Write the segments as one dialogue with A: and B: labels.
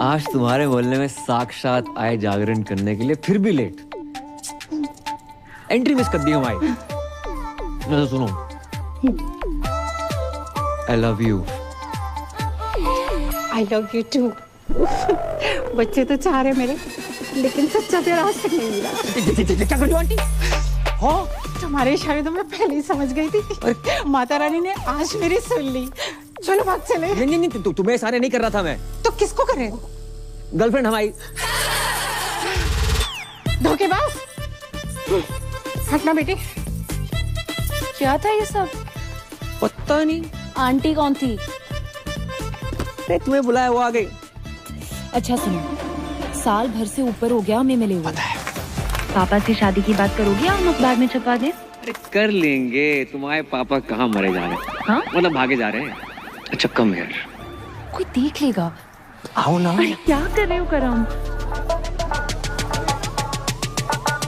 A: आज तुम्हारे मोहल्ले में साक्षात आए जागरण करने के लिए, फिर भी लेट। एंट्री मिस कर दी हमारी। तो सुनो, I love you.
B: I love you too. बच्चे तो चाह रहे मेरे, लेकिन सच्चा प्यार आज तक नहीं मिला।
A: क्या कर रही हो आंटी? हाँ,
B: तुम्हारे इशारे तो मैं पहले ही समझ गई थी। माता रानी ने आज मेरी सुन ली। चलो भाग चले।
A: नहीं, तुम्हें इशारे नहीं कर रहा था मैं।
B: तो किसको करे?
A: गर्लफ्रेंड हमारी।
B: धोखेबाज। हटना बेटी।
C: क्या था ये सब?
A: पता नहीं।
C: आंटी कौन थी?
A: अरे तुम्हें बुलाया, वो आ गई।
C: अच्छा सुनो, साल भर से ऊपर हो गया हमें मिले हुए। पापा से शादी की बात करोगी या हम अखबार में छपवा दें?
A: अरे कर लेंगे। तुम्हारे पापा कहाँ मरे जा रहे हैं?
C: हाँ?
A: मतलब भागे जा रहे हैं। अच्छा कम यार,
C: कोई देख लेगा।
A: आओ ना।
C: अरे क्या कर रहे हो करम?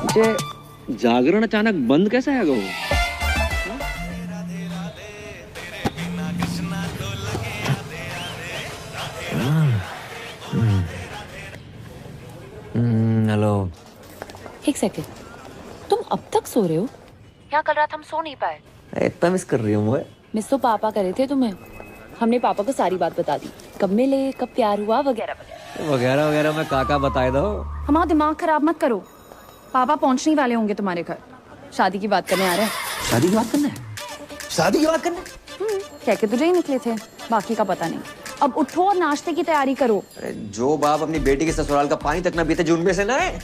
A: मुझे जागरण अचानक बंद कैसे आ गया? हेलो।
C: एक सेकंड, तुम अब तक सो रहे हो? क्या कल रात हम सो नहीं पाए?
A: इतना मिस कर रही हूँ मुझे।
C: मिस तो पापा करे थे तुम्हें। हमने पापा को सारी बात बता दी, कब मिले, कब प्यार हुआ, वगैरह वगैरह।
A: वगैरह मैं काका बताए दो।
C: हमारा दिमाग खराब मत करो। पापा पहुंचने वाले होंगे तुम्हारे घर, शादी की बात करने आ रहे हैं।
A: शादी की बात करना है? शादी की बात करना है?
C: कह के तुझे ही निकले थे, बाकी का पता नहीं। अब उठो और नाश्ते की तैयारी करो।
A: अरे जो बाप अपनी बेटी के ससुराल का पानी तक ना पीते, जो उनमें से ना है।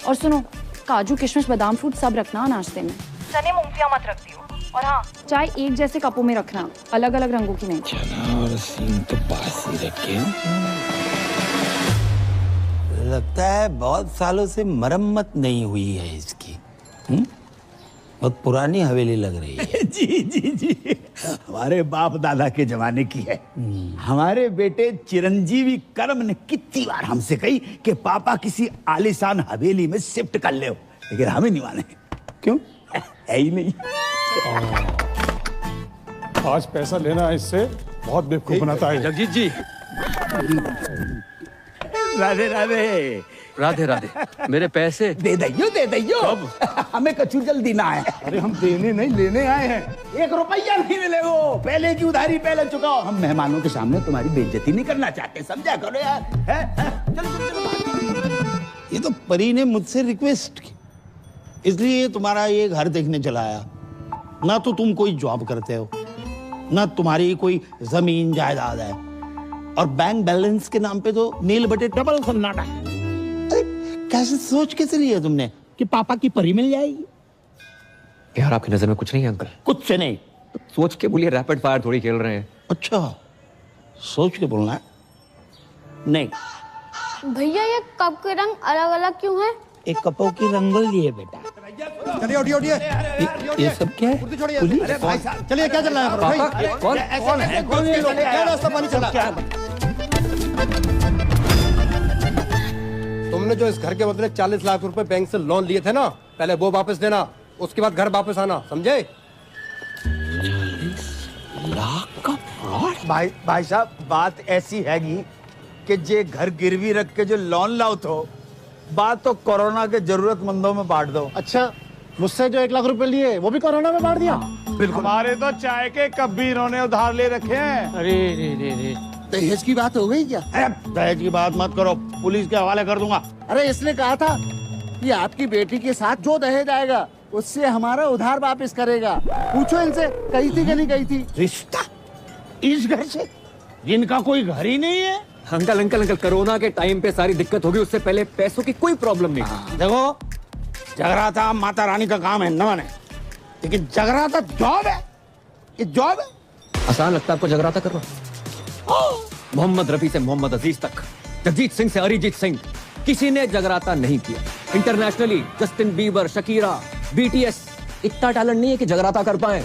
C: और सुनो, काजू किशमिश बादाम फ्रूट सब रखना नाश्ते में। चने मूंगफलियां मत रख दियो। और हाँ, चाय एक जैसे कपों में रखना, अलग अलग रंगों की नहीं।
D: चना और सींग तो पास ही रखे। लगता है बहुत सालों से मरम्मत नहीं हुई है इसकी। बहुत पुरानी हवेली लग रही है।
E: जी हमारे बाप दादा के जमाने की है। हमारे बेटे चिरंजीवी कर्म ने कितनी बार हमसे कही कि पापा किसी आलीशान हवेली में शिफ्ट कर ले, लेकिन हमें नहीं माने। क्यों? है ही नहीं।
F: आज पैसा लेना इससे बहुत बेवकूफ बनाता है।
A: जगजीत जी।
E: राधे राधे।
A: राधे राधे। मेरे पैसे
E: दे दैयो। हमें कछु जल्दी ना है।
F: अरे हम देने नहीं लेने आए हैं।
E: 1 रुपया नहीं मिलेगा। पहले की उधारी पहले चुकाओ। हम मेहमानों के सामने तुम्हारी बेइज्जती नहीं करना चाहते, समझा करो यार। चलो।
D: ये तो परी ने मुझसे रिक्वेस्ट की, इसलिए तुम्हारा ये घर देखने चला आया। ना तो तुम कोई जॉब करते हो, ना तुम्हारी कोई जमीन जायदाद है, और बैंक बैलेंस के नाम पे तो नील बटे डबल सन्नाटा। अरे कैसे सोच कैसे लिया तुमने कि पापा की परी मिल जाएगी?
A: यार आपकी नजर में कुछ नहीं है अंकल?
D: कुछ से नहीं।
A: सोच के बोलिए, रैपिड फायर थोड़ी खेल रहे हैं।
D: अच्छा, सोच के बोलना है। नहीं
G: भैया, ये कप के रंग अलग अलग क्यों हैं?
D: एक कपों की रंगोली है बेटा।
F: चलिए उठिए।
D: ये सब क्या है? पुलिस?
F: चलिए, क्या चल रहा है?
A: पापा कौन?
F: क्या रास्ता पानी चला? तुमने जो इस घर के बदले 40 लाख रुपए बैंक से लोन लिए थे ना, पहले वो वापस देना, उसके बाद घर वापस आना, समझे?
D: 40 लाख का फ्रॉड?
E: भाई साहब, बात ऐसी हैगी कि जे घर गिरवी रख के जो लोन लाओ तो बात तो कोरोना के जरूरतमंदों में बांट दो।
F: अच्छा, मुझसे जो 1 लाख रुपए लिए वो भी कोरोना में बांट दिया?
E: बिल्कुल। हमारे तो चाय के कप भी इन्होंने उधार ले रखे हैं।
D: अरे दहेज की बात हो गई क्या? दहेज की बात मत करो, पुलिस के हवाले कर दूंगा।
H: अरे इसने कहा था कि आपकी बेटी के साथ जो दहेज आएगा उससे हमारा उधार वापस करेगा। पूछो इनसे, कही थी कि नहीं कही थी?
D: रिश्ता इस घर से, जिनका कोई घर ही नहीं है।
A: अंकल, कोरोना के टाइम पे सारी दिक्कत होगी, उससे पहले पैसों की कोई प्रॉब्लम नहीं।
D: देखो, जगराता माता रानी का काम है न माने, लेकिन जगराता जॉब है। ये जॉब है।
A: आसान लगता है आपको जगराता करना? मोहम्मद रफी से मोहम्मद अजीज तक, जगजीत सिंह से अरिजीत सिंह, किसी ने जगराता नहीं किया। Internationally Justin Bieber, Shakira, BTS, इतना टैलेंट नहीं है कि जगराता कर पाए।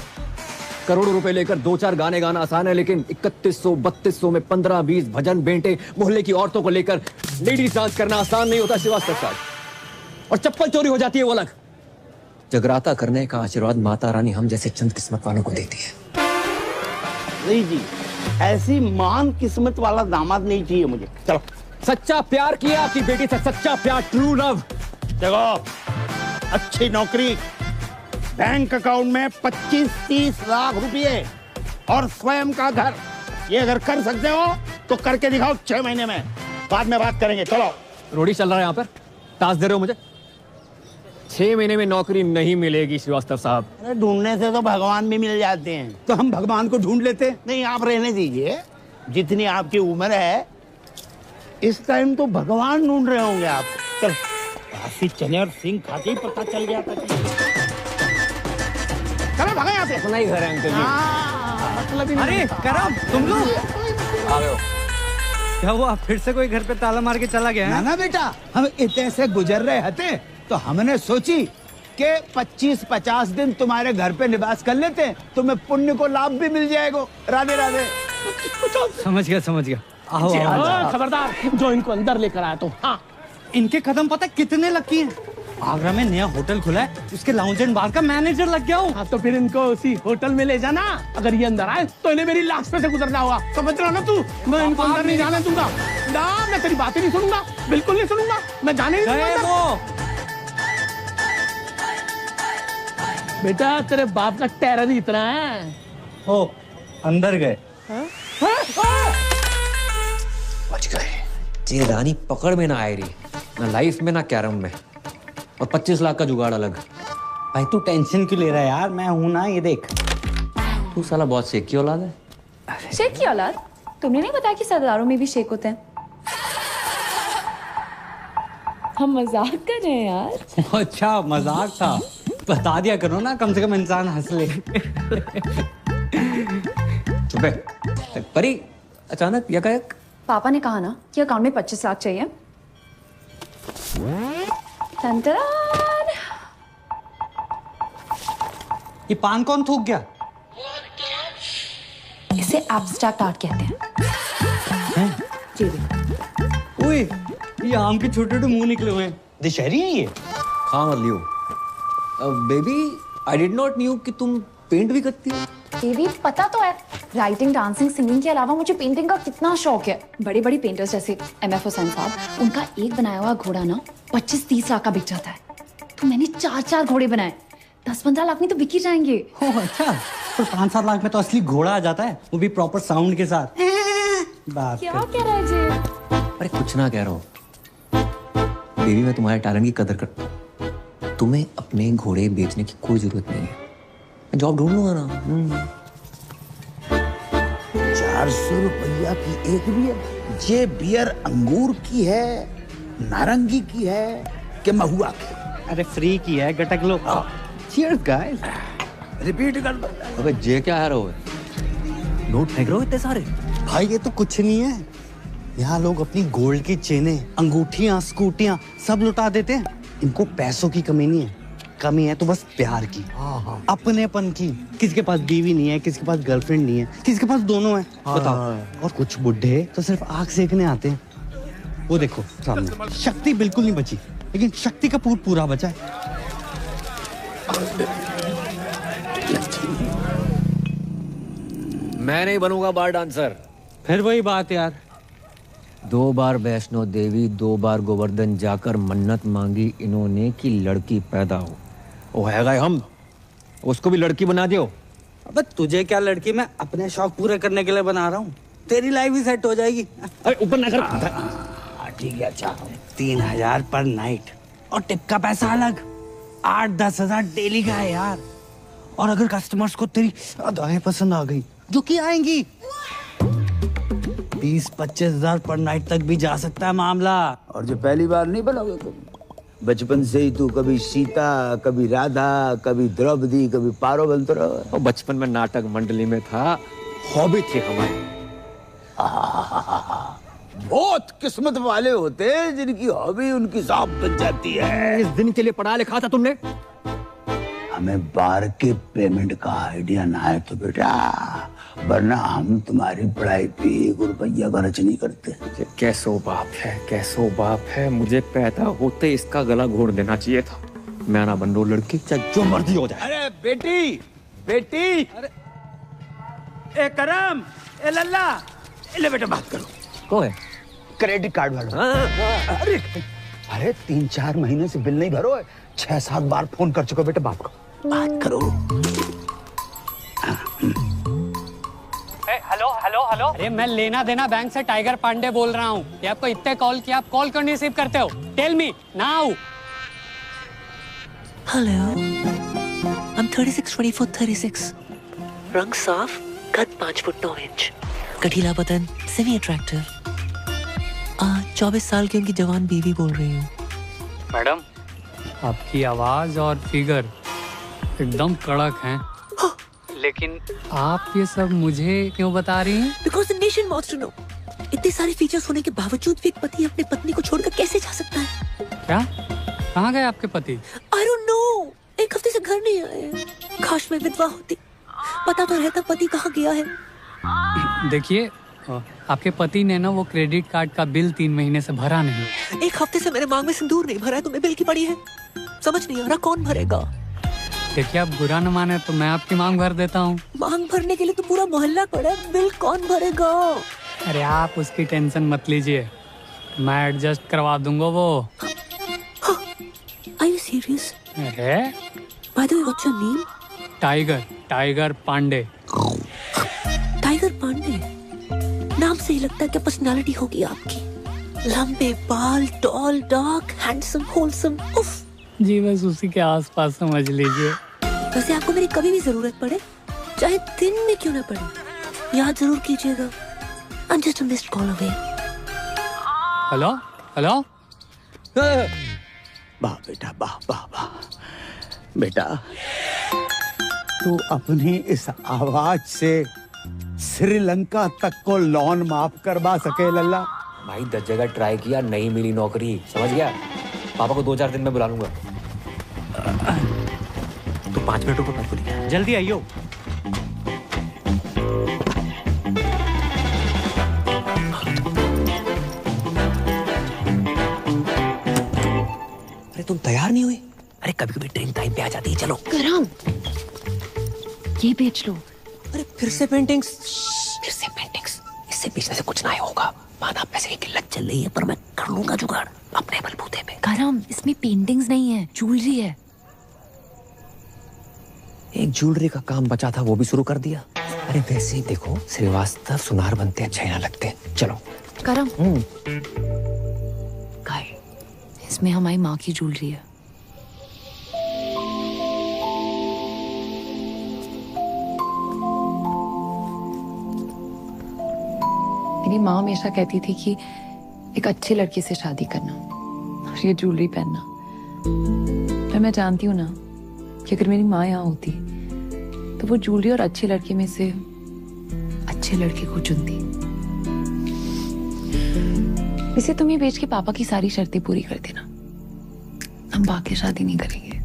A: करोड़ों रुपए लेकर 2-4 गाने गाना आसान है, लेकिन 3100-3200 में 15-20 भजन बेंटे मोहल्ले की औरतों को लेकर लेडीज डांस करना आसान नहीं होता शिवास्तर साहब। और चप्पल चोरी हो जाती है वो अलग। जगराता करने का आशीर्वाद माता रानी हम जैसे चंद किस्मत वालों को देती है।
D: नहीं जी, ऐसी महान किस्मत वाला दामाद नहीं चाहिए मुझे। चलो
A: सच्चा प्यार किया कि बेटी से सच्चा प्यार, ट्रू लव?
D: देखो, अच्छी नौकरी, बैंक अकाउंट में 25-30 लाख रुपए और स्वयं का घर, ये अगर कर सकते हो तो करके दिखाओ 6 महीने में, बाद में बात करेंगे। चलो।
A: रोडी चल रहा है यहाँ पर, टास्क दे रहे हो मुझे? 6 महीने में नौकरी नहीं मिलेगी श्रीवास्तव साहब।
D: अरे ढूंढने से तो भगवान भी मिल जाते हैं।
E: तो हम भगवान को ढूंढ लेते।
D: नहीं, आप रहने दीजिए, जितनी आपकी उम्र है इस टाइम तो भगवान ढूंढ रहे होंगे आप। चल, काफी चने और सिंह खाते ही पता चल गया था। चलो भागा यहाँ से।
A: अपना ही घर है अंकल जी।
I: अरे करम, तुम लोग
A: आ गए हो?
I: क्या हुआ, फिर से कोई घर पे ताला मार के चला गया है?
E: ना बेटा, हम इतने से गुजर रहे थे तो हमने सोची कि 25-50 दिन तुम्हारे घर पे निवास कर लेते, तुम्हें पुण्य को लाभ भी मिल जाएगा। राधे राधे।
I: समझ गया। आओ।
D: खबरदार, जो इनको अंदर लेकर आया तो। हाँ,
I: इनके कदम पता कितने लकी हैं? आगरा में नया होटल खुला है, उसके लाउंज एंड बार का मैनेजर लग गया हूँ।
D: हाँ, तो फिर इनको उसी होटल में ले जाना। अगर ये अंदर आए तो इन्हें मेरी लाश पे से गुजरना होगा, समझ रहा ना तू? मैं इनको अंदर नहीं जाने दूंगा ना, मैं तेरी बातें नहीं सुनूंगा, बिल्कुल नहीं सुनूंगा, मैं जाने नहीं दूंगा।
I: वो
D: बेटा, तेरे बाप का टेरर ही इतना है।
I: ओ, अंदर गए।
A: बच गए। ये रानी पकड़ में ना आए रही, ना लाइफ में ना कैरम में, और 25 लाख का जुगाड़ अलग।
I: भाई तू टेंशन क्यों ले रहा है यार, मैं हूं ना, ये देख।
A: तू साला बहुत शेख की औलाद है।
C: शेख की औलाद? तुमने नहीं बताया कि सरदारों में भी शेख होते हैं? हम मजाक कर रहे हैं यार।
I: अच्छा, मजाक था, बता दिया करो ना, कम से कम इंसान हंस ले।
A: चुप है। परी, अचानक यकायक?
C: पापा ने कहा ना कि अकाउंट में 25 लाख चाहिए। टंटरान।
I: ये पान कौन थूक गया?
C: इसे एब्स्ट्रैक्ट आर्ट कहते हैं। जी देखो।
I: ओए, ये आम के छोटे छोटे मुंह निकले हुए हैं, दशहरी है ये?
A: खा मत लियो। Baby, I did not knew कि तुम पेंट भी करती हो।
C: बेबी, पता तो है, राइटिंग, डांसिंग, सिंगिंग के अलावा मुझे पेंटिंग का कितना शौक है। बड़ी बड़ी पेंटर्स जैसे MF हुसैन साहब, उनका एक बनाया हुआ घोड़ा ना 25-30 लाख का बिक जाता है। तो मैंने 4-4 घोड़े बनाए, 10-15 लाख में तो बिक ही जाएंगे।
I: ओह अच्छा, तो 5-7 लाख में तो असली घोड़ा आ जाता है, वो भी प्रॉपर साउंड के साथ। बात
C: क्या कह रहा है जी?
A: अरे कुछ ना कह रहा हूँ बेबी, मैं तुम्हारे टैलेंट की कदर करता हूँ। तुम्हें अपने घोड़े बेचने की कोई जरूरत नहीं है, मैं जॉब ढूंढ लूंगा ना।
E: 400 रुपया की एक बियर? ये बियर अंगूर की है, नारंगी की है कि महुआ की?
I: अरे फ्री की है, गटक लो। Cheers guys.
E: रिपीट कर दो।
A: अबे जे क्या है रो? नोट फेंक रहे हो इतने सारे?
I: भाई ये तो कुछ नहीं है, यहाँ लोग अपनी गोल्ड की चेनें, अंगूठियां, स्कूटियां सब लुटा देते हैं। इनको पैसों की कमी नहीं है, कमी है तो बस प्यार की, अपनेपन की। किसी के पास बीवी नहीं है, किसी के पास गर्लफ्रेंड नहीं है, किसी के पास दोनों है। बताओ। और कुछ बुड्ढे तो सिर्फ आग सेकने आते हैं। वो देखो सामने, शक्ति बिल्कुल नहीं बची, लेकिन शक्ति का पूरा बचा है।
A: मैं नहीं बनूंगा बार डांसर।
I: फिर वही बात यार,
A: 2 बार वैष्णो देवी, 2 बार गोवर्धन जाकर मन्नत मांगी इन्होंने कि लड़की पैदा हो। वो है गए हम, उसको भी लड़की बना दियो।
I: अब तुझे क्या लड़की, मैं अपने शौक पूरे करने के लिए बना रहा हूँ, तेरी लाइफ भी सेट हो जाएगी।
A: अरे ऊपर ना कर।
I: ठीक है, अच्छा 3000 पर नाइट, और टिप का पैसा अलग। 8-10 हजार डेली का है यार। और अगर कस्टमर्स को तेरी अदाएं पसंद आ गई, जो कि आएंगी, 20-25 हजार पर नाइट तक भी जा सकता है मामला।
E: और जो पहली बार नहीं बनोगे कभी, बचपन से ही तू कभी सीता, कभी राधा, कभी द्रौपदी, कभी पारो बनते रहो।
A: बचपन में नाटक मंडली में था, हॉबी थी हमारी।
E: बहुत किस्मत वाले होते हैं जिनकी हॉबी उनकी जॉब बन जाती है।
A: इस दिन के लिए पढ़ा लिखा था तुमने?
E: हमें बार के पेमेंट का आइडिया ना है तो बेटा, वरना हम तुम्हारी पढ़ाई पे 1 रुपया खर्च नहीं करते।
A: कैसो बाप है, कैसो बाप है। मुझे पैदा होते इसका गला घोड़ देना चाहिए था। मैं ना बन रो लड़की, चाहे जो मर्जी हो जाए।
E: अरे बेटी, बेटी, अरे ए करम, ए लल्ला, ले बेटा बात करो।
A: कौन है?
E: क्रेडिट कार्ड वालों। अरे अरे 3-4 महीने से बिल नहीं भरो है, 6-7 बार फोन कर चुके बेटे बाप को, बात करो।
J: हेलो हेलो हेलो, अरे मैं लेना देना बैंक से टाइगर पांडे बोल रहा हूँ। ये आपको इतने कॉल किया, आप कॉल क्यों नहीं रिसीव करते हो? Tell me now.
K: Hello, I'm 36, 24, 36. रंग साफ, कद 5 फुट 9 इंच, गठीला बदन, सेमी अट्रैक्टिव। 24 साल की उनकी जवान बीवी बोल रही हूँ।
J: मैडम, आपकी आवाज और फिगर एकदम कड़क हैं। लेकिन आप ये सब मुझे क्यों बता रही हैं?
K: Because the nation wants to know. इतने सारे फीचर्स होने के बावजूद भी एक पति अपने पत्नी को छोड़कर कैसे जा सकता है?
J: क्या? कहाँ गए आपके पति?
K: I don't know. एक हफ्ते से घर नहीं आए। काश मैं विधवा होती, पता तो रहता पति कहाँ गया है।
J: देखिए, आपके पति ने ना वो क्रेडिट कार्ड का बिल 3 महीने से भरा नहीं।
K: एक हफ्ते से मेरे मांग में सिंदूर नहीं भरा है, तुम्हें बिल की पड़ी है। समझ नहीं आ रहा कौन भरेगा।
J: देखिए, आप बुरा न माने तो मैं आपकी मांग भर देता हूँ।
K: मांग भरने के लिए तो पूरा मोहल्ला पड़ा है, बिल कौन भरेगा?
J: अरे आप उसकी टेंशन मत लीजिए, मैं एडजस्ट करवा दूंगा वो।
K: Are you serious?
J: अरे
K: By the way, what's your name?
J: Tiger Pandey.
K: Tiger Pandey नाम से ही लगता है कि पर्सनालिटी होगी आपकी। लंबे बाल, टॉल, डार्क, हैंडसम, होलसम। उफ।
J: जी बस उसी के आसपास समझ लीजिए।
K: वैसे आपको मेरी कभी भी जरूरत पड़े, चाहे दिन में क्यों ना पड़े, याद जरूर कीजिएगा। I'm just a missed call away.
J: Hello hello.
E: वाह बेटा, वाह वाह वाह बेटा, तू अपनी इस आवाज से श्रीलंका तक को लोन माफ करवा सके लल्ला।
A: भाई 10 जगह ट्राई किया, नहीं मिली नौकरी, समझ गया? पापा को 2-4 दिन में बुला लूंगा।
I: तो 5 मिनट रुको, मत बोलिए, जल्दी आइयो।
K: अरे तुम तैयार नहीं हुई? अरे कभी कभी ट्रेन टाइम पे आ जाती है। चलो
C: करम, ये बेच लो।
K: अरे फिर से पेंटिंग्स? इससे बेचने से कुछ नहीं होगा। माना पैसे की किल्लत चल रही है, पर मैं कर लूंगा जुगाड़ अपने बलबूते पे।
C: करम, इसमें पेंटिंग्स नहीं है, ज्वेलरी है।
A: एक ज्वेलरी का काम बचा था, वो भी शुरू कर दिया। अरे वैसे ही देखो, श्रीवास्तव सुनार बनते अच्छे ना लगते। चलो
C: करम, इसमें हमारी माँ की ज्वेलरी है। मेरी माँ हमेशा कहती थी कि एक अच्छे लड़के से शादी करना और ये ज्वेलरी पहनना। पर मैं जानती हूँ ना कि अगर मेरी माँ यहाँ होती तो वो ज्वेलरी और अच्छे लड़के में से अच्छे लड़के को चुनती। इसे तुम ये बेच के पापा की सारी शर्तें पूरी कर देना, हम बाकी शादी नहीं करेंगे।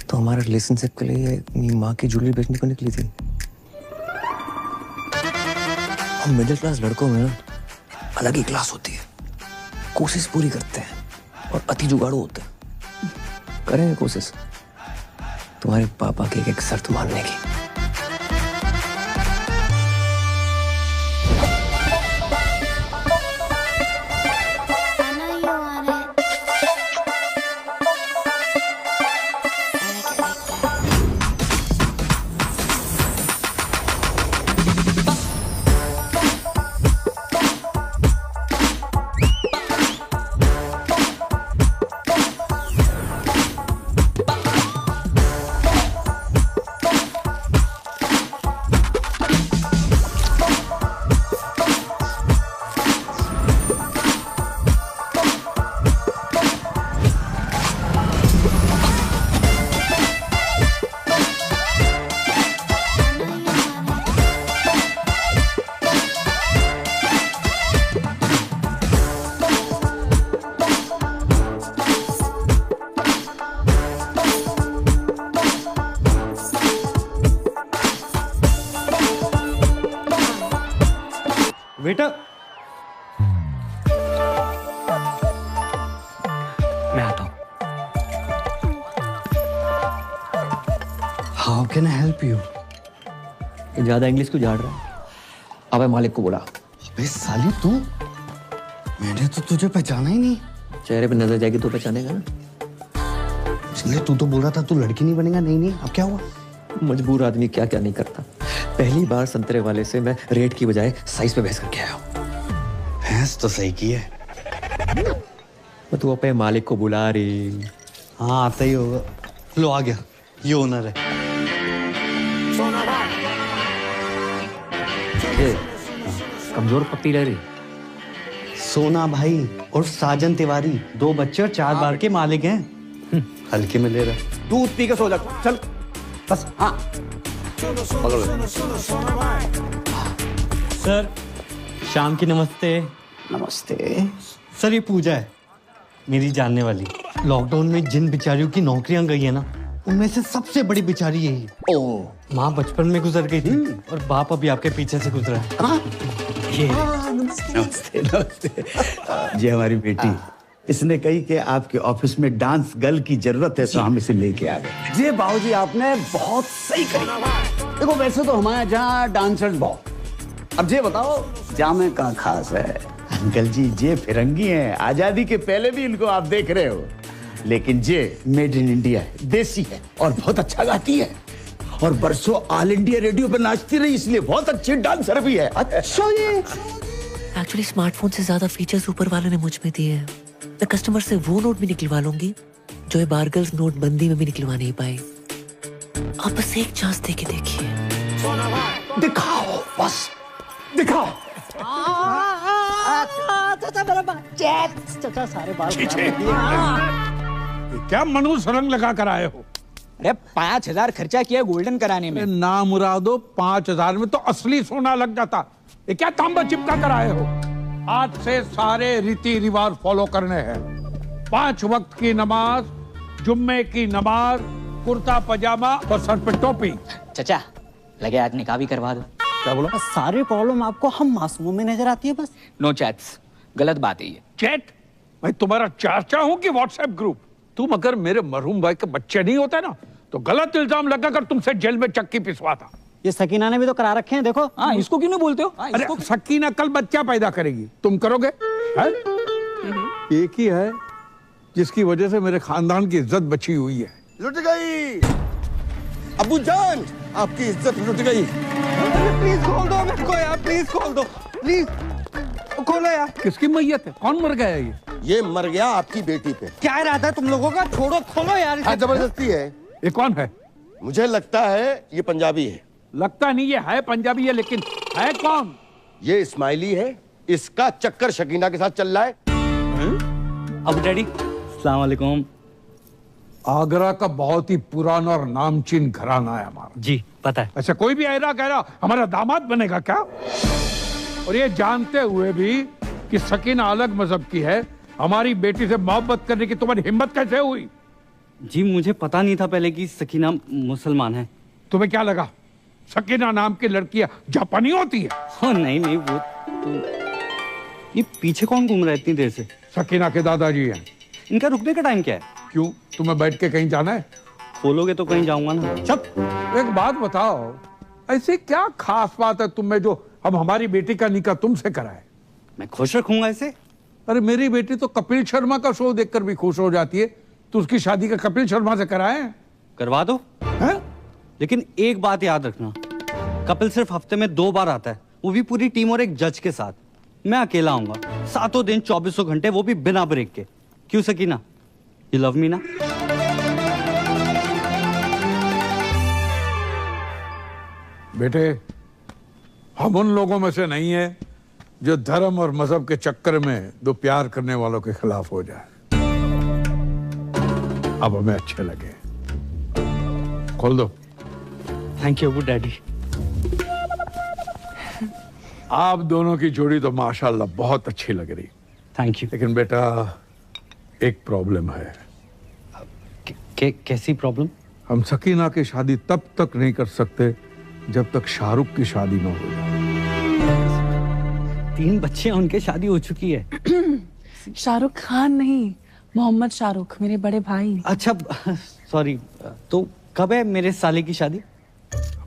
A: तो हमारे रिलेशनशिप के लिए अपनी माँ की ज्वेलरी बेचने को निकली थी। हम मिडिल क्लास लड़कों में अलग ही क्लास होती है, कोशिश पूरी करते हैं और अति जुगाड़ू होते हैं। करेंगे कोशिश तुम्हारे पापा की एक शर्त मानने की।
I: बेटा मैं आता हूं। How can I help you?
A: ज्यादा इंग्लिश क्यों झाड़ रहा है? अबे मालिक को बुला।
I: अबे साली तू मैंने तो तुझे पहचाना ही नहीं।
A: चेहरे पे नजर जाएगी तो पहचानेगा ना।
I: इसलिए तू तो बोल रहा था तू लड़की नहीं बनेगा। नहीं, अब क्या हुआ?
A: मजबूर आदमी क्या क्या नहीं करता। पहली बार संतरे वाले से मैं रेट की बजाय साइज पे बहस करके आया हूँ।
I: भैंस तो सही की है।
A: तू अपने मालिक को बुला रही।
I: हाँ, आता ही होगा। लो आ गया, ये ओनर है।
A: कमजोर पत्ती लग रही।
I: सोना भाई और साजन तिवारी 2 बच्चे और 4 बार के मालिक हैं। हल्के में ले रहा।
E: दूध पी के सो जा, चल बस। हाँ पकड़।
I: सर शाम की नमस्ते।
E: नमस्ते
I: सर, ये पूजा है मेरी जानने वाली। लॉकडाउन में जिन बिचारियों की नौकरियां गई है ना, उनमें से सबसे बड़ी बिचारी यही है।
E: ओ,
I: माँ बचपन में गुजर गई थी और बाप अभी आपके पीछे से गुजरा है। ये
E: नमस्ते नमस्ते। ये हमारी बेटी, इसने कही कि आपके ऑफिस में डांस गर्ल की जरूरत है, तो हम इसे लेके आ गए। जी बाबूजी, आपने बहुत सही कही। देखो वैसे तो हमारे यहाँ डांसर्स बहुत, अब ये बताओ जामे का खास है। अंकल जी ये फिरंगी हैं, आजादी के पहले भी इनको आप देख रहे हो, लेकिन ये मेड इन इंडिया है, देसी है और बहुत अच्छा गाती है और बरसों ऑल इंडिया रेडियो पे नाचती रही, इसलिए बहुत अच्छी डांसर भी है। अच्छा, ये
K: एक्चुअली स्मार्टफोन से ज्यादा फीचर्स ऊपर वालों ने मुझ में दिए हैं। मैं कस्टमर से वो नोट भी निकलवा लूंगी जो ये बारगल्स नोटबंदी में भी निकलवा नहीं पाए। आप बस एक चांस दे के देखिए।
E: दिखाओ, बस दिखाओ।
H: चाचा सारे बाल
L: क्या मनुष्य रंग लगा कर आए हो?
M: अरे 5,000 खर्चा किया गोल्डन कराने में।
L: ना मुरादो, 5,000 में तो असली सोना लग जाता। ये क्या तांबा चिपका कर आए हो? आज से सारे रीति रिवाज फॉलो करने हैं। 5 वक्त की नमाज, जुम्मे की नमाज, कुर्ता पजामा और सर पे टोपी।
M: चाचा लगे आज निकाह भी करवा दो।
L: क्या बोला?
H: सारी प्रॉब्लम आपको हम मासूमों में नजर आती है बस।
M: नो चैट्स, गलत बात है ये।
L: चैट? मैं तुम्हारा चाचा हूं कि व्हाट्सएप ग्रुप? तुम अगर मेरे मरहूम भाई के बच्चे नहीं होते ना, तो गलत इल्जाम लगाकर तुमसे जेल में चक्की पिसवाता।
H: ये सकीना ने भी तो करा रखे हैं, देखो।
M: हाँ, इसको क्यों नहीं बोलते हो?
L: अरे सकीना कल बच्चा पैदा करेगी, तुम करोगे? है? एक ही है जिसकी वजह से मेरे खानदान की इज्जत बची हुई है।
F: लुट गई अबू जान, आपकी इज्जत लुट गई।
H: प्लीज खोल दो मेरे को यार, प्लीज खोल दो, प्लीज खोलो यार।
L: किसकी मैयत है? कौन मर गया है?
F: ये मर गया आपकी बेटी पे।
H: क्या इरादा है तुम लोगों का? छोड़ो, खोलो यार।
F: हाँ, जबरदस्ती है।
L: ये कौन है?
F: मुझे लगता है ये पंजाबी है।
L: लगता नहीं, ये है पंजाबी है, लेकिन है कौन?
F: ये इस्माइली है, इसका चक्कर शकीना के साथ चल रहा है।
I: अब डैडी अस्सलाम वालेकुम।
L: आगरा का बहुत ही पुराना और नामचीन घराना है हमारा।
I: जी पता है।
L: अच्छा, कोई भी ऐरा गहरा हमारा दामाद बनेगा क्या? और ये जानते हुए भी कि सकीना अलग मजहब की है, हमारी बेटी से मोहब्बत करने की तुम्हारी हिम्मत कैसे हुई?
I: जी मुझे पता नहीं था पहले कि सकीना मुसलमान है।
L: तुम्हें क्या लगा सकीना नाम की लड़कियां जापानी होती है?
I: oh, नहीं वो तो... ये पीछे कौन घूम रहा है इतनी देर से?
L: सकीना के दादाजी हैं।
I: इनका रुकने का टाइम क्या है?
L: क्यों, तुम्हें बैठ के कहीं जाना है?
I: खोलोगे तो कहीं जाऊंगा ना।
L: चुप। एक बात बताओ, ऐसी क्या खास बात है तुम में जो हम हमारी बेटी का निकाह तुमसे कराए?
I: मैं खुश रखूंगा इसे।
L: अरे मेरी बेटी तो कपिल शर्मा का शो देखकर भी खुश हो जाती है, तो उसकी शादी का कपिल शर्मा से कराए?
I: करवा दो
L: है?
I: लेकिन एक बात याद रखना, कपिल सिर्फ हफ्ते में 2 बार आता है, वो भी पूरी टीम और एक जज के साथ। मैं अकेला आऊंगा, 7 दिन 24 घंटे, वो भी बिना ब्रेक के। क्यों सकीना, यू लव मी ना?
L: बेटे, हम उन लोगों में से नहीं है जो धर्म और मजहब के चक्कर में 2 प्यार करने वालों के खिलाफ हो जाए। अब हमें अच्छे लगे। खोल दो।
I: Thank you daddy.
L: आप दोनों की जोड़ी तो माशाल्लाह बहुत अच्छी लग रही।
I: Thank you.
L: लेकिन बेटा एक प्रॉब्लम है।
I: कैसी प्रॉब्लम?
L: हम सकीना की शादी तब तक नहीं कर सकते जब तक शाहरुख की शादी न हो जाए।
I: 3 बच्चे हैं, उनके शादी हो चुकी है।
N: शाहरुख खान नहीं, मोहम्मद शाहरुख, मेरे बड़े भाई।
I: अच्छा सॉरी, तो कब है मेरे साले की शादी?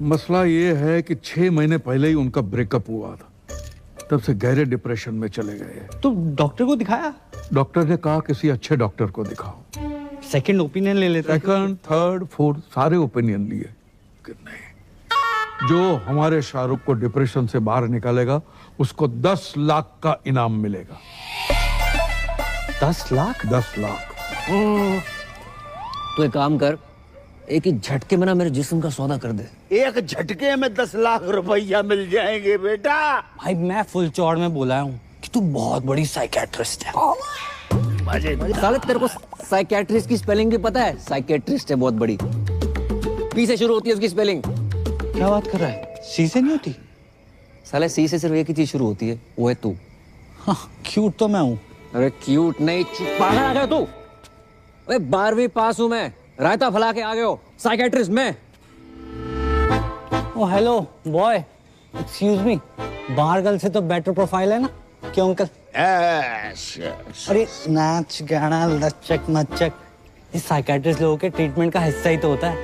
L: मसला ये है कि 6 महीने पहले ही उनका ब्रेकअप हुआ था। तब से गहरे डिप्रेशन में चले गए।
I: तो डॉक्टर को दिखाया?
L: डॉक्टर ने कहा किसी अच्छे डॉक्टर को दिखाओ।
I: सेकंड ओपिनियन ले लेते।
L: सेकंड, थर्ड, फोर्थ सारे ओपिनियन लिए कि नहीं, जो हमारे शाहरुख को डिप्रेशन से बाहर निकालेगा उसको 10 लाख का इनाम मिलेगा।
I: 10 लाख?
L: 10 लाख।
A: तो एक काम कर, एक ही झटके में ना मेरे जिस्म का सौदा कर दे।
E: एक झटके में 10 लाख रुपया मिल जाएंगे बेटा।
I: भाई मैं फुल चौड़ में बोला हूँ कि तू बहुत बड़ी साइकियाट्रिस्ट है।
A: साले तेरे को साइकियाट्रिस्ट की स्पेलिंग भी पता है? साइकियाट्रिस्ट है बहुत बड़ी, पी से शुरू होती है उसकी स्पेलिंग।
I: क्या बात कर रहा है? सी से नहीं होती?
A: साले सी से सिर्फ एक ही चीज शुरू होती है, वो है तू।
I: हाँ, क्यूट तो मैं हूँ।
A: अरे क्यूट नहीं, पागल आ गया तू। अरे 12वीं पास हूं मैं, रायता फैला के आ गए हो। साइकियाट्रिस्ट मैं।
I: ओ हेलो बॉय, एक्सक्यूज मी, बाहर गर्ल से तो बेटर प्रोफाइल है ना? क्यों अंकल? अरे नाच गाना लचक मचक ये साइकियाट्रिस्ट लोगों के ट्रीटमेंट का हिस्सा ही तो होता है।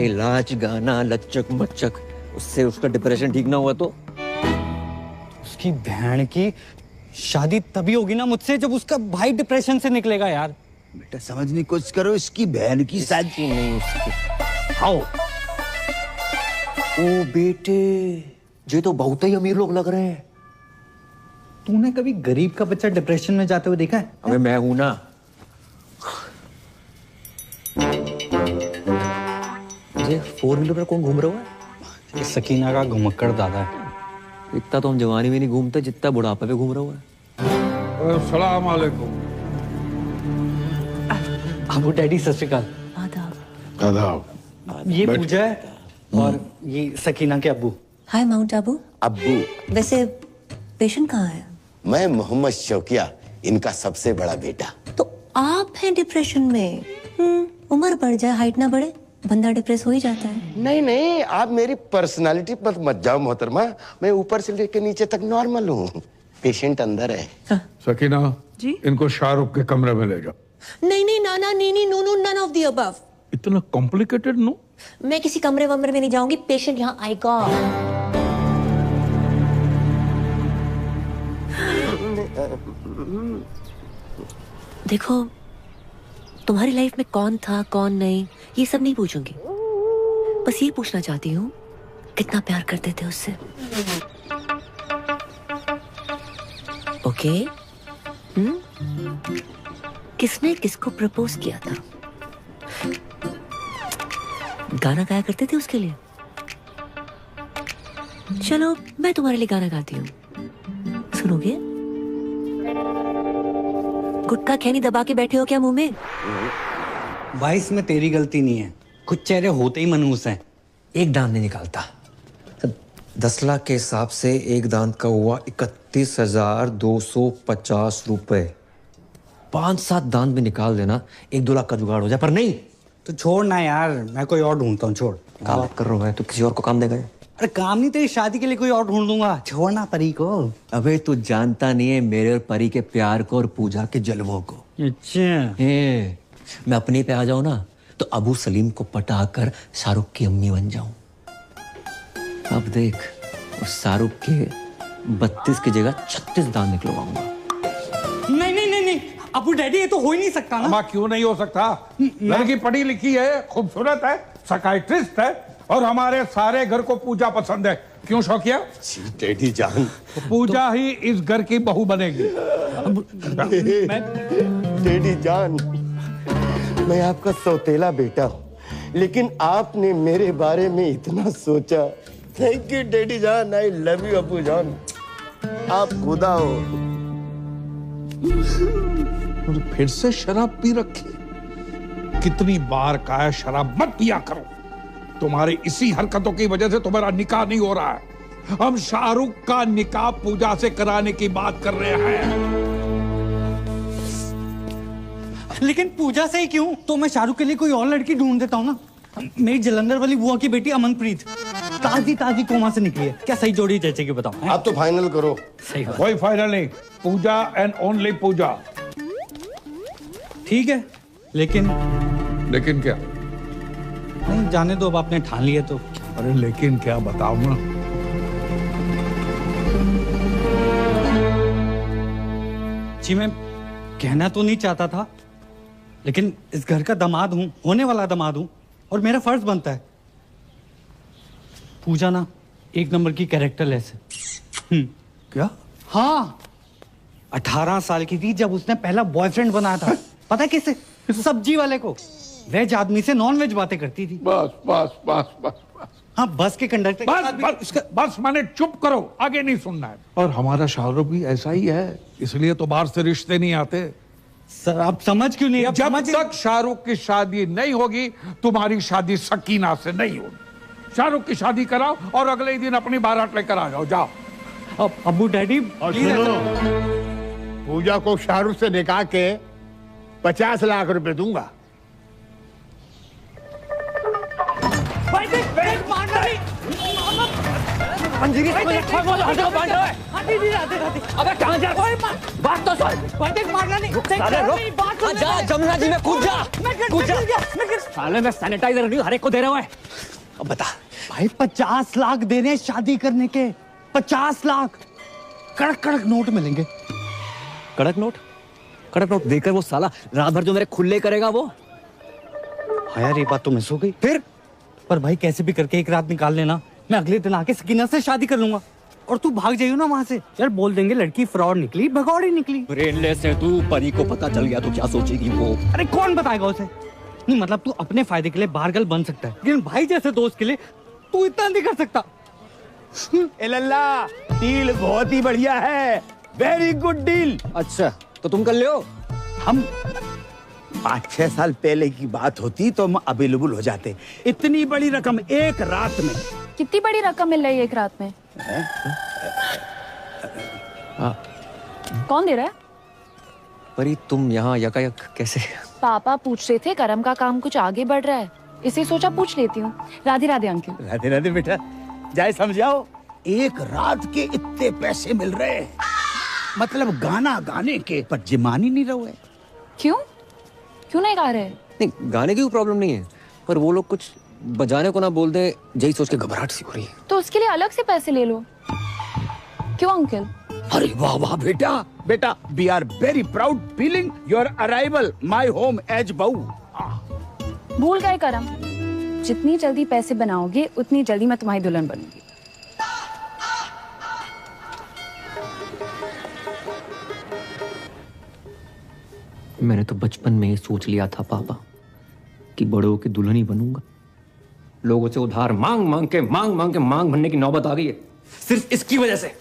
A: लाच गाना लचक मचक, उससे उसका डिप्रेशन ठीक ना हुआ तो?
I: उसकी बहन की शादी तभी होगी ना मुझसे जब उसका भाई डिप्रेशन से निकलेगा यार।
E: बेटा समझने की कोशिश करो, इसकी बहन की शादी
A: नहीं उसकी।
I: आओ।
A: ओ बेटे, ये तो बहुत ही अमीर लोग लग रहे हैं।
I: तूने कभी गरीब का बच्चा डिप्रेशन में जाते हुए देखा है?
A: अबे मैं हूं ना। ये 4 व्हीलर पर कौन घूम रहा है?
I: ये सकीना का घुमक्कड़ दादा है।
A: इतना तो हम जवानी में नहीं घूमते जितना बुढ़ापे में घूम रहा है।
L: अस्सलाम वालेकुम।
I: अबू डैडी सत श्री अकाल।
L: आदाब।
I: ये पूजा है और ये सकीना के अब्बू।
O: हाय माउंट आबू।
P: अब्बू।
O: वैसे पेशेंट कहाँ है?
P: मैं मोहम्मद शौकिया, इनका सबसे बड़ा बेटा।
O: तो आप हैं डिप्रेशन में? उम्र बढ़ जाए हाइट ना बढ़े, बंदा डिप्रेस हो ही जाता है।
P: नहीं नहीं, आप मेरी पर्सनालिटी पर मत जाओ मोहतरमा, मैं ऊपर से लेकर नीचे तक नॉर्मल हूँ। पेशेंट अंदर है।
L: सकीना
O: जी?
L: इनको शाहरुख के कमरे में ले जाओ।
O: नहीं नहीं नाना नीनी नूनू नन ऑफ द अबव।
L: इतना कॉम्प्लिकेटेड नो?
O: मैं किसी कमरे वमरे में नहीं जाऊंगी, पेशेंट यहाँ आएगा। देखो तुम्हारी लाइफ में कौन था कौन नहीं ये सब नहीं पूछूंगी, बस ये पूछना चाहती हूँ कितना प्यार करते थे उससे। ओके? किसने किसको प्रपोज किया था? गाना गाया करते थे उसके लिए? चलो मैं तुम्हारे लिए गाना गाती हूँ, सुनोगे? गुटखा खैनी दबा के बैठे हो क्या मुंह में?
I: भाई इसमें तेरी गलती नहीं है, कुछ चेहरे होते ही मनहूस हैं।
A: एक दान नहीं निकालता। 10 लाख के हिसाब से एक दान का हुआ 31,250 रुपए। 5-7 दान भी निकाल देना 1-2 लाख का जुगाड़ हो जाए, पर नहीं।
I: तो छोड़ ना यार, मैं कोई और ढूंढता हूँ। छोड़।
A: क्या बात कर रहा है? तो किसी और को काम देगा?
I: अरे काम नहीं, तेरी शादी के लिए कोई और ढूंढ दूंगा। छोड़ना परी को।
A: अबे तू जानता नहीं है मेरे और परी के प्यार को और पूजा के जलवों को।
I: अच्छा।
A: मैं अपने पे आ जाऊं ना तो अबू सलीम को पटाकर शाहरुख की अम्मी बन जाऊं। अब देख, उस शाहरुख के 32 की जगह 36 दान निकलवाऊंगा।
I: नहीं नहीं नहीं नहीं अबू डैडी, ये तो हो ही नहीं सकता ना।
L: अम्मा क्यों नहीं हो सकता? लड़की पढ़ी लिखी है, खूबसूरत है, साइकियाट्रिस्ट है और हमारे सारे घर को पूजा पसंद है। क्यों शौकिया?
P: डैडी जान,
L: पूजा ही इस घर की बहू बनेगी।
P: डैडी जान, मैं आपका सौतेला बेटा हूँ, लेकिन आपने मेरे बारे में इतना सोचा। थैंक यू डैडी जान, आई लव यू अबू जान, आप खुदा हो।
L: और फिर से शराब पी रखी। कितनी बार कहा है शराब मत पिया करो। तुम्हारी इसी हरकतों की वजह से तुम्हारा निकाह नहीं हो रहा है। हम शाहरुख का निकाह पूजा से कराने की बात कर रहे हैं।
I: लेकिन पूजा से ही क्यों? तो मैं शाहरुख के लिए कोई और लड़की ढूंढ देता हूँ ना। मेरी जलंधर वाली बुआ की बेटी अमनप्रीत ताजी ताजी कोमा से निकली है। क्या सही जोड़ी जैसे बताओ?
P: आप तो फाइनल करो।
I: सही बात।
L: कोई फाइनल नहीं, पूजा एंड ओनली पूजा।
I: ठीक है, लेकिन
L: क्या?
I: नहीं जाने दो, अब आपने ठान लिया तो।
L: अरे लेकिन क्या बताओ ना।
I: सच्ची में कहना तो नहीं चाहता था, लेकिन इस घर का दामाद हूं, होने वाला दामाद हूं, और मेरा फर्ज बनता है। पूजा ना एक नंबर की कैरेक्टरलेस है।
L: क्या?
I: हाँ, 18 साल की थी जब उसने पहला बॉयफ्रेंड बनाया था। पता है किसे? सब्जी वाले को। वेज आदमी से नॉन वेज बातें करती थी।
L: बस बस बस बस बस।
I: हाँ, बस के कंडक्टर
L: बस मैंने चुप करो, आगे नहीं सुनना है। और हमारा शाहरुख भी ऐसा ही है, इसलिए तो बाहर से रिश्ते नहीं आते।
I: सर आप समझ क्यों नहीं?
L: जब तक शाहरुख की शादी नहीं होगी, तुम्हारी शादी सकीना से नहीं होगी। शाहरुख की शादी कराओ और अगले ही दिन अपनी बारात लेकर आ जाओ। जाओ।
I: अबू डैडी,
Q: और सुनो, पूजा को शाहरुख से निकाह के 50 लाख रुपए दूंगा।
A: अबे कहाँ जा? बात तो सुन।
B: मारना नहीं।
A: जा जमुना जी में कूद जा, कूद जा। साले मैं सैनिटाइजर नहीं हर एक को दे रहा हूँ।
I: अब बता भाई, 50 लाख देने हैं शादी करने के। 50 लाख कड़क कड़क नोट मिलेंगे।
A: कड़क नोट? कड़क नोट देकर वो साला रात भर जो मेरे खुले करेगा वो।
I: हाँ यार, ये बात तो मिस हो गई। फिर पर भाई कैसे भी करके एक रात निकाल लेना, मैं अगले दिन आके सकीना से शादी कर लूंगा। और तू भाग जाइयो ना वहां से। यार बोल देंगे लड़की फ्रॉड निकली, भगौड़ी निकली।
A: ब्रेनलेस है तू, परी को पता चल गया तो क्या सोचेगी वो?
I: अरे कौन बताएगा उसे? नहीं मतलब तू अपने फायदे के लिए बाहर बन सकता है, लेकिन भाई जैसे दोस्त के लिए तू इतना नहीं कर सकता।
E: ए लल्ला, डील बहुत ही बढ़िया है, वेरी गुड डील।
A: अच्छा तो तुम कर लो।
E: हम 5-6 साल पहले की बात होती तो हम अवेलेबल हो जाते। इतनी बड़ी रकम एक रात में।
C: कितनी बड़ी रकम मिल रही है एक रात में? कौन दे रहा है?
A: परी तुम यहाँ यकायक कैसे?
C: पापा पूछ रहे थे करम का काम कुछ आगे बढ़ रहा है, इसे सोचा पूछ लेती हूँ। राधे राधे अंकल।
E: राधे राधे बेटा, जाए समझाओ। एक रात के इतने पैसे मिल रहे हैं, मतलब गाना गाने के, पर जिमान ही नहीं रहे।
C: क्यों क्यों नहीं गा रहे?
A: नहीं गाने की प्रॉब्लम नहीं है, पर वो लोग कुछ बजाने को ना बोल दे, यही सोच के घबराहट सी हो रही है।
C: तो उसके लिए अलग से पैसे ले लो। क्यों अंकल?
E: अरे वाह वाह बेटा, बेटा we are very proud feeling your arrival my home as बहू।
C: भूल गए करम, जितनी जल्दी पैसे बनाओगे उतनी जल्दी मैं तुम्हारी दुल्हन बनूंगी।
A: मैंने तो बचपन में ही सोच लिया था पापा कि बड़ों की दुल्हन ही बनूंगा। लोगों से उधार मांग मांग के मांग भरने की नौबत आ गई है, सिर्फ इसकी वजह से।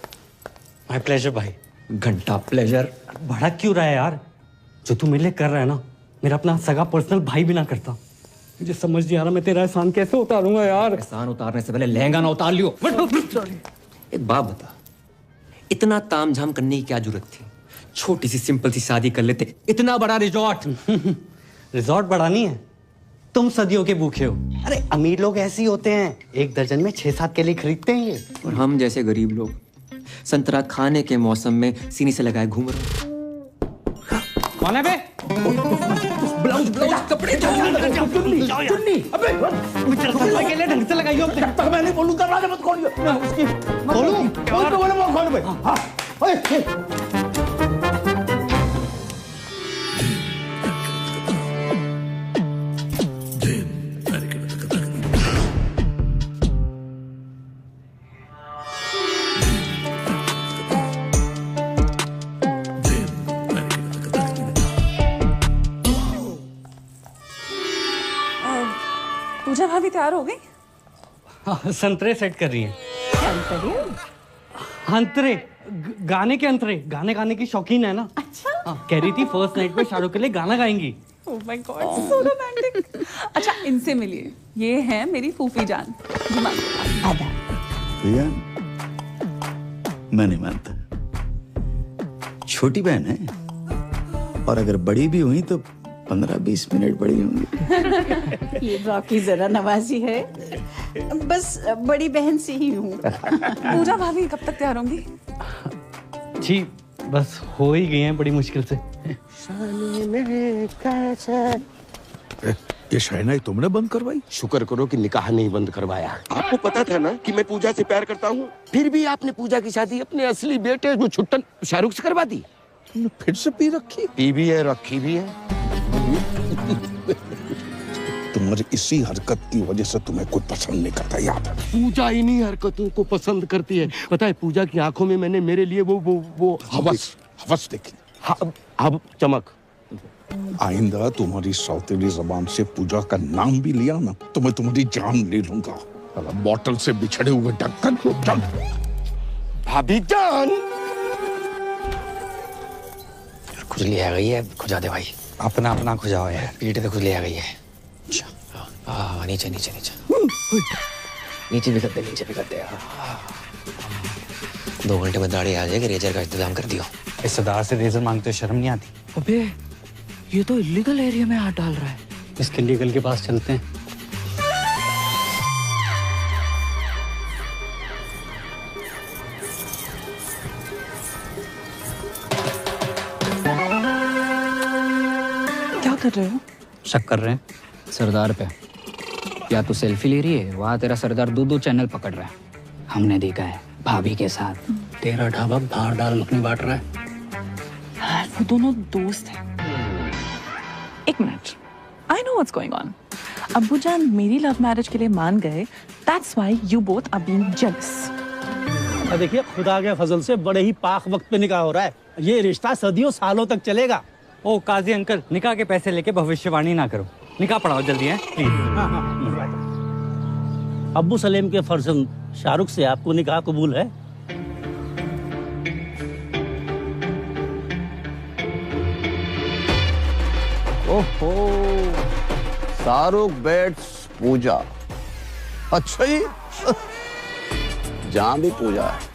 I: माय प्लेजर भाई।
A: घंटा प्लेजर।
I: बड़ा क्यों रहा है यार? जो तू मेरे लिए कर रहा है ना, मेरा अपना सगा पर्सनल भाई भी ना करता। मुझे समझ नहीं आ रहा मैं तेरा एहसान कैसे उतारूंगा यार।
A: एहसान उतारने से पहले लहंगा ना उतार लियो। एक बात बता, इतना तामझाम करने की क्या जरूरत थी? छोटी सी सिंपल सी शादी कर लेते। इतना बड़ा रिजॉर्ट।
I: रिजॉर्ट बड़ा नहीं है, तुम सदियों के भूखे हो। अरे अमीर लोग ऐसे ही होते हैं, 1 दर्जन में 6-7 केले खरीदते हैं ये।
A: और हम जैसे गरीब लोग संतरा खाने के मौसम में सीनी से लगाए घूम रहे।
I: कौन है बे?
A: ब्लाउज कपड़े
E: चुन्नी। अबे
I: केले ढंग से लगाइयो।
E: जब तक मैं नहीं बोलूं दरवाजा मत खोलियो। उसकी बोलूं बोल तो बोले वो खोल बे। हां ओए
N: पूजा भाभी तैयार हो गई?
I: हाँ, संतरे सेट कर रही हैं। अंतरे गाने के अंतरे, गाने गाने की शौकीन है ना।
N: अच्छा।
I: हाँ, कह रही थी फर्स्ट नाइट पे शाहरुख के लिए गाना गाएंगी।
N: Oh my god, so romantic. अच्छा इनसे मिलिए, ये है मेरी फूफी जान। जी मानता।
E: भैया मैं नहीं मानता, छोटी बहन है, और अगर बड़ी भी हुई तो 15-20 मिनट बड़ी होंगी।
B: ये बाकी जरा नवाजी है, बस बड़ी बहन से ही हूँ।
N: पूजा भाभी कब तक तैयार होंगी?
I: जी बस हो ही गई हैं बड़ी मुश्किल से।
Q: ये शहनाई तुमने बंद करवाई?
P: शुक्र करो कि निकाह नहीं बंद करवाया। आपको पता था ना कि मैं पूजा से प्यार करता हूँ, फिर भी आपने पूजा की शादी अपने असली बेटे जो छुट्टन शाहरुख से करवा दी।
L: तुमने फिर से पी रखी?
E: पी भी है, रखी भी है।
L: तुम्हारी इसी हरकत की वजह से तुम्हें कोई पसंद नहीं करता, याद है?
P: पूजा इन्हीं हरकतों को पसंद करती है। पता है, पूजा की आंखों में मैंने मेरे लिए वो
L: हवस देखी।
P: अब चमक।
L: आइंदा तुम्हारी सौतेली जबान से पूजा का नाम भी लिया ना तो मैं तुम्हारी जान ले लूंगा। बॉटल से बिछड़े हुए ढक्कन को चल।
P: भाभी जान,
M: खुजली आ गई है, खुजा दे भाई।
I: अपना अपना खुजाओ यार।
M: पीठ पे खुजली आ गई है। हाँ, नीचे नीचे नीचे नीचे भी कर दे, नीचे भी कर दे। 2 घंटे में दाढ़ी आ जाएगी, रेजर का इंतजाम कर दियो।
I: इस सरदार से रेजर मांगते शर्म नहीं आती?
M: अबे ये तो इलीगल एरिया में हाथ डाल रहा है।
I: इसके लीगल के पास चलते हैं।
N: क्या कर रहे हो?
I: शक कर रहे हैं
M: सरदार पे। या तो सेल्फी ले रही है, वहाँ तेरा सरदार 2-2 चैनल पकड़ रहा है। हमने देखा है भाभी के साथ। तेरा ढाबा बाहर डाल मखनी बांट रहा है।
N: वो दोनों दोस्त हैं। एक minute, I know what's going on. अब्बू जान मेरी लव मैरिज के लिए मान गए, that's why you both are being jealous.
D: देखिए, खुदा के फजल से बड़े ही पाक वक्त पे निकाह हो रहा है। ये रिश्ता सदियों सालों तक चलेगा।
I: ओ काजी अंकल, निकाह के पैसे लेके भविष्यवाणी ना करो। निकाह पढ़ाओ जल्दी है प्लीज।
D: अब्बू सलेम के फर्जंद शाहरुख से आपको निकाह कबूल है?
E: ओहो, शाहरुख बेट्स पूजा। अच्छा ही जहां भी पूजा है।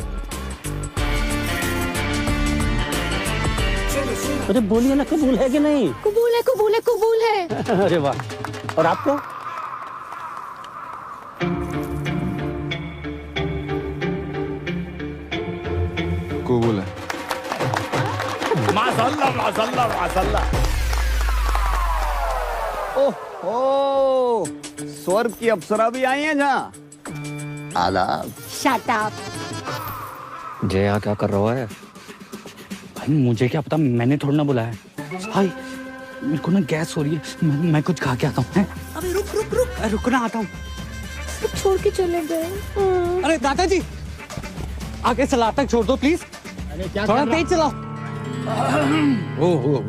D: अरे बोलिए ना, कबूल है कि नहीं?
G: कबूल है, कबूल है, कबूल है।
D: अरे वाह। और आपको?
L: कबूल है।
E: माशाल्लाह माशाल्लाह माशाल्लाह। ओह, स्वर्ग की अप्सरा भी आई हैं जहाँ। आदाब।
B: Shut up.
M: जया क्या कर रहा है?
I: भाई मुझे क्या पता, मैंने थोड़ा ना बुलाया। भाई मेरे को ना गैस हो रही है, मैं कुछ खा के आता हूँ।
O: अबे रुक
I: रुकना, आता हूँ।
G: छोड़ के चले गए।
I: अरे दादाजी, आगे सलाद तक छोड़ दो प्लीज। थोड़ा तेज चलाओ।
L: ओ,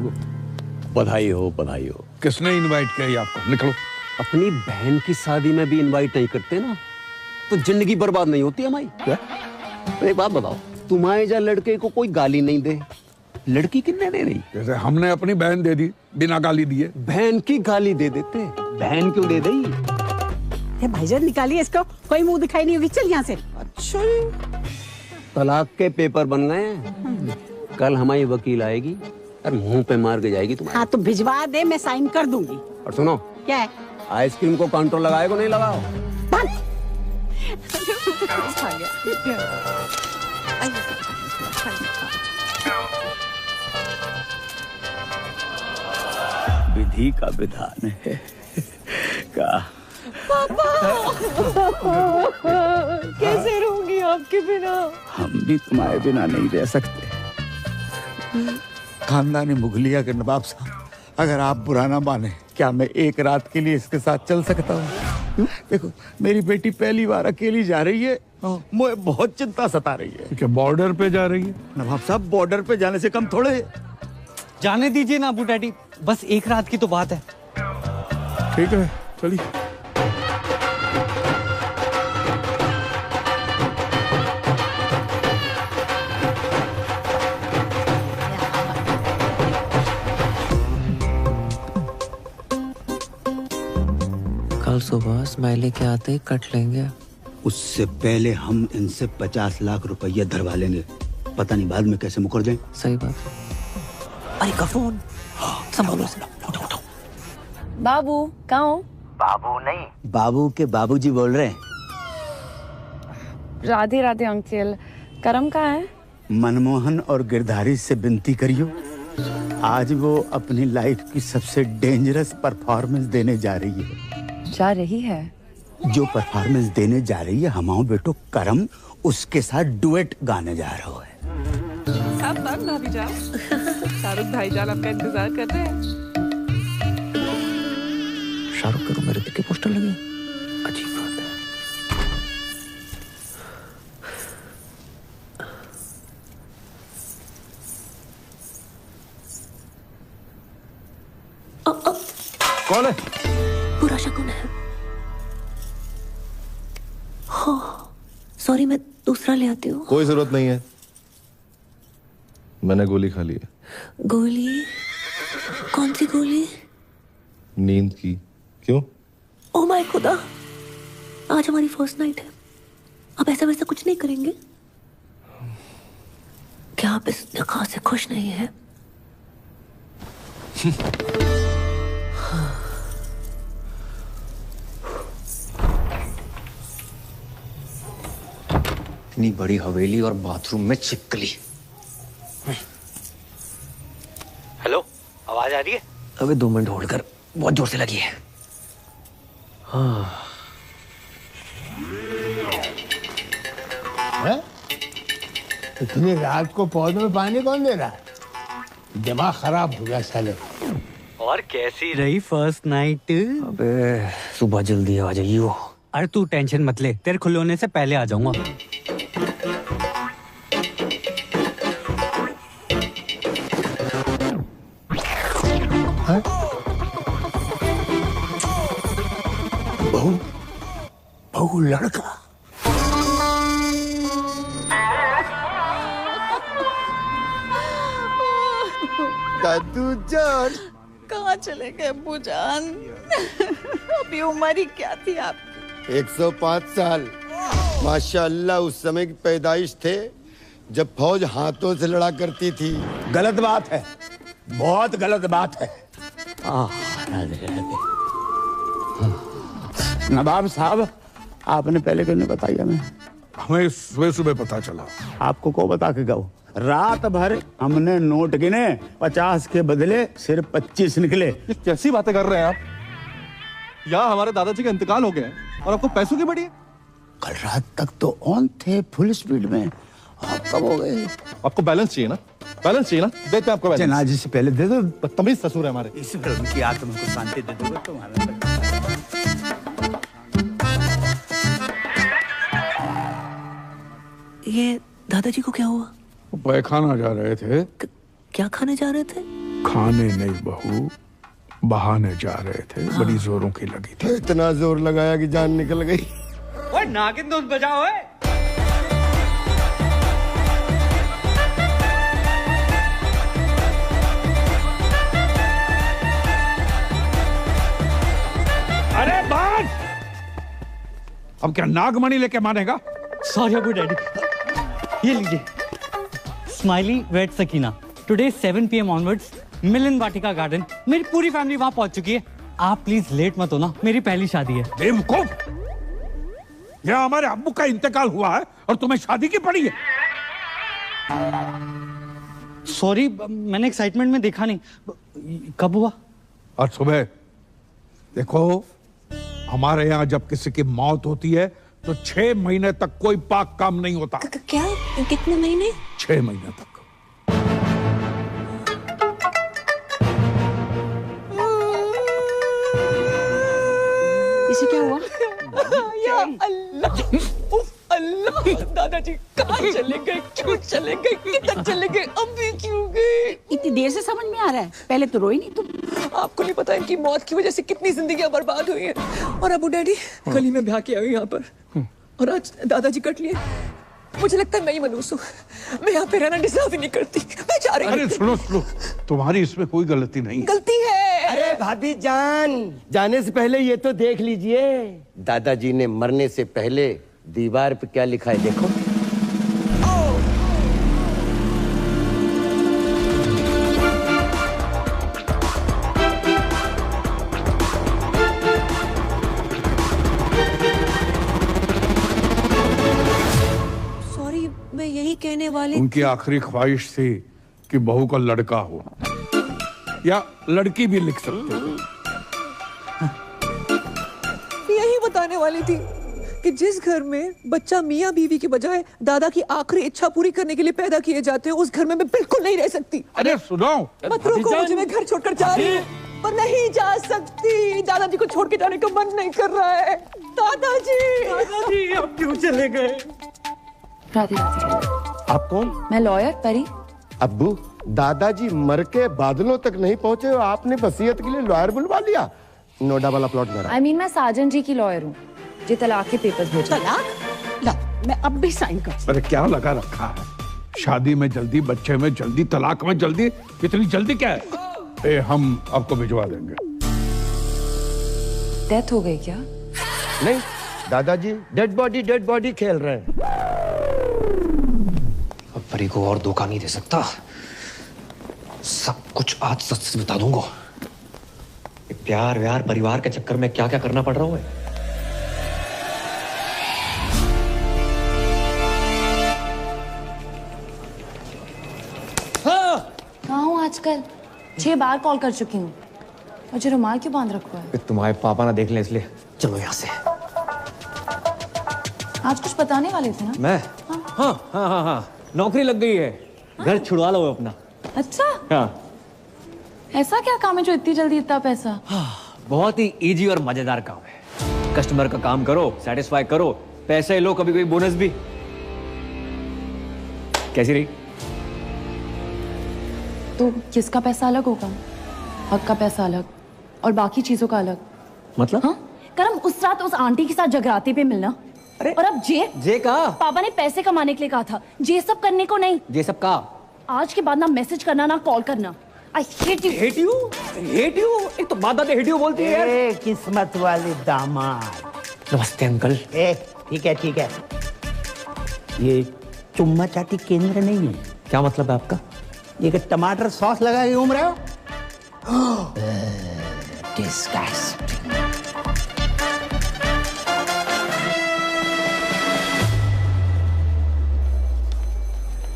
E: बधाई हो, बधाई हो।
L: किसने इनवाइट किया आपको? निकलो।
A: अपनी बहन की शादी में भी इनवाइट नहीं करते ना तो जिंदगी बर्बाद नहीं होती हमारी।
E: क्या? एक बात बताओ,
A: तुम्हारे जा लड़के को कोई गाली नहीं दे, लड़की किन्ने दे रही?
L: जैसे हमने अपनी बहन दे दी बिना गाली दिए।
A: बहन की गाली दे देते, बहन क्यों दे दी?
B: भाईजान निकालिए इसको, कोई मुंह दिखाई नहीं होगी। चल यहाँ से।
A: अच्छा, तलाक के पेपर बन गए हैं। कल हमारी वकील आएगी और मुंह पे मार के जाएगी तुम्हारे।
B: हाँ तो भिजवा दे, मैं साइन कर दूंगी।
A: और सुनो,
B: क्या है?
A: आइसक्रीम को काउंटर लगाएगा नहीं लगाओ?
E: विधि का विधान है का।
N: पापा कैसे रहूंगी आपके बिना?
E: हम भी तुम्हारे बिना नहीं रह सकते। खानदानी मुगलिया के नवाब साहब, अगर आप बुरा ना माने, क्या मैं एक रात के लिए इसके साथ चल सकता हूँ? देखो, मेरी बेटी पहली बार अकेली जा रही है, मुझे बहुत चिंता सता रही है।
L: क्या बॉर्डर पे जा रही है?
E: नवाब साहब, बॉर्डर पे जाने से कम थोड़े।
I: जाने दीजिए ना अबू डैडी, बस एक रात की तो बात है।
L: ठीक है, चलिए।
K: कल सुबह स्माइली के आते ही कट लेंगे।
E: उससे पहले हम इनसे 50 लाख रुपया धरवा लेंगे। पता नहीं बाद में कैसे मुकर जाएं।
K: सही बात। अरे का फोन संभालो।
C: बाबू कहाँ हो?
E: बाबू नहीं, बाबू के बाबूजी बोल रहे हैं।
C: राधे राधे अंकल। करम कहाँ है?
E: मनमोहन और गिरधारी से विनती करियो, आज वो अपनी लाइफ की सबसे डेंजरस परफॉर्मेंस देने जा रही है।
C: जा रही है?
E: जो परफॉर्मेंस देने जा रही है, हमाओ बेटो करम उसके साथ डुएट गाने जा रहा है।
N: have fun, भाभी जान। शाहरुख भाईजान आपका इंतजार कर रहे हैं।
K: शाहरुख के रूम में ऋतिक के पोस्टर लगे, अजीब बात है।
F: कौन है?
O: पूरा शकुन है। हो, सॉरी, मैं दूसरा ले आती हूँ।
R: कोई जरूरत नहीं है, मैंने गोली खा ली है।
O: गोली? कौन सी गोली?
R: नींद की। क्यों?
O: ओह माय खुदा, आज हमारी फर्स्ट नाइट है। अब ऐसा वैसा कुछ नहीं करेंगे? क्या आप इस निकाह से खुश नहीं है?
A: इतनी बड़ी हवेली और बाथरूम में छिपकली। हेलो, आवाज आ रही है?
K: अबे 2 मिनट होल्ड कर, बहुत जोर से लगी है। हाँ।
Q: इतनी रात को पौधों में पानी कौन दे रहा है? दिमाग खराब हो गया साले।
I: और कैसी रही फर्स्ट नाइट?
M: अबे सुबह जल्दी आ जाइयो।
I: अरे तू टेंशन मत ले, तेरे खुले होने से पहले आ जाऊंगा।
Q: बहू लड़का।
P: दादू जान
N: कहाँ चले गए अब्बू जान? अभी उम्र ही क्या थी आपकी?
P: 105 साल। माशाअल्लाह उस समय की पैदाइश थे जब फौज हाथों से लड़ा करती थी।
E: गलत बात है, बहुत गलत बात है। नवाब साहब, आपने पहले क्यों नहीं बताया?
L: हमें सुबह सुबह पता चला।
E: आपको को बता के गो? रात भर हमने नोट गिने, 50 के बदले सिर्फ 25 निकले।
R: ये कैसी बातें कर रहे हैं आप? यहाँ हमारे दादाजी का इंतकाल हो गया है और आपको पैसों की बड़ी है।
E: कल रात तक तो ऑन थे फुल स्पीड में, आप कब हो गए?
R: आपको बैलेंस चाहिए ना? बैलेंस चाहिए ना? देते हैं आपको बैलेंस।
E: जनाजे से पहले दे दो।
R: बदतमीज ससुर है हमारे।
E: इसी तरह की आत्मा को शांति दे दो तुम्हारा।
O: ये दादाजी को क्या हुआ?
L: वो पैखाना जा रहे थे।
O: क्या खाने जा रहे थे?
L: खाने नहीं बहू, बहाने जा रहे थे। बड़ी जोरों की लगी थी।
P: इतना जोर लगाया कि जान निकल गई।
I: ओए नागिन दोस्त बजाओ।
L: अरे बात! अब क्या नागमणि लेके मानेगा?
I: Sorry Abu daddy. ये लीजिए, smiley wait Sakina. Today 7 PM onwards Milan Vatika garden. मेरी पूरी फैमिली वहां पहुंच चुकी है। आप प्लीज लेट मत होना, मेरी पहली शादी है।
L: बेवकूफ! यह हमारे अब्बू का इंतकाल हुआ है और तुम्हें शादी की पड़ी है।
I: सॉरी, मैंने एक्साइटमेंट में देखा नहीं। कब हुआ?
L: आज सुबह। देखो, हमारे यहाँ जब किसी की मौत होती है तो 6 महीने तक कोई पाक काम नहीं होता।
O: क्या? कितने महीने?
L: 6 महीने तक।
B: इसे क्या हुआ?
N: या अल्लाह, उफ अल्लाह, दादाजी कहाँ चले गए? क्यों चले गए? किधर चले गए? अभी क्यों गए?
B: इतनी देर से समझ में आ रहा है, पहले तो रोई नहीं तुम।
N: आपको नहीं पता इनकी मौत की वजह से कितनी जिंदगियां बर्बाद हुई हैं। और अबू डैडी गली में ब्याह के आई यहाँ पर, और आज दादाजी कट लिए। मुझे लगता है मैं ही मनूस हूँ। मैं यहाँ पे रहना डिजर्व ही नहीं करती। मैं जा रही हूँ।
L: अरे सुनो सुनो, तुम्हारी इसमें कोई गलती नहीं।
N: गलती है।
P: अरे भाभी जान, जाने से पहले ये तो देख लीजिए, दादाजी ने मरने से पहले दीवार पे क्या लिखा है, देखो।
O: सॉरी, मैं यही कहने वाली।
L: उनकी आखिरी ख्वाहिश थी कि बहू का लड़का हो, या लड़की भी लिख सकते हो।
N: यही बताने वाली थी कि जिस घर में बच्चा मियाँ बीवी की बजाय दादा की आखिरी इच्छा पूरी करने के लिए पैदा किए जाते हैं, उस घर में मैं बिल्कुल नहीं रह सकती।
L: अरे सुनो,
N: मत रोको मुझे, मैं घर छोड़कर जा रही हूँ। पर नहीं जा सकती, दादाजी को छोड़ के जाने का मन नहीं कर रहा है। दादाजी
K: अब क्यों चले गए?
C: राधे राधे।
P: आप कौन?
C: मैं लॉयर परी।
P: अब्बू, दादाजी मर के बादलों तक नहीं पहुंचे और आपने वसीयत के लिए लॉयर बुलवा लिया। नो डबल अपलॉट मेरा।
C: I mean, मैं साजन जी की लॉयर हूँ, जी तलाक के पेपर्स भेजो।
B: तलाक? ला, मैं अब भी साइन कर।
L: अरे क्या लगा रखा है? शादी में जल्दी, बच्चे में जल्दी, तलाक में जल्दी, इतनी जल्दी क्या है? हम आपको भिजवा देंगे।
C: डेथ हो गई क्या?
P: नहीं, दादाजी डेड बॉडी खेल रहे हैं।
A: अब परी को और धोखा नहीं दे सकता, सब कुछ आज सच से बता दूंगा। प्यार व्यार परिवार के चक्कर में क्या क्या करना पड़ रहा है।
C: कहाँ हूँ आजकल? 6 बार कॉल कर चुकी हूँ। मुझे रुमाल क्यों बांध रखा है?
A: तुम्हारे पापा ना देख ले इसलिए। चलो यहाँ से।
C: आज कुछ बताने वाले थे ना?
A: मैं? हाँ, नौकरी लग गई है। घर छुड़वा लो अपना।
C: अच्छा?
A: हाँ।
C: ऐसा क्या काम है जो इतनी जल्दी इतना पैसा?
A: बहुत ही इजी और मजेदार काम है। कस्टमर का काम करो, सेटिस्फाई करो, पैसे लो, कभी कभी बोनस भी। कैसी रही?
C: तो किसका पैसा अलग होगा? हक का पैसा अलग और बाकी चीजों का अलग।
A: मतलब?
C: हाँ? करम उस रात उस आंटी के साथ जगराते पे मिलना। अरे और अब जे
A: का?
C: पापा ने पैसे कमाने के लिए कहा था, जे सब करने को नहीं।
A: जे सब का?
C: आज के बाद ना मैसेज करना ना कॉल करना। I hate you.
A: Hate you? Hate you? एक तो बात hate you बोलती है यार।
D: किस्मत वाले दामाद।
A: नमस्ते अंकल।
D: ठीक है। ये चुम्मा चाटी केंद्र नहीं है।
A: क्या मतलब है आपका?
D: ये कि टमाटर सॉस लगा के घूम रहे हो? Disgusting.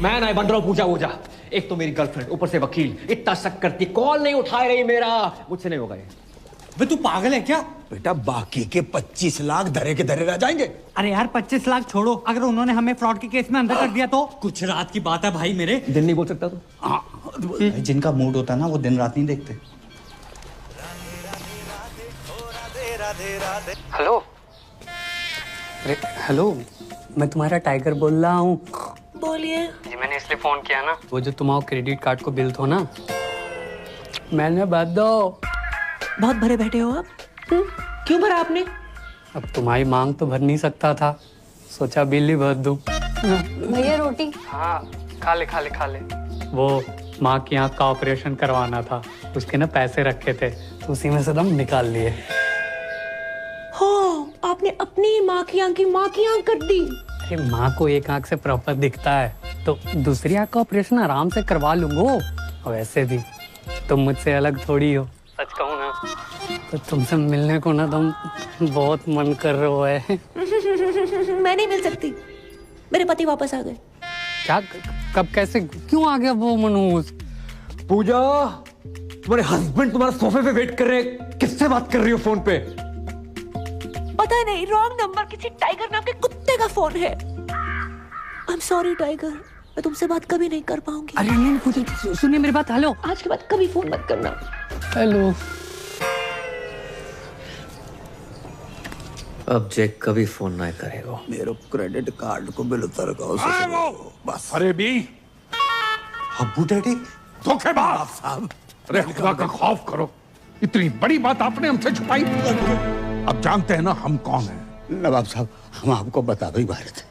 A: मैं नहीं बन रहा हूँ पूजा वूजा। एक तो मेरी गर्लफ्रेंड, ऊपर से वकील, इतना शक करती, कॉल नहीं उठा रही मेरा। मुझसे नहीं होगा ये।
E: वे तू पागल है क्या? बेटा बाकी के 25 लाख धरे के धरे रह जाएंगे।
M: अरे यार 25 लाख छोड़ो, अगर उन्होंने हमें फ्रॉड के केस में अंदर कर दिया तो? कुछ रात की बात है भाई मेरे।
A: दिन नहीं बोल सकता तू?
I: जिनका मूड होता है ना वो दिन रात नहीं देखते।
J: हेलो। अरे हेलो, मैं तुम्हारा टाइगर बोल रहा हूँ।
O: बोलिए।
J: जी मैंने इसलिए फोन किया ना, वो जो तुम्हारा क्रेडिट कार्ड को बिल थो ना, मैंने भर दो।
O: बहुत भरे बैठे हो आप? क्यों भरा आपने?
J: अब तुम्हारी मांग तो भर नहीं सकता था, सोचा बिल ही भर दूं।
C: भैया रोटी।
J: हाँ खा ले। वो माँ की आँख का ऑपरेशन करवाना था, उसके ना पैसे रखे थे तो उसी में से दम निकाल लिए।
O: हो, आपने अपनी माँ की आँख कर दी।
J: अरे माँ को एक आँख से प्रॉपर दिखता है तो दूसरी आँख का ऑपरेशन आराम से करवा लूंगा। और वैसे भी तुम मुझसे अलग थोड़ी हो, सच कहूँ ना तो तुमसे मिलने को ना तुम बहुत मन कर रहे है।
O: मैं नहीं मिल सकती, मेरे पति वापस आ गए।
J: क्या? कब? कैसे? क्यों आ गया वो मनहूस?
A: पूजा, तुम्हारे हस्बैंड तुम्हारा सोफे पे वेट कर रहे हैं। किससे बात कर रही हो फोन पे?
O: पता नहीं, रॉन्ग नंबर, किसी टाइगर नाम के कुत्ते का फोन है। आई एम सॉरी टाइगर, मैं तुमसे बात कभी नहीं कर पाऊंगी।
J: अरे नहीं पूजा, सुनिए मेरी बात। हेलो,
O: आज के बाद कभी फोन मत करना।
J: हेलो।
A: अब जैक कभी फोन ना करेगा।
E: मेरे क्रेडिट कार्ड को बिल उतर का
L: बस। अरे भी
E: अब्बू डैडी
L: धोखेबाज साहब। अरे खुदा का खौफ करो, इतनी बड़ी बात आपने हमसे छुपाई। अब जानते हैं ना हम कौन हैं।
E: नवाब साहब, हम आपको बता भी वाले थे।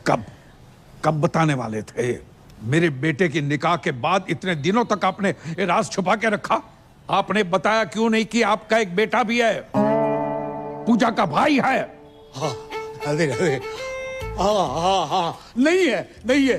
L: कब बताने वाले थे? मेरे बेटे की निकाह के बाद इतने दिनों तक आपने ये राज छुपा के रखा। आपने बताया क्यों नहीं कि आपका एक बेटा भी है, पूजा का भाई है।
E: हाँ, नहीं है।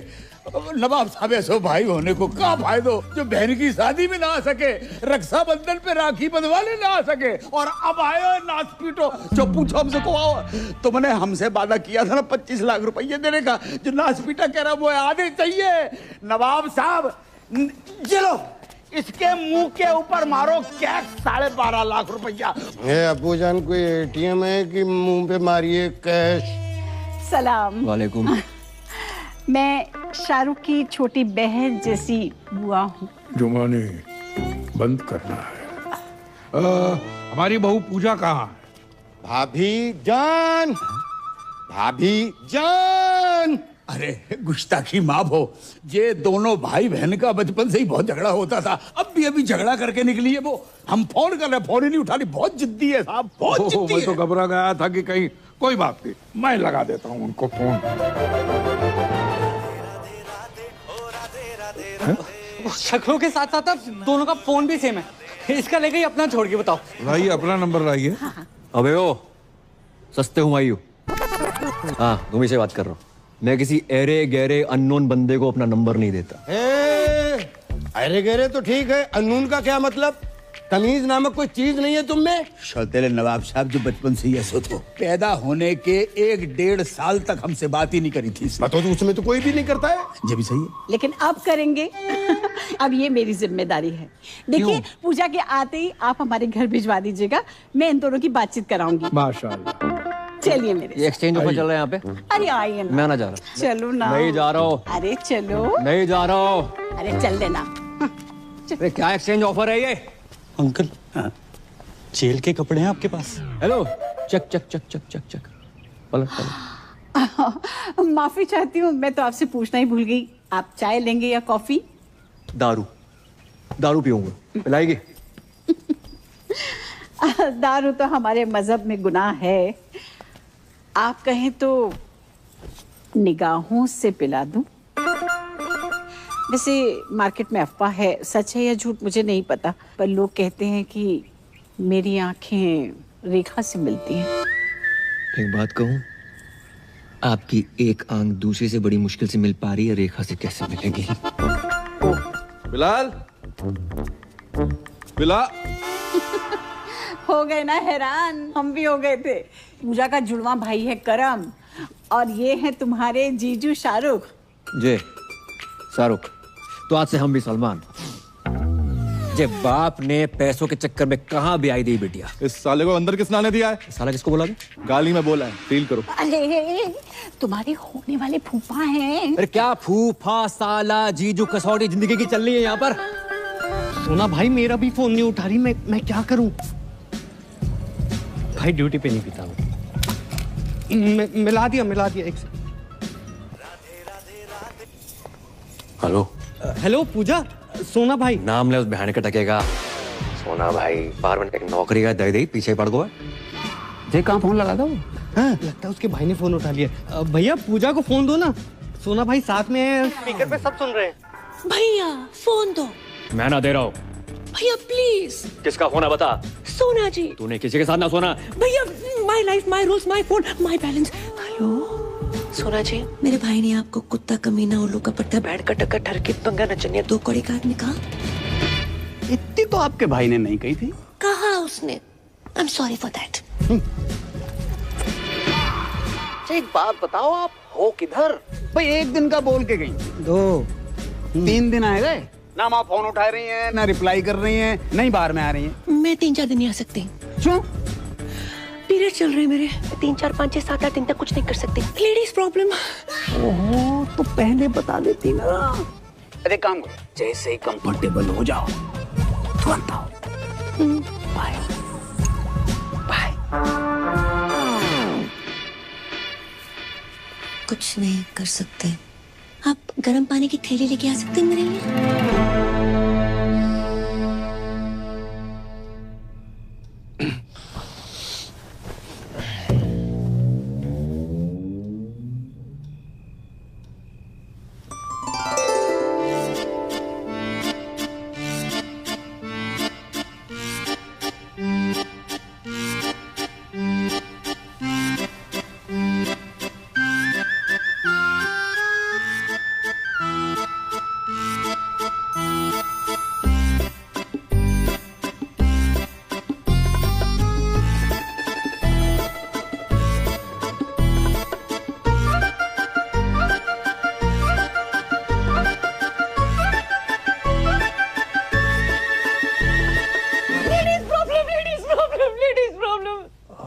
E: नवाब साहब ऐसो भाई होने को क्या फायदो जो बहन की शादी में ना आ सके, रक्षाबंधन पे राखी बंधवाने ना आ सके, और अब आयो नाच पीटो। जो पूछो हमसे को आओ, तो मैंने हमसे वादा किया था ना 25 लाख रुपये देने का, जो नाच पीटा कह रहा वो आने चाहिए। नवाब साहब चलो इसके मुंह के ऊपर मारो कैश 12.5 लाख रुपया।
P: अबू जान कोई ATM है कि मुंह पे मारिए कैश?
B: सलाम।
A: वालेकुम।
B: मैं शाहरुख की छोटी बहन जैसी बुआ हूँ।
L: जुमानी बंद करना है। हमारी बहू पूजा कहाँ है?
P: भाभी जान, भाभी जान।
E: अरे गुस्ताखी माफ हो, ये दोनों भाई बहन का बचपन से ही बहुत झगड़ा होता था। अब भी अभी झगड़ा करके निकली है वो। हम फोन कर रहे, फोन ही नहीं उठा रही। बहुत जिद्दी है साहब, बहुत जिद्दी
L: मैं
E: है।
L: तो घबरा गया था कि कहीं कोई बात नहीं, मैं लगा देता हूँ उनको फोन।
J: शक्लों के साथ साथ अब दोनों का फोन भी सेम है। इसका लेके ही अपना छोड़ के बताओ।
L: लाइए अपना नंबर लाइए।
A: अबे ओ सस्ते हुमायूं। हाँ तुम से बात कर रहा हूँ। मैं किसी एरे गहरे अननोन बंदे को अपना नंबर नहीं देता।
P: अरे गहरे तो ठीक है, अनून का क्या मतलब? तमीज नामक कोई चीज नहीं है तुम में?
E: शौतेले नवाब साहब जो बचपन से ही ऐसे थे, पैदा होने के 1-1.5 साल तक हमसे बात ही नहीं करी थी।
P: तो उसमें तो कोई भी नहीं करता है।
E: ये भी सही है,
B: लेकिन अब करेंगे। अब ये मेरी जिम्मेदारी है। देखिए पूजा के आते ही आप हमारे घर भिजवा दीजिएगा, मैं इन दोनों की बातचीत कराऊंगी।
L: माशाल्लाह।
B: चलिए मेरे।
A: ये एक्सचेंज ऑफर चल रहा है यहाँ पे।
B: अरे आइए ना।
A: मैं ना जा रहा।
B: चलो ना।
A: नहीं जा रहा हूँ।
B: अरे चलो।
A: नहीं जा रहा हूँ।
B: अरे चल देना।
A: अरे क्या एक्सचेंज ऑफर है ये?
I: अंकल जेल के कपड़े हैं आपके पास?
A: हेलो चक चक चक चक चक चक। पलट पलट।
B: माफी चाहती हूँ, मैं तो आपसे पूछना ही भूल गई। आप चाय लेंगे या कॉफी?
A: दारू। दारू पीऊंगा, पिलाएगी?
B: दारू तो हमारे मजहब में गुनाह है। आप कहें तो निगाहों से पिला दूं। वैसे मार्केट में अफवाह है, सच है या झूठ मुझे नहीं पता, पर लोग कहते हैं कि मेरी आंखें रेखा से मिलती हैं।
A: एक बात कहूं, आपकी एक आंख दूसरे से बड़ी मुश्किल से मिल पा रही है, रेखा से कैसे मिलेगी?
R: बिलाल, बिलाल।
B: हो गए ना हैरान? हम भी हो गए थे। पूजा का जुड़वा भाई है करम, और ये है तुम्हारे जीजू शाहरुख।
A: जे शाहरुख, तो आज से हम भी सलमान। जे बाप ने पैसों के चक्कर में कहाँ भी आई दी बिटिया।
R: इस साले को अंदर किसने आने दिया है?
A: साला किसको बोला?
R: गाली में बोला है, फील करो।
B: अरे तुम्हारे होने वाले फूफा हैं।
A: अरे क्या फूफा, साला, जीजू, कसौटी जिंदगी की चल रही है यहाँ पर।
I: सोना भाई मेरा भी फोन नहीं उठा रही, मैं क्या करूं?
J: भाई ड्यूटी पे नहीं पीता हूँ।
I: मिला दिया एक से।
A: हेलो
I: हेलो पूजा, सोना भाई।
A: नाम ले उस बहन के टकेगा। सोना भाई बार में नौकरी का दे पीछे पड़ गो।
J: जे कहाँ फोन लगा दो?
I: हाँ, लगता है उसके भाई ने फोन उठा लिया। भैया पूजा को फोन दो ना, सोना भाई साथ में स्पीकर पे सब सुन रहे हैं।
O: भैया फोन दो।
A: मैं ना दे रहा हूँ।
O: भैया प्लीज।
A: किसका फोन है बता?
O: सोना जी।
A: तूने किसी के साथ ना सोना।
O: भैया my life my rules my phone my balance. Hello सोना जी, मेरे भाई ने आपको कुत्ता, कमीना, उल्लू का पट्टा, बैठ का टक्कर, ठरके, पंगा, नचनिया, 2 कौड़ी का आदमी कहा?
I: इतनी तो आपके भाई ने नहीं कही थी।
O: कहा उसने? I am sorry for that.
I: एक बात बताओ, आप हो किधर? भाई एक दिन का बोल के गई, 2 3 दिन आए गए ना। आप फोन उठा रही हैं, ना रिप्लाई कर रही हैं, नहीं बाहर में आ रही हैं।
O: मैं 3-4 दिन नहीं आ सकती।
I: क्यों?
O: पीरियड चल रहे हैं मेरे। 3, 4, 5, 6, 7, 8 दिन तक कुछ नहीं कर सकती। Ladies problem.
I: ओहो, तो पहले बता देती ना। अरे काम करो, जैसे ही कंफर्टेबल हो जाओ तुरंत आओ। Bye bye.
O: कुछ नहीं कर सकते। आप गर्म पानी की थैली लेके आ सकते हैं मेरे लिए?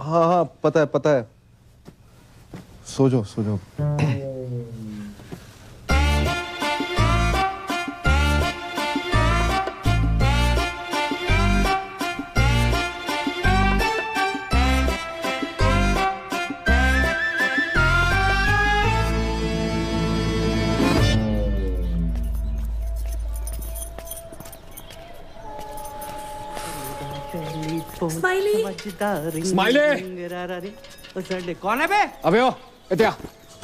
R: हाँ हाँ पता है। सो जाओ सो जाओ।
A: स्माइली
M: कौन है बे?
A: अबे ओ इत्या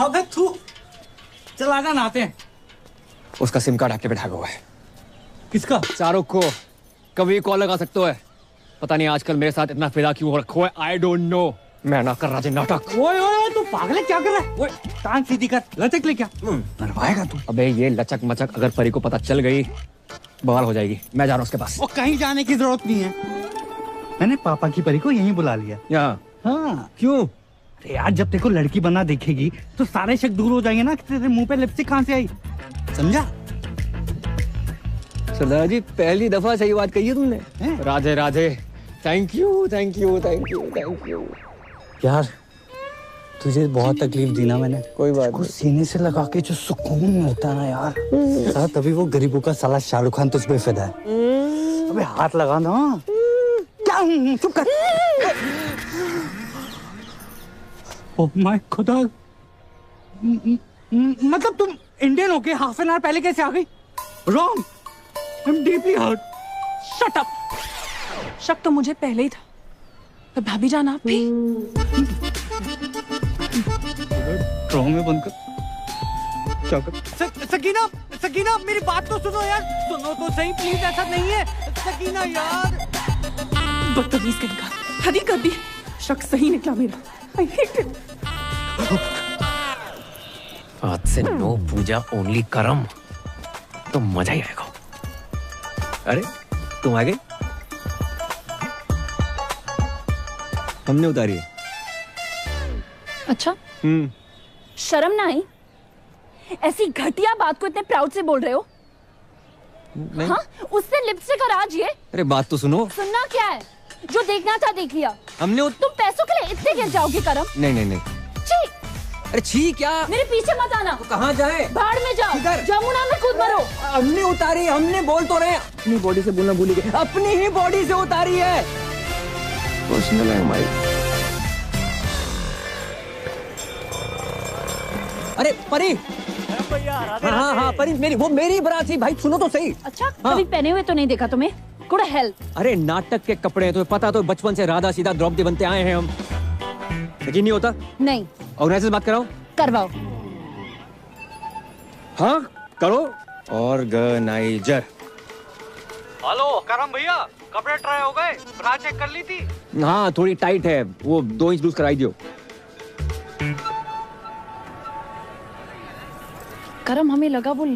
M: अबे तू चल आजा नहाते हैं।
A: उसका सिम कार्ड एक्टिवेट हुआ है।
M: किसका?
A: शाहरुख को कभी कॉल लगा सकते हो। पता नहीं आजकल मेरे साथ इतना फिदा क्यों हो रखो है। I don't know. मैं ना कर रहा नाटक।
M: ओए ओए तू पागल है, क्या कर रहा है? ओए टांग सीधी कर, लचक ले क्या? मरवाएगा तू।
A: अबे ये लचक मचक अगर परी को पता चल गई बवाल हो जाएगी। मैं जा रहा हूँ उसके पास।
I: वो कहीं जाने की जरूरत नहीं है। मैंने पापा की परी को यहीं बुला लिया।
A: यहाँ?
I: हाँ।
A: क्यों?
I: अरे यार जब तेरे को लड़की बना देखेगी तो सारे शक दूर हो जाएंगे ना कि तेरे मुंह पे लिपस्टिक कहाँ से आई। समझा?
A: सरदार जी पहली दफा सही बात कही है तुमने। Radhe Radhe. Thank you thank you thank you thank you.
I: यार तुझे बहुत तकलीफ दी ना मैंने।
A: कोई बात
I: नहीं। सीने से लगा के जो सुकून मिलता है ना यार, साला तभी वो गरीबों का साला शाहरुख खान तुझ पे फिदा है। अबे हाथ लगा ना। क्या? चुप कर। ओह माय खुदा। मतलब तुम इंडियन होके हाफ एन आवर पहले कैसे आ गई? Wrong. I am deeply hurt.
N: Shut up. शक तो मुझे पहले ही था, पर भाभी जान आप भी।
I: में बंद कर। क्या कर?
M: सकीना सकीना मेरी बात तो सुनो यार, सुनो तो सही प्लीज, ऐसा नहीं है सकीना यार।
N: बदतमीज कहेगा, हद ही कर दी। शक सही निकला मेरा। I hate it.
A: आज से नो पूजा ओनली करम। तो मजा ही आएगा। अरे तुम आ गई? हमने उतारी है।
C: अच्छा शर्म ना आई? ऐसी घटिया बात को इतने प्राउड से बोल रहे हो?
A: नहीं।
C: हाँ उससे लिपस्टिक और आज ये।
A: अरे बात तो सुनो।
C: सुनना क्या है? जो देखना था देख लिया।
A: हमने
C: तुम पैसों के लिए इतने गिर जाओगे करम?
A: नहीं नहीं नहीं।
C: छी।
A: अरे छी क्या?
C: मेरे पीछे मत आना।
A: तो कहाँ जाए?
C: बाढ़ में जाओ। जमुना में कूद मरो।
A: हमने उतारी, हमने बोल तो रहे। अपनी बॉडी से बोलना भूल गए। अपनी ही बॉडी से उतारी है। पर्सनल है हमारी। अरे परी। हाँ हाँ परी मेरी, वो मेरी बरात थी भाई, सुनो तो सही।
C: अच्छा कभी पहने हुए तो नहीं देखा तुम्हें? Good help.
A: अरे नाटक के कपड़े हैं, तुम्हें पता तो बचपन से राधा सीधा द्रौपदी बनते आए हैं हम। यकीन नहीं होता?
C: नहीं।
A: ऑर्गेनाइजर से बात कराओ।
C: करवाओ।
A: हाँ करो। ऑर्गेनाइजर।
M: हेलो करम भैया, कपड़े ट्राई हो गए? ब्रा चेक कर ली थी?
A: हाँ थोड़ी टाइट है, वो 2 इंच लूज कराई दियो।
C: करम हमें लगा वो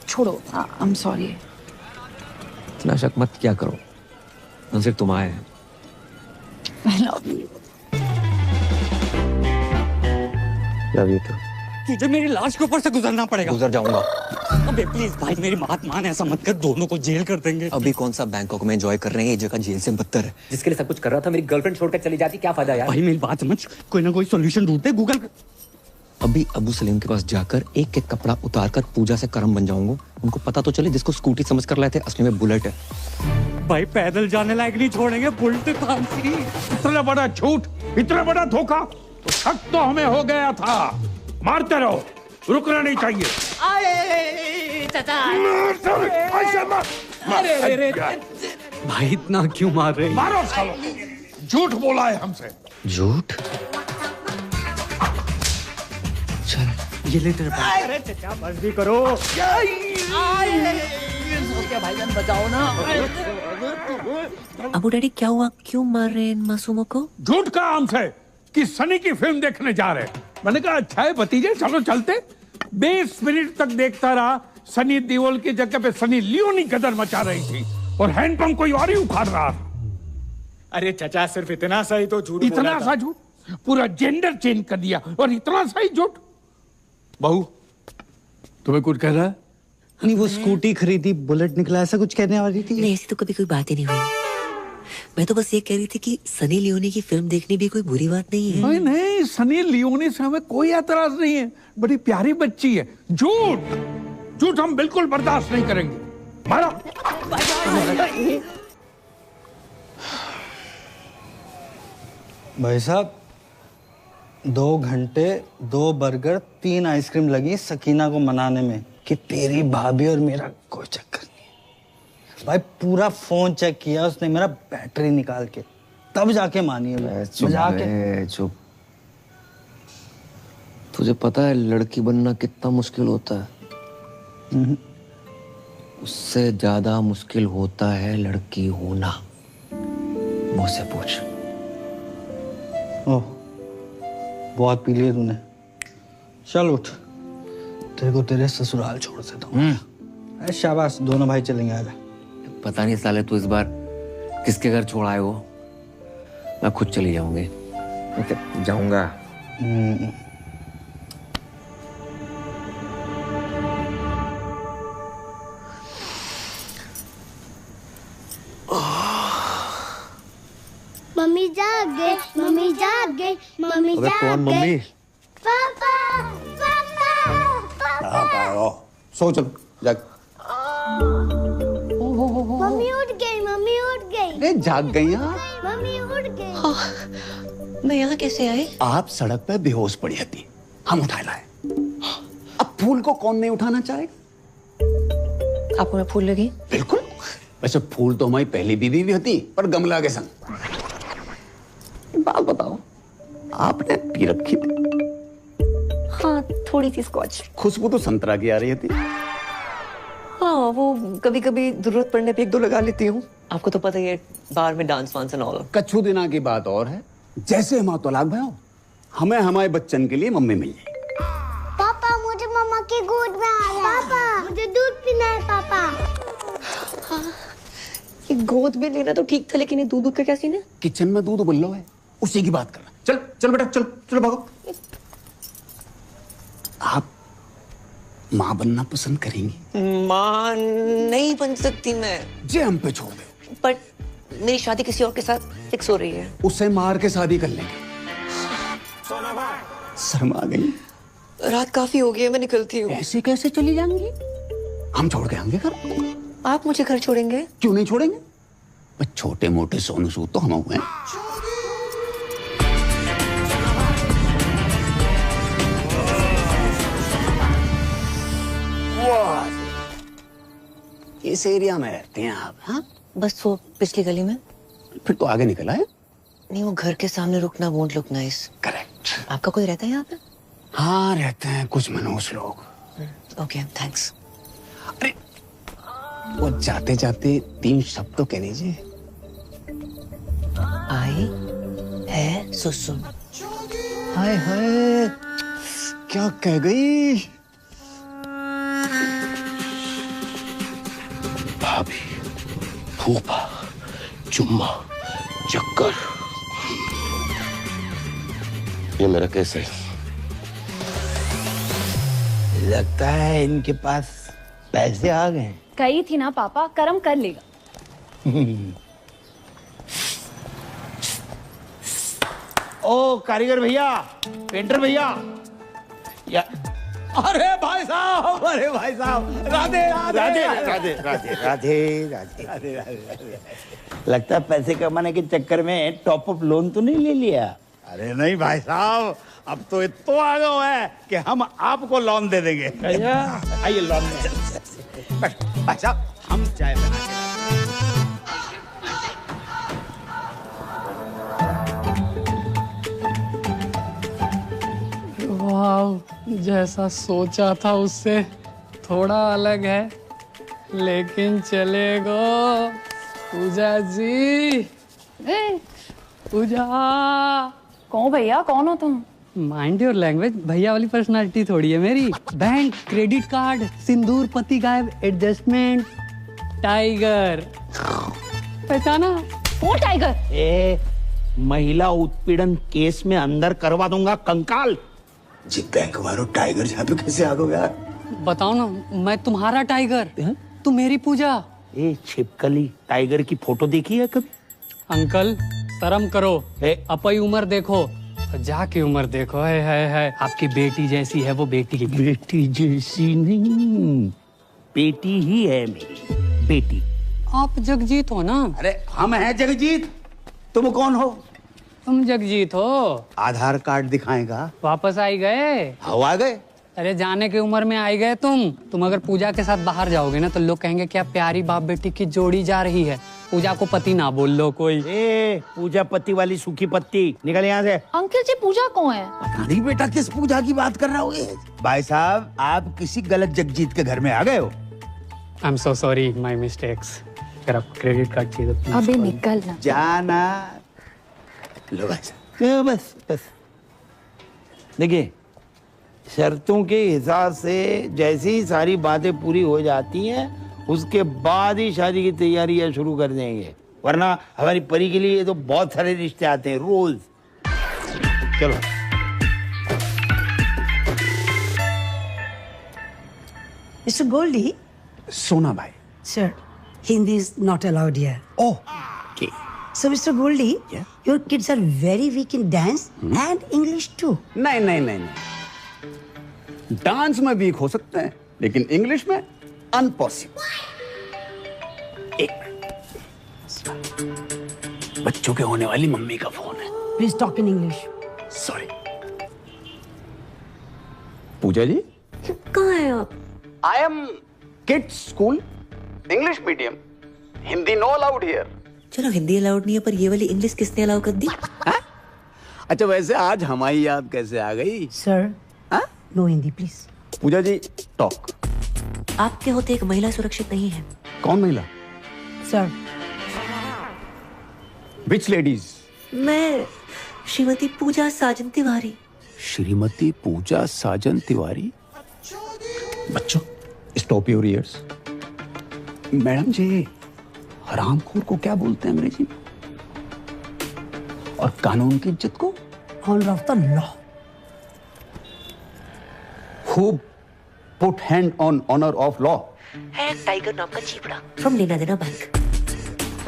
C: छोड़ो। I am sorry.
A: इतना शक मत क्या करो, हम सिर्फ तुम आए हैं।
C: I love you.
A: Love you too.
I: तुझे मेरी लाश के ऊपर से गुजरना पड़ेगा।
A: गुजर जाऊंगा।
I: अबे प्लीज भाई मेरी बात मान, ऐसा मत कर, दोनों को जेल कर देंगे।
A: अभी कौन सा बैंकॉक में एंजॉय कर रहे हैं, ये जगह जेल से बदतर है। जिसके लिए सब कुछ कर रहा था मेरी गर्लफ्रेंड छोड़कर चली जाती, क्या फायदा यार?
I: भाई मेरी बात समझ, कोई ना कोई सॉल्यूशन ढूंढते गूगल।
A: अभी अबू सलीम के पास जाकर एक एक कपड़ा उतारकर पूजा से करम बन जाऊंगा। उनको पता तो चले जिसको स्कूटी समझ कर लाए थे असली में बुलेट है।
I: भाई पैदल जाने लायक नहीं छोड़ेंगे, बुलेट कहां सी?
L: इतना बड़ा झूठ, इतना बड़ा धोखा, तो शक तो हमें हो गया था। मारते रहो, रुकना नहीं चाहिए।
I: भाई इतना क्यों मार रहे?
L: मारो सालो, झूठ बोला है हमसे।
A: झूठ?
I: ये ले तेरे पास।
M: अरे चचा बस भी करो। भाईजान बचाओ ना।
O: अबू डैडी क्या हुआ, क्यों मार रहे हैं इन मासूमों को?
L: झूठ कहा हमसे कि सनी की फिल्म देखने जा रहे हैं। मैंने कहा अच्छा है भतीजे, चलो चलते। 20 मिनट तक देखता रहा, सनी देओल की जगह पे सनी लियोनी गदर मचा रही थी और हैंडपंप कोई और ही उखाड़ रहा था।
M: अरे चचा सिर्फ इतना सा ही तो झूठ बोला
L: इतना
M: था।
L: सा झूठ? पूरा जेंडर चेंज कर दिया और इतना सा ही झूठ? बहू तुम्हें कुछ कह रहा है?
I: नहीं वो स्कूटी खरीदी, बुलेट निकला, ऐसा कुछ कहने वाली थी।
O: नहीं ऐसी तो कभी कोई बात ही नहीं हुई।
K: मैं तो बस ये कह रही थी कि सनी लियोनी की फिल्म देखनी भी कोई बुरी बात नहीं है।
L: नहीं नहीं, सनी लियोनी से हमें कोई एतराज नहीं है, बड़ी प्यारी बच्ची है। झूठ झूठ हम बिल्कुल बर्दाश्त नहीं करेंगे। मारो।
I: भाई साहब 2 घंटे 2 बर्गर 3 आइसक्रीम लगी सकीना को मनाने में कि तेरी भाभी और मेरा कोई चक्कर नहीं है। भाई पूरा फोन चेक किया उसने मेरा बैटरी निकाल के, तब जाके मानी है।
A: चुप। तुझे पता है लड़की बनना कितना मुश्किल होता है? उससे ज्यादा मुश्किल होता है लड़की होना। मुझसे पूछ।
I: ओह, बहुत पी लिया तूने। चल उठ, तेरे को तेरे ससुराल छोड़ देता हूँ। शाबाश, दोनों भाई चलेंगे। आ जा।
A: पता नहीं साले तू इस बार किसके घर छोड़ आए हो। मैं खुद चली जाऊंगी। जाऊंगा।
G: मम्मी जाग गई, मम्मी जाग गई, मम्मी
P: अबे
G: जाग
P: कौन
G: गई।
P: मम्मी?
G: पापा, पापा, पापा।
P: सो चलो जाग।
G: मम्मी उठ गई, मम्मी उठ गई।
E: जाग गई यार।
G: मम्मी उठ गई।
O: मैं यहाँ कैसे आई?
E: आप सड़क पे बेहोश पड़ी थी, हम उठा लाए। अब फूल को कौन नहीं उठाना चाहेगा?
O: आपको मैं फूल लगी?
E: बिल्कुल। वैसे फूल तो हमारी पहली बीवी भी होती, पर गमला के संग। बात बताओ, आपने पी रखी थी?
O: हाँ, थोड़ी सी स्कॉच।
E: खुशबू तो संतरा की आ रही थी।
O: हाँ, वो कभी कभी जरूरत पड़ने पे 1-2 लगा लेती हूँ। आपको तो पता ही है, बार में डांस वांस एंड ऑल।
E: कच्छू दिना की बात और है। जैसे हम तलाक भयो, हमें हमारे बच्चन के लिए मम्मी मिल जाए।
G: पापा मुझे मम्मा की गोद में आ रहा है। पापा मुझे दूध पीना है। पापा
O: हाँ, ये गोद में लेना तो ठीक था, लेकिन ये दूध का क्या सीन है?
E: किचन में दूध उबल है, उसी की बात करना। चल चल बेटा, चल चलो भागो। आप माँ बनना पसंद करेंगी?
O: माँ नहीं बन सकती मैं।
E: जे हम पे छोड़ दे।
O: पर मेरी शादी किसी और के साथ फिक्स हो रही है।
E: उसे मार के शादी कर लेंगे। शर्मा गई?
O: रात काफी हो गई है, मैं निकलती हूँ।
E: ऐसे कैसे चली जाएंगी? हम छोड़ के आएंगे घर।
O: आप मुझे घर छोड़ेंगे?
E: क्यों नहीं छोड़ेंगे? बस छोटे मोटे सोनू सूद तो हम हुए हैं। इस एरिया में रहते हैं आप? हाँ,
O: बस वो पिछली गली में।
E: फिर तो आगे निकला है।
O: नहीं, वो घर के सामने रुकना वोंट लुक नाइस।
E: करेक्ट।
O: आपका कोई रहता है यहाँ पे?
E: हाँ, रहते हैं कुछ मनोज लोग।
O: Okay, thanks.
E: अरे वो जाते जाते 3 शब्द तो कह लीजिए।
O: आई है सुसु।
E: हाय हाय, क्या कह गई?
P: भाभी, फूफा, चुम्मा, चक्कर। ये मेरा केस है।
D: लगता है इनके पास पैसे आ गए।
C: कही थी ना पापा, कर्म कर लेगा।
D: ओ कारीगर भैया, पेंटर भैया, या
E: अरे भाई साहब, अरे भाई साहब, राधे राधे
D: राधे राधे राधे राधे राधे राधे। लगता है पैसे कमाने के चक्कर में टॉप अप लोन तो नहीं ले लिया?
E: अरे नहीं भाई साहब, अब तो इतना आ गया है कि हम आपको लोन दे देंगे।
D: आइए लोन में।
E: भाई साहब, हम चाय बना के
J: वाह, जैसा सोचा था उससे थोड़ा अलग है, लेकिन चलेगा। पूजा जी, पूजा।
C: कौन भैया, कौन हो तुम?
J: माइंड योर लैंग्वेज, भैया वाली पर्सनालिटी थोड़ी है मेरी। बैंक, क्रेडिट कार्ड, सिंदूर, पति गायब, एडजस्टमेंट, टाइगर। पहचाना?
C: वो टाइगर?
D: ए, महिला उत्पीड़न केस में अंदर करवा दूंगा कंकाल।
E: जी बैंक वालों, टाइगर यहाँ पे कैसे आ गए यार?
J: बताओ ना, मैं तुम्हारा टाइगर, तुम मेरी पूजा।
D: ए छिपकली, टाइगर की फोटो देखी है कभी?
J: अंकल शर्म करो, अपनी उम्र देखो, जाके उम्र देखो। है आपकी बेटी जैसी है वो बेटी की।
E: बेटी जैसी नहीं, बेटी ही है मेरी बेटी।
J: आप जगजीत हो ना?
E: अरे हम हैं जगजीत, तुम कौन हो?
J: तुम जगजीत हो।
E: आधार कार्ड दिखाएगा।
J: वापस आई गए?
E: हाँ आ गए।
J: अरे जाने की उम्र में आई गए तुम अगर पूजा के साथ बाहर जाओगे ना तो लोग कहेंगे क्या प्यारी बाप बेटी की जोड़ी जा रही है। पूजा को पति ना बोल लो कोई।
E: पूजा पति वाली सूखी पत्ती, निकल यहाँ से।
C: अंकल जी पूजा कौन है?
E: पता नहीं बेटा किस पूजा की बात कर रहा हो। भाई साहब आप किसी गलत जगजीत के घर में आ गए हो।
J: I am so sorry, my mistakes. अगर आप क्रेडिट कार्ड चाहिए तो
C: अबे निकलना।
E: जाना। लो भाई साहब, बस देखिए, शर्तों के हिसाब से जैसे ही सारी बातें पूरी हो जाती हैं उसके बाद ही शादी की तैयारियां शुरू कर देंगे, वरना हमारी परी के लिए तो बहुत सारे रिश्ते आते हैं रोज। चलो
S: Mr. Goldie?
E: सोना भाई।
S: Sir, Hindi is not allowed here.
E: Oh, okay.
S: So, Mr. Goldie, your kids are very weak in dance and English too.
E: नहीं, डांस में वीक हो सकते हैं लेकिन इंग्लिश में अनपॉसिबल। एक मिनट, बच्चों के होने वाली मम्मी का फोन है।
S: Please talk in English.
E: Sorry. Pooja ji
O: कहाँ हैं आप?
E: I am kids school, English medium, Hindi no allowed here.
O: चलो हिंदी अलाउड नहीं है पर ये वाली इंग्लिश किसने अलाउ कर दी?
E: अच्छा वैसे आज हमारी याद कैसे आ गई?
S: Sir, no Hindi, please.
E: Pooja ji talk.
O: आपके होते एक महिला सुरक्षित नहीं है।
E: कौन महिला?
S: Sir.
E: Which ladies?
O: मैं श्रीमती पूजा साजन तिवारी।
E: श्रीमती पूजा साजन तिवारी। बच्चों स्टॉप योर ईयर्स। मैडम जी हरामखोर को क्या बोलते हैं अंग्रेजी में? और कानून की इज्जत को?
S: Honor of the law.
E: Who put hand on honor of law?
O: है टाइगर नाम का चीपड़ा फ्रॉम लेना देना बैंक।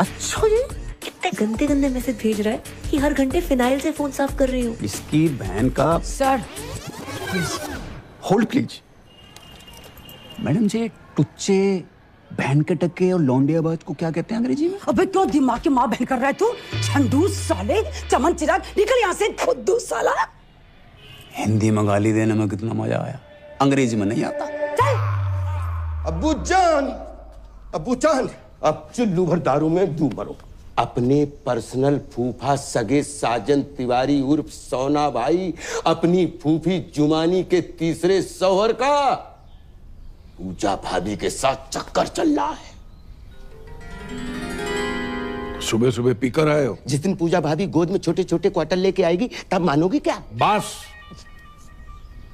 E: अच्छा जी,
O: कितने गंदे गंदे मैसेज भेज रहा है कि हर घंटे फिनाइल से फोन साफ कर रही हूँ।
E: इसकी बहन का।
S: Sir
E: hold please. मैडम जी टुच्चे, बहन के टक्के और लौंडियाबाज को क्या कहते हैं अंग्रेजी में?
S: अबे क्यों दिमाग की माँ बहन कर रहा है तू? झंडू साले, चमन चिराग, निकल यहाँ से खुद्दू साला।
E: हिंदी में गाली देने में कितना मजा आया, अंग्रेजी में नहीं आता।
P: अब्बू जान, अब चुल्लू भर दारू में डूब मरो। अपने पर्सनल फूफा सगे साजन तिवारी उर्फ सोना भाई अपनी फूफी जुमानी के तीसरे शौहर का पूजा भाभी के साथ चक्कर चल रहा है।
L: सुबह सुबह पीकर आए हो?
P: जिस दिन पूजा भाभी गोद में छोटे छोटे क्वार्टर लेके आएगी तब मानोगे क्या?
L: बस,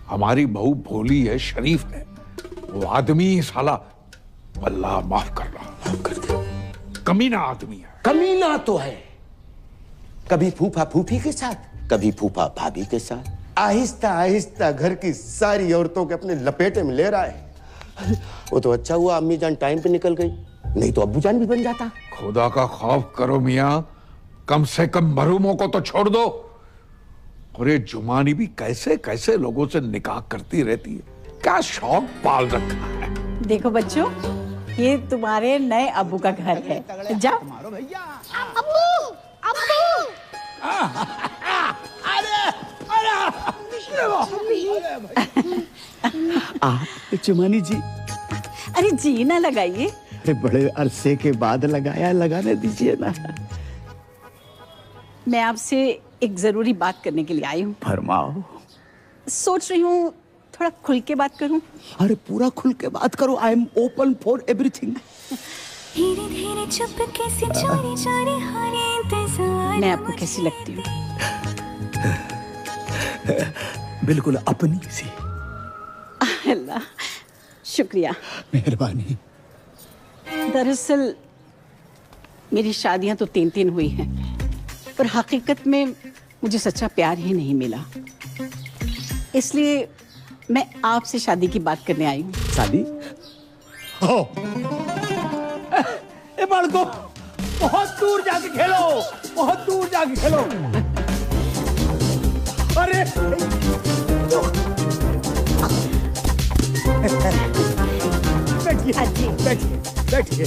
L: हमारी बहू भोली है, शरीफ है, वो आदमी साला अल्लाह माफ कर रहा, माफ कर दे, कमीना आदमी है।
P: कमीना तो है, कभी फूफा फूफी के साथ, कभी फूफा भाभी के साथ, आहिस्ता आहिस्ता घर की सारी औरतों के अपने लपेटे में ले रहा है। वो तो अच्छा हुआ अम्मी जान टाइम पे निकल गई, नहीं तो अब्बू जान भी बन जाता।
L: खुदा का खौफ करो मियां, कम से कम मरूमों को तो छोड़ दो। और ये जुमानी भी कैसे कैसे लोगों से निकाह करती रहती है, क्या शौक पाल रखा है।
B: देखो बच्चों, ये तुम्हारे नए अब्बू का घर है, जाओ।
G: अब्बू
E: आप जुमानी जी?
B: अरे जी ना लगाइए।
E: अरे बड़े अरसे के बाद लगाया, लगाने दीजिए ना।
B: मैं आपसे एक जरूरी बात करने के लिए आई हूँ।
E: फरमाओ।
B: सोच रही हूँ थोड़ा खुल के बात करूँ।
E: अरे पूरा खुल के बात करो, I am open for everything.
G: धीरे धीरे चुपके से चोरी चोरी हरे इंतजार।
B: मैं आपको कैसी लगती हूँ?
E: बिल्कुल अपनी सी।
B: अल्लाह, शुक्रिया,
E: मेहरबानी।
B: दरअसल मेरी शादियां तो 3 हुई हैं, पर हकीकत में मुझे सच्चा प्यार ही नहीं मिला। इसलिए मैं आपसे शादी की बात करने आई हूँ।
E: शादी? ए बालको, बहुत दूर जाके खेलो, बहुत दूर जाके खेलो। अरे बैठिए बैठिए बैठिए।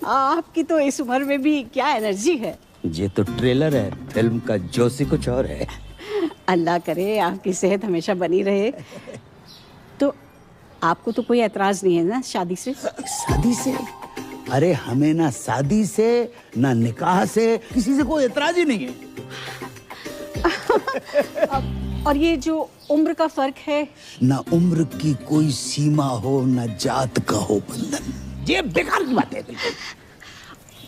B: आपकी तो इस उम्र में भी क्या एनर्जी है।
E: ये तो ट्रेलर है, फिल्म का जोशी कुछ और है।
B: अल्लाह करे आपकी सेहत हमेशा बनी रहे। तो आपको तो कोई एतराज नहीं है ना शादी से?
E: शादी से? अरे हमें ना शादी से ना निकाह से किसी से कोई एतराज ही नहीं है।
B: और ये जो उम्र का फर्क है?
E: ना उम्र की कोई सीमा हो, ना जात का हो बंधन। ये बेकार की बात है बिल्कुल।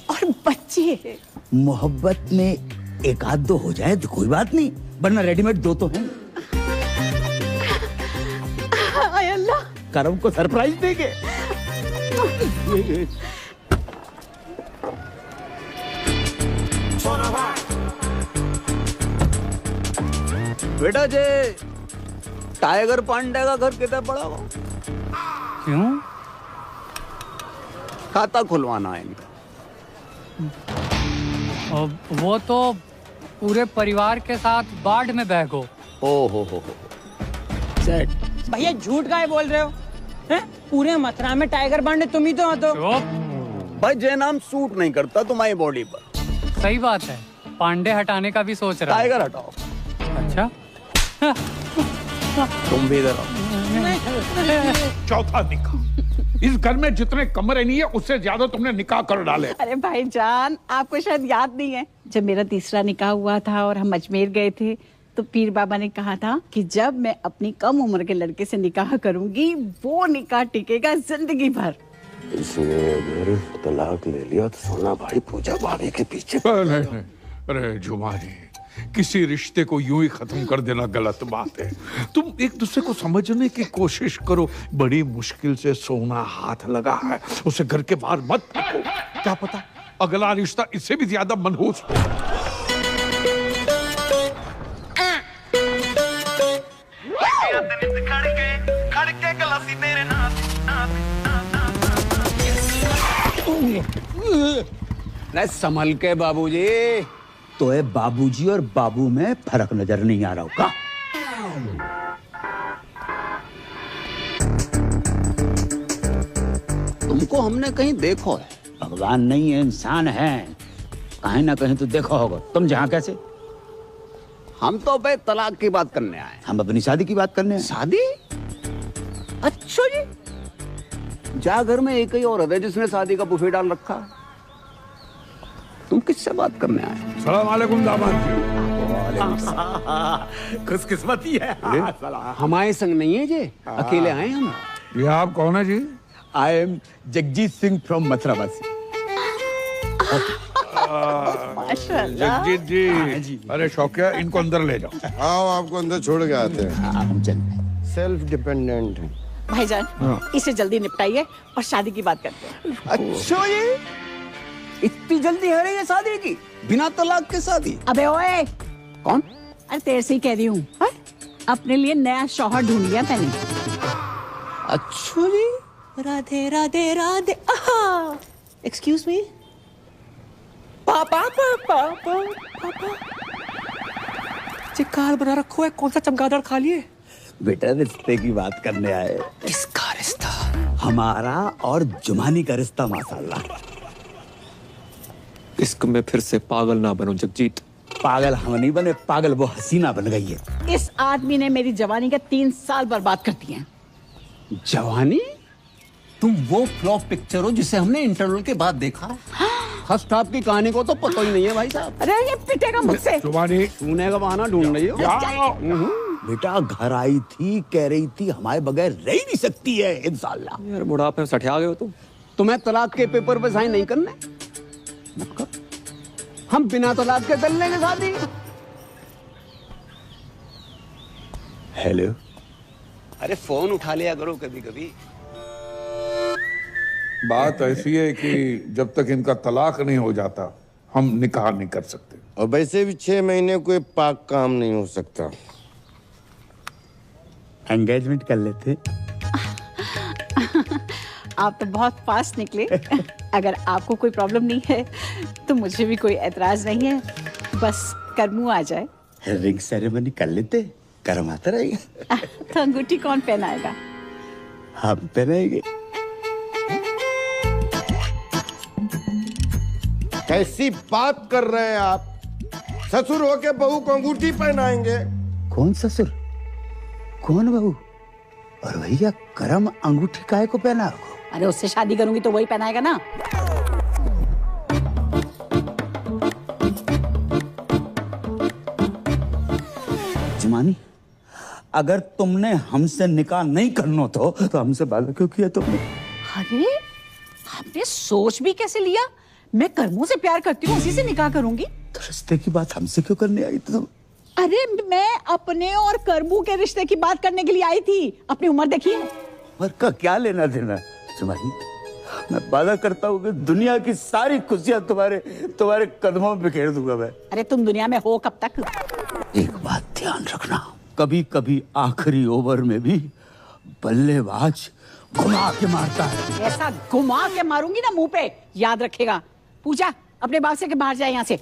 B: और बच्चे?
E: मोहब्बत में एक आध दो हो जाए तो कोई बात नहीं, वरना रेडीमेड दो तो हैं।
B: अल्लाह,
E: करम को सरप्राइज देंगे। बेटा जे टाइगर पांडे का घर कितना बड़ा हो?
J: क्यों?
E: खाता खुलवाना है इनका।
J: वो तो पूरे परिवार के साथ बाढ़ में बह गो।
E: ओ हो सेट।
T: भैया झूठ काहे बोल रहे हो? हैं? पूरे मथुरा में टाइगर पांडे तुम ही तो हो। तो
E: भाई जय नाम सूट नहीं करता तुम्हारी बॉडी पर।
J: सही बात है, पांडे हटाने का भी सोच रहा है।
E: टाइगर हटाओ।
J: अच्छा
E: तुम भी इधर आओ।
L: चौथा निकाह। इस घर में जितने कमरे नहीं है उससे ज्यादा तुमने निकाह कर डाले।
B: अरे भाईजान, आपको शायद याद नहीं है, जब मेरा तीसरा निकाह हुआ था और हम अजमेर गए थे तो पीर बाबा ने कहा था कि जब मैं अपनी कम उम्र के लड़के से निकाह करूंगी वो निकाह टिकेगा जिंदगी भर।
P: इसने अगर तलाक ले लिया तो सोना भाई पूजा भाभी के पीछे।
L: नहीं। अरे जुमानी, किसी रिश्ते को यूं ही खत्म कर देना गलत बात है। तुम एक दूसरे को समझने की कोशिश करो। बड़ी मुश्किल से सोना हाथ लगा है, उसे घर के बाहर मत फेंको। क्या पता अगला रिश्ता इससे भी ज्यादा मनहूस हो।
E: संभल के बाबूजी। तो है बाबूजी और बाबू में फर्क नजर नहीं आ रहा होगा। तुमको हमने कहीं देखो है, भगवान नहीं है इंसान है, कहीं ना कहीं तो देखा होगा। तुम जहाँ कैसे? हम तो भाई तलाक की बात करने आए। हम अपनी शादी की बात करने आए। शादी? अच्छा जी, जा घर में एक ही औरत है जिसने शादी का बुफे डाल रखा है। तुम किससे बात करने आए?
L: सलाम अलैकुम दामाद
E: जी। खुशकिस्मती है। हमारे संग नहीं है जी, अकेले आए हम।
L: ये आप कौन है जी?
E: I am Jagjit Singh from मथुरावासी।
L: जगजीत जी। अरे शौकिया, इनको अंदर ले जाओ।
P: आओ, आपको अंदर छोड़ के आते हैं। सेल्फ डिपेंडेंट है
B: भाईजान, इसे जल्दी निपटाइए और शादी की बात करते हैं।
E: अच्छा, ये इतनी जल्दी है ये शादी की? बिना तलाक के शादी?
B: अबे ओए,
E: कौन?
B: अरे तेरे से ही कह रही हूँ, अपने लिए नया शौहर ढूंढ लिया मैंने।
E: अच्छा जी।
K: राधे राधे राधे। Excuse me.
N: पापा पापा पापा कार बना रखो है, कौन सा चमगादड़ खा लिए?
E: बेटा रिश्ते की बात करने आए।
K: किसका रिश्ता?
E: हमारा और जुमानी का रिश्ता माशाल्लाह।
A: इश्क में फिर से पागल ना बनो जगजीत।
E: पागल हम नहीं बने, पागल वो हसीना बन गई है।
B: इस आदमी ने मेरी जवानी का 3 साल बर्बाद कर दिए।
E: जवानी?
I: तुम वो फ्लॉप पिक्चर हो जिसे हमने इंटरवल के बाद देखा।
E: फर्स्ट हाफ की कहानी को तो पता ही नहीं है भाई साहब।
B: अरे ये पिटेगा मुझसे।
E: सोने का बहाना ढूंढ रही हो। बेटा घर आई थी, कह रही थी हमारे बगैर रह ही नहीं सकती है इंशाल्लाह।
A: यार बुढ़ापे में सठिया गए हो तुम।
E: तुम्हें तलाक के पेपर पे साइन नहीं करने? मत कर। हम बिना तलाक के कर लेंगे शादी। हेलो। अरे फोन उठा लिया करो कभी कभी।
L: बात ऐसी है कि जब तक इनका तलाक नहीं हो जाता हम निकाह नहीं कर सकते।
P: और वैसे भी 6 महीने कोई पाक काम नहीं हो सकता।
E: एंगेजमेंट कर लेते।
B: आप तो बहुत फास्ट निकले। अगर आपको कोई प्रॉब्लम नहीं है तो मुझे भी कोई एतराज नहीं है, बस करमू आ जाए।
E: रिंग सेरेमनी कर लेते, कर्म आता रहेगा।
B: तो अंगूठी कौन पहनाएगा?
E: हम पहनाएंगे।
P: कैसी बात कर रहे हैं आप? ससुर होके बहू को अंगूठी पहनाएंगे?
E: कौन ससुर, कौन बहू? और भैया करम अंगूठी काहे को पहना?
B: अरे उससे शादी करूंगी तो वही पहनाएगा ना।
E: जमानी, अगर तुमने हमसे निकाह नहीं करना तो हमसे वादा क्यों किया तुमने?
B: अरे आपने सोच भी कैसे लिया? मैं करमू से प्यार करती हूँ, उसी से निकाह करूंगी।
E: तो रिश्ते की बात हमसे क्यों करने आई तुम?
B: अरे मैं अपने और करमू के रिश्ते की बात करने के लिए आई थी। अपनी उम्र देखिए।
E: उम्र का क्या लेना देना? जमानी, मैं वादा करता हूँ कि दुनिया की सारी खुशियां तुम्हारे कदमों में बिखेर दूंगा मैं।
B: अरे तुम दुनिया में हो कब तक?
E: एक बात ध्यान रखना, कभी कभी आखिरी ओवर में भी बल्लेबाज घुमा के मारता है।
B: ऐसा घुमा के मारूंगी ना मुंह पे, याद रखेगा। पूजा अपने बाल से के बाहर जाए यहाँ से।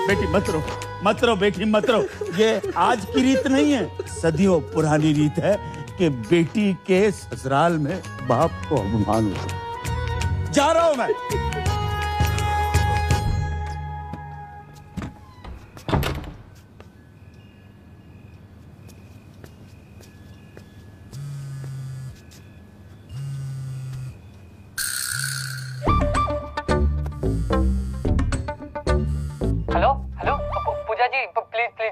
E: बेटी मत रो बेटी मत रो। ये आज की रीत नहीं है, सदियों पुरानी रीत है कि बेटी के ससुराल में बाप को अपमान हो। जा रहा हूं मैं।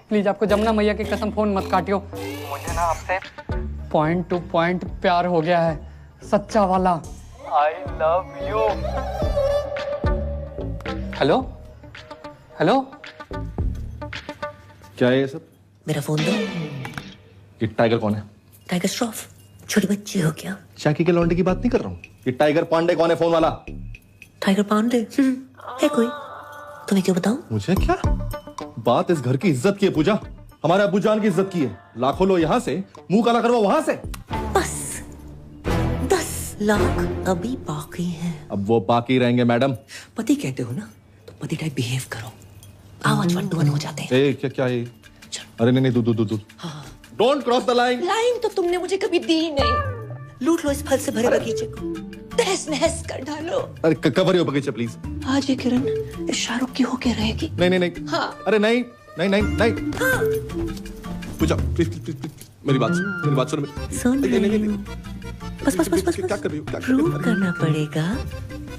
J: प्लीज आपको जमुना मैया की कसम फोन मत काटियो। मुझे ना आपसे पॉइंट टू पॉइंट प्यार हो गया है, सच्चा वाला। I love you. Hello hello,
R: क्या है ये सब?
O: मेरा फोन दो।
R: ये टाइगर कौन है?
O: टाइगर श्रॉफ, छोटी बच्ची हो क्या?
R: शाकी के लौंडे की बात नहीं कर रहा हूँ। ये टाइगर पांडे कौन है फोन वाला?
O: टाइगर पांडे है कोई? तुम्हें क्यों बताऊं?
R: मुझे क्या? बात इस घर की इज्जत की है पूजा, हमारे अब्बू जान की इज्जत की है। लाखों लो यहाँ से, मुंह काला करवा वहां से।
O: बस 10 लाख अभी बाकी हैं।
R: अब वो बाकी रहेंगे मैडम।
O: पति कहते हो ना, तो पति टाइप बिहेव करो। आवाज 1 to 1 हो जाते हैं।
R: क्या ये? अरे नहीं दूध। Don't cross the line.
O: Line तो तुमने मुझे कभी दी नहीं। लूट लो इस फल से भरे बगीचे को, तहस नहस कर डालो।
R: अरे कवर यो बगीचा प्लीज।
O: आज ये किरण इस शाहरुख की होके रहेगी।
R: नहीं।
O: हाँ।
R: अरे नहीं।
O: हाँ।
R: पूजा प्लीज मेरी बात सुनो।
O: सुन रही हूँ। बस
R: क्या कर रही हो?
O: प्रूव करना पड़ेगा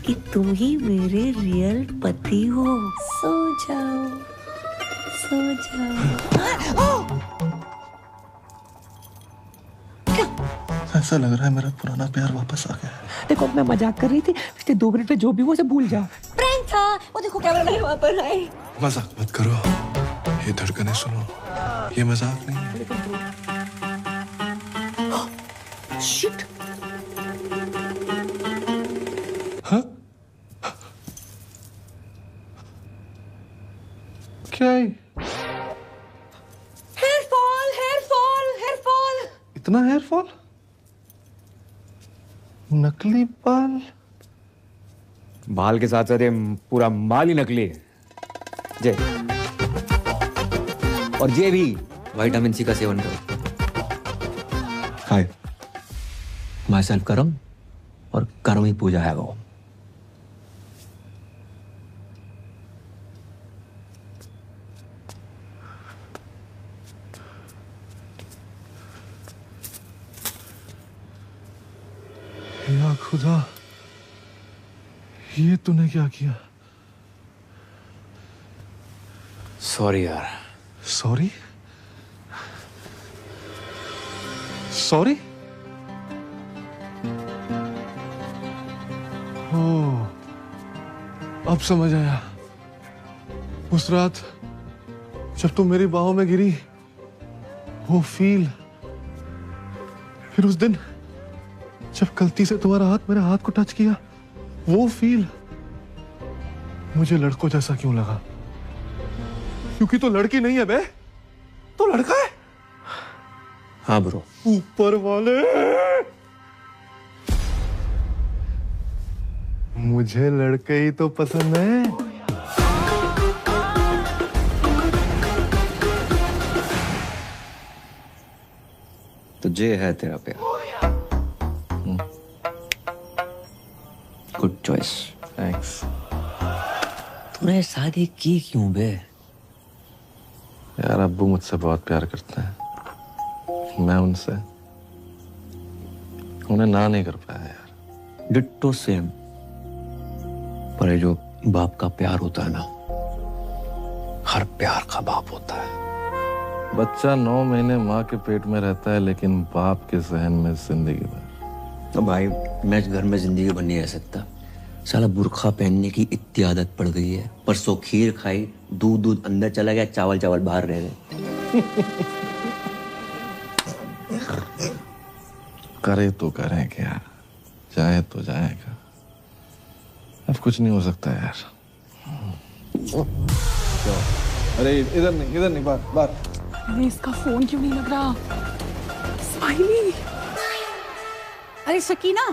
O: कि तुम ही मेरे रियल पति हो। सो जाओ।
R: ऐसा लग रहा है मेरा पुराना प्यार वापस आ गया है।
N: देखो मैं मजाक कर रही थी, पिछले 2 मिनट में जो भी वो सब भूल जाओ।
O: प्रैंक था वो, देखो कैमरा मैन वहां पर है।
R: मजाक मत करो, ये धड़कनें सुनो, ये मजाक नहीं है।
O: शिट।
R: हाँ? क्या है?
O: Hair fall.
R: इतना हेयर फॉल? नकली
A: बाल के साथ साथ ये पूरा माल ही नकली है। जय और ये भी विटामिन सी का सेवन करो।
R: हाय
A: माई सेल्फ करम और करम ही पूजा है वो।
R: या खुदा, ये तूने क्या किया?
A: सॉरी यार।
R: सॉरी? ओह, अब समझ आया। उस रात जब तुम मेरी बाहों में गिरी, वो फील, फिर उस दिन जब गलती से तुम्हारा हाथ मेरे हाथ को टच किया, वो फील मुझे लड़कों जैसा क्यों लगा? क्योंकि तो लड़की नहीं है बे, तो लड़का है।
A: हाँ ब्रो।
R: ऊपर वाले, मुझे लड़के ही तो पसंद है।
A: तुझे है तेरा प्यार। Good choice.
R: थैंक्स।
A: तूने शादी की क्यों बे?
R: यार अब्बू मुझसे बहुत प्यार करते हैं, मैं उनसे उन्हें ना नहीं कर पाया यार।
A: Ditto same. पर ये जो बाप का प्यार होता है ना, हर प्यार का बाप होता है।
R: बच्चा 9 महीने माँ के पेट में रहता है, लेकिन बाप के जहन में जिंदगी भर।
A: तो भाई मैं इस घर में जिंदगी भर नहीं रह सकता। साला बुर्खा पहनने की इतनी आदत पड़ गई है। परसों खीर खाई, दूध अंदर चला गया, चावल चावल बाहर रह गए।
R: करे तो करें क्या, जाए तो जाएगा। अब कुछ नहीं हो सकता यार।
U: अरे इधर नहीं, बाहर।
C: अरे इसका फोन क्यों नहीं लग रहा? स्माइली।
B: अरे सकीना,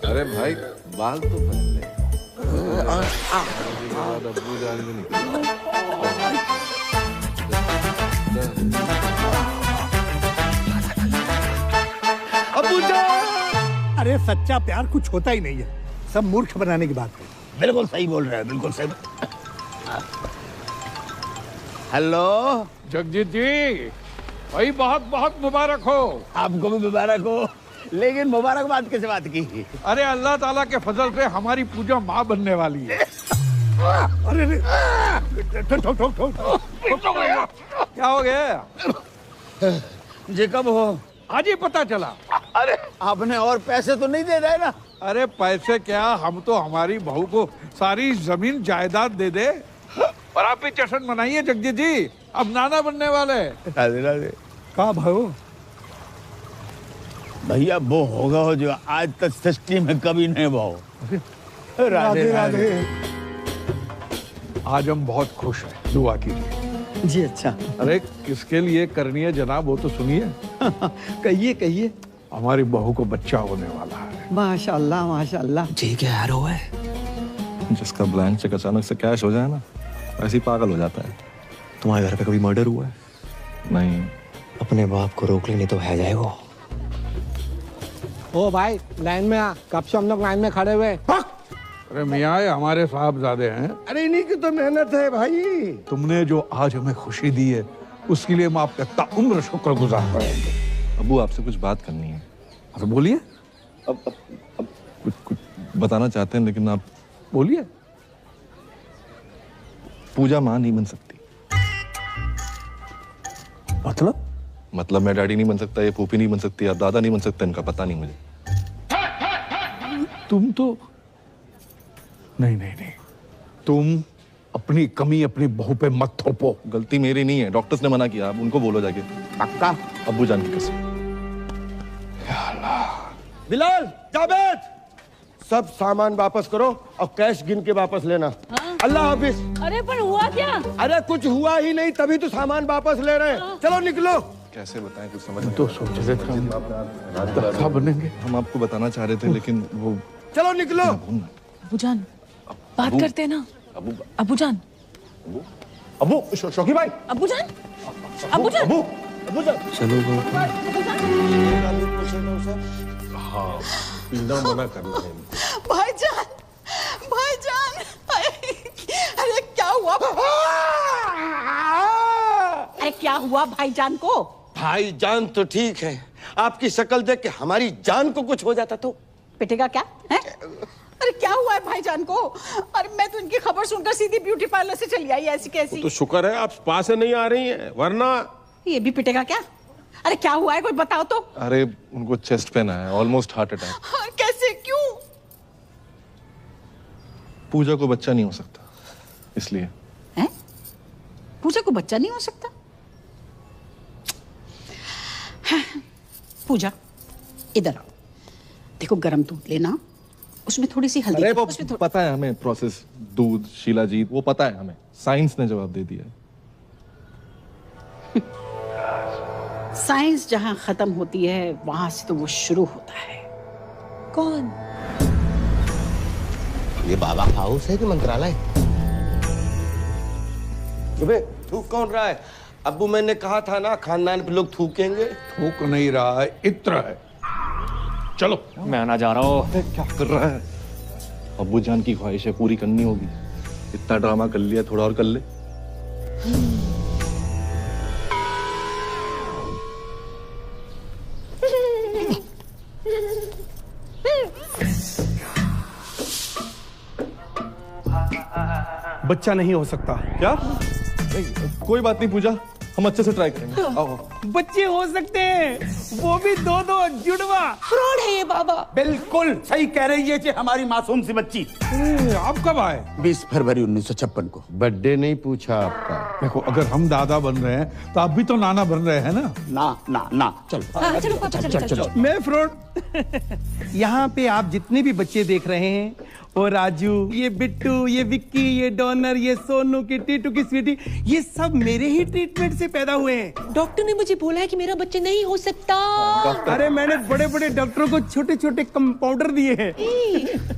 R: अरे भाई बाल तो पहन ले।
E: अरे सच्चा प्यार कुछ होता ही नहीं है, सब मूर्ख बनाने की बात है। बिल्कुल सही बोल रहे हैं, बिल्कुल सही। हेलो
L: जगजीत जी, भाई बहुत बहुत मुबारक हो।
E: आपको भी मुबारक हो, लेकिन मुबारकबाद किस बात की?
L: अरे अल्लाह ताला के फजल से हमारी पूजा माँ बनने वाली है।
E: अरे ठोक
L: क्या हो गया
E: जी? कब हो?
L: आज ही पता चला।
E: अरे आपने और पैसे तो नहीं दे रहे ना?
L: अरे पैसे क्या, हम तो हमारी बहू को सारी जमीन जायदाद दे दे। और आप ही जश्न मनाइए जगजीत जी, अब नाना बनने वाले।
E: राधे राधे। कहाँ भाई? भैया वो होगा हो जो आज तक सृष्टि में कभी नहीं भाव। राधे राधे।
L: आज हम बहुत खुश हैं, दुआ कीजिए।
I: जी अच्छा।
L: अरे किसके लिए करनी है जनाब, वो तो सुनिए।
I: कहिए।
L: हमारी बहू को बच्चा होने वाला है।
I: माशाल्लाह माशाल्लाह।
A: जी क्या यार हुआ है?
R: जिसका ब्लैंक चेक अचानक से कैश हो जाए ना, ऐसे ही पागल हो जाता है।
A: तुम्हारे घर पे कभी मर्डर हुआ है?
R: नहीं।
A: अपने बाप को रोक लेने तो है जाए वो।
T: ओ भाई लाइन में आ, कब से हम लोग लाइन में खड़े हुए।
L: अरे मियाँ हमारे साहबजादे हैं।
F: अरे इन्हीं की तो मेहनत है भाई।
L: तुमने जो आज हमें खुशी दी है उसके लिए हम आपका ताउम्र शुक्रगुजार रहेंगे।
R: अब्बू आपसे कुछ बात करनी है।
L: तो बोलिए।
R: अब कुछ बताना चाहते हैं, लेकिन आप
L: बोलिए।
R: पूजा माँ नहीं बन सकती। मतलब मैं डैडी नहीं बन सकता, ये फूफी नहीं बन सकती, आप दादा नहीं बन सकते, इनका पता नहीं मुझे।
L: तुम तो नहीं, तुम अपनी कमी अपनी बहू पे मत थोपो।
R: गलती मेरी नहीं है, डॉक्टर्स ने मना किया, आप उनको बोलो जाके।
F: पक्का?
R: अब्बू जान की कसम।
F: बिलाल, जावेद, सब सामान वापस करो और कैश गिन के वापस लेना। अल्लाह हाफिज।
B: अरे पर हुआ क्या?
F: अरे कुछ हुआ ही नहीं, तभी तो सामान वापस ले रहे हैं। चलो निकलो।
R: कैसे बताएं, कुछ समझ
L: तो सोच रहे थे हम बनेंगे।
R: हम आपको बताना चाह रहे थे, लेकिन वो।
F: चलो निकलो।
C: अबूजान बात करते हैं ना। अबूजान।
F: अबू शौकी भाई।
C: अबूजान।
A: चलो
F: हाँ, पीना मना करना है।
B: भाईजान, अरे क्या हुआ? अरे क्या हुआ भाईजान को?
F: भाईजान तो ठीक है, आपकी शक्ल देख के हमारी जान को कुछ हो जाता तो
B: पिटेगा क्या है? अरे क्या हुआ है भाईजान को? अरे मैं तो इनकी खबर सुनकर सीधी ब्यूटी पार्लर से चली आई, ऐसी कैसी।
F: तो शुक्र है आप स्पा से नहीं आ रही हैं, वरना
B: ये भी पिटेगा क्या? अरे क्या हुआ है, कोई बताओ तो।
R: अरे उनको चेस्ट पेन आया, ऑलमोस्ट हार्ट अटैक।
B: कैसे, क्यों?
R: पूजा को बच्चा नहीं हो सकता, इसलिए।
B: हैं? पूजा को बच्चा नहीं हो सकता? पूजा इधर आओ। देखो गरम दूध लेना, उसमें थोड़ी सी हल्दी।
R: अरे वो पता है हमें प्रोसेस, दूध, शिलाजीत, वो पता है हमें, साइंस ने जवाब दे दिया है।
B: साइंस जहां खत्म होती है वहां से तो वो शुरू होता है।
N: कौन?
P: ये बाबा हाउस है कि मंत्रालय? अबे थूक कौन रहा है? अब्बू मैंने कहा था ना खानदान पे लोग थूकेंगे।
L: थूक नहीं रहा है, इत्र है। चलो
A: मैं आना जा रहा हूँ।
R: क्या कर रहा है? अब्बू जान की ख्वाहिशें पूरी करनी होगी। इतना ड्रामा कर लिया, थोड़ा और कर ले।
E: बच्चा नहीं हो सकता।
R: क्या? नहीं, कोई बात नहीं पूजा, हम अच्छे से ट्राई करेंगे। आओ।
E: बच्चे हो सकते हैं, वो भी दो जुड़वा।
N: फ्रॉड है ये बाबा।
E: बिल्कुल सही कह रही है हमारी मासूम सी बच्ची।
L: आप कब आए?
E: 20 फरवरी 1956 को।
P: बर्थडे नहीं पूछा आपका।
L: देखो अगर हम दादा बन रहे हैं तो आप भी तो नाना बन रहे हैं ना।
E: ना चलो चलो। मैं फ्रॉड। यहाँ पे आप जितने भी बच्चे देख रहे हैं, वो राजू, ये बिट्टू, ये विक्की, ये डॉनर, ये सोनू की टीटू की स्वीटी, ये सब मेरे ही ट्रीटमेंट से पैदा हुए हैं।
N: डॉक्टर ने मुझे बोला है कि मेरा बच्चा नहीं हो सकता।
E: अरे मैंने बड़े बड़े डॉक्टरों को छोटे छोटे कंपाउंडर दिए हैं।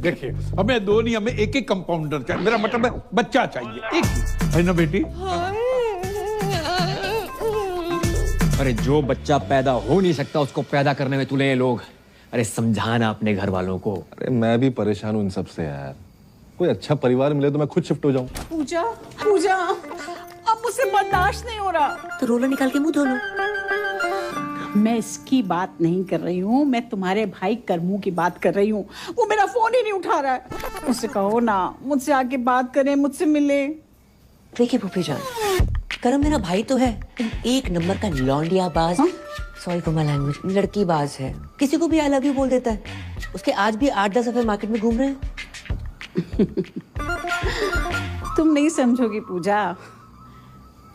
L: देखिए हमें दो नहीं, हमें एक कंपाउंडर चाहिए। मेरा मतलब है बच्चा चाहिए एक ही, है ना बेटी?
A: अरे जो बच्चा पैदा हो नहीं सकता उसको पैदा करने में तुले ये लोग। अरे समझाना अपने घर वालों को।
R: अरे मैं भी परेशान हूँ इन सब से यार। कोई अच्छा परिवार मिले तो मैं खुद शिफ्ट हो जाऊँ।
B: पूजा अब मुझसे बर्दाश्त नहीं हो रहा।
O: तो रोला निकाल के मुंह धो लो।
B: मैं इसकी बात नहीं कर रही हूँ, मैं तुम्हारे भाई करमू की बात कर रही हूँ। वो मेरा फोन ही नहीं उठा रहा है। उससे कहो ना मुझसे आके बात करे, मुझसे मिले।
O: देखिए फूफी जान, करम मेरा भाई तो है, एक नंबर का लौंडिया बाज। सॉरी फॉर माय लैंग्वेज, लड़की बाज है। किसी को भी आई लव यू बोल देता है। उसके आज भी 8-10 दफे मार्केट में घूम रहे हैं।
B: तुम नहीं समझोगी पूजा।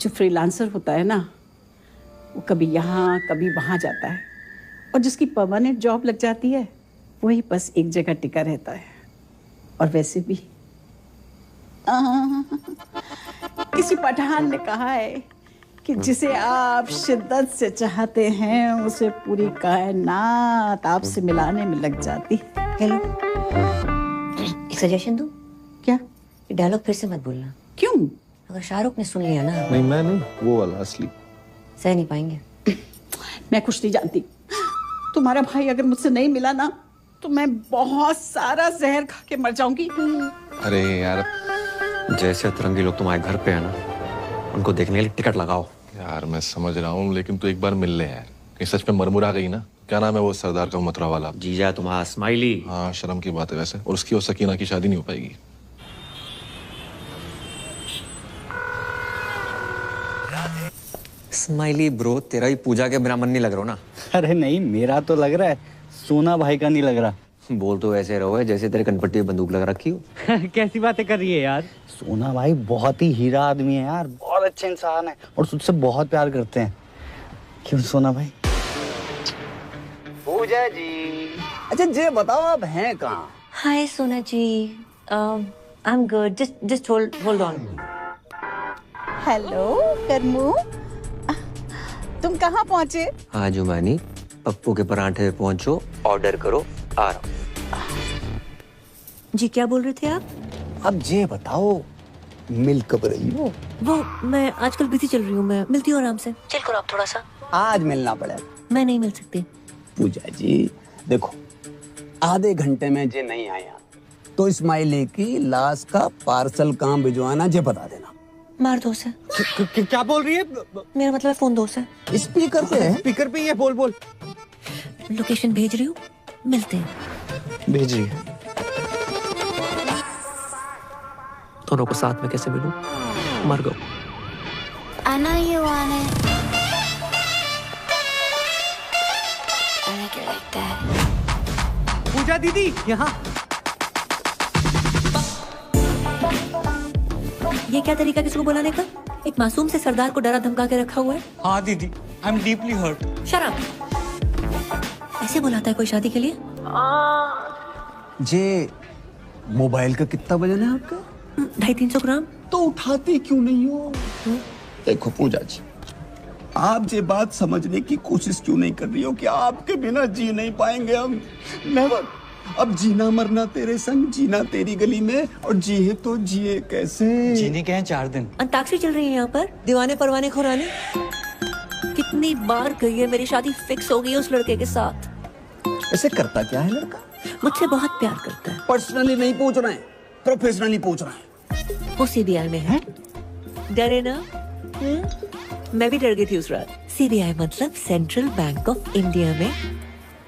B: जो फ्रीलांसर होता है ना, वो कभी यहाँ कभी वहां जाता है, और जिसकी परमानेंट जॉब लग जाती है वही बस एक जगह टिका रहता है। और वैसे भी किसी पठान ने कहा है कि जिसे आप शिद्दत से चाहते हैं उसे पूरी कायनात आपसे मिलाने में लग जाती।
O: हेलो, एक सजेशन दूं?
B: क्या?
O: ये डायलॉग फिर से मत बोलना।
B: क्यों?
O: अगर शाहरुख ने सुन लिया ना।
R: नहीं मैं नहीं, वो वाला असली।
O: सह नहीं पाएंगे।
B: मैं कुछ नहीं जानती। तुम्हारा भाई अगर मुझसे नहीं मिला ना तो मैं बहुत सारा जहर खा के मर जाऊंगी।
A: अरे यार, जैसे अतरंगी लोग तुम्हारे घर पे है ना, उनको देखने के लिए टिकट लगाओ।
R: यार मैं समझ रहा हूँ, लेकिन तू एक बार मिल ले यार। कहीं सच में मरमुरा गई ना। क्या नाम है वो सरदार का मथुरा वाला?
A: जीजा तुम्हारा स्माइली।
R: हाँ शर्म की बात है वैसे। और उसकी और सकीना की शादी नहीं हो पाएगी।
A: स्माइली ब्रो, तेरा ही पूजा के बिना मन नहीं लग रहा ना?
I: अरे नहीं, मेरा तो लग रहा है, सोना भाई का नहीं लग रहा।
A: बोल तो ऐसे रहो है जैसे तेरे कनपट्टी में बंदूक लगा रखी हो।
I: कैसी बातें कर रही है यार? सोना भाई बहुत ही हीरा आदमी है यार, बहुत अच्छे इंसान है और तुझसे बहुत प्यार करते हैं। क्यों सोना भाई? पूजा जी, अच्छा ये बताओ आप हैं कहाँ?
O: Hi Sona ji, I am good, just hold on.
B: Hello Karmu, तुम कहाँ पहुँचे?
A: हाँ जुमानी, पप्पू के परांठे पे पहुंचो, ऑर्डर करो, आ रहा हूँ।
O: जी क्या बोल रहे थे आप?
E: अब ये बताओ मिल कब रही हो?
O: वो मैं आजकल बिजी चल रही हूँ, मैं मिलती हूँ आराम से। चिल करो आप थोड़ा सा।
E: आज मिलना पड़ेगा।
O: मैं नहीं मिल सकती।
E: पूजा जी देखो, आधे घंटे में जे नहीं आया तो इस्माइली की लाश का पार्सल कहाँ भिजवाना जे बता देना।
O: मार दो से।
I: क्या बोल रही है?
O: मेरा मतलब फोन दो से।
E: स्पीकर पे है।
I: स्पीकर पे ही है, बोल।
O: लोकेशन भेज रही हूँ, मिलते हैं।
I: भेज रही है।
A: दोनों को साथ में कैसे मिलूं? मर गो।
G: I know you want it. I like it like that.
I: पूजा दीदी यहाँ।
O: ये क्या तरीका किसी को बुलाने का? एक मासूम से सरदार को डरा धमका के रखा हुआ है।
I: हाँ दीदी, आई एम डीपली हर्ट।
O: शराब ऐसे बुलाता है कोई शादी के लिए?
E: जे मोबाइल का कितना वजन है आपका?
O: 250-300 ग्राम।
E: तो उठाती क्यों नहीं हो? देखो पूजा जी, आप ये बात समझने की कोशिश क्यों नहीं कर रही हो कि आपके बिना जी नहीं पाएंगे हम? नेवर। अब जीना मरना तेरे संग, जीना तेरी गली में, और जिए तो जिए कैसे?
I: जीने के हैं 4 दिन।
O: अंताक्षरी चल रही है यहाँ पर, दीवाने परवाने खुराने। कितनी बार गई है, मेरी शादी फिक्स हो गई है उस लड़के के साथ।
E: ऐसे करता क्या है लड़का?
O: मुझसे बहुत प्यार करता है।
E: पर्सनली नहीं पूछ रहे हैं, प्रोफेशनली पूछ रहे हैं।
O: वो सीबीआई में है। डरे ना? मैं भी डर गई थी उस रात। सीबीआई मतलब सेंट्रल बैंक ऑफ इंडिया में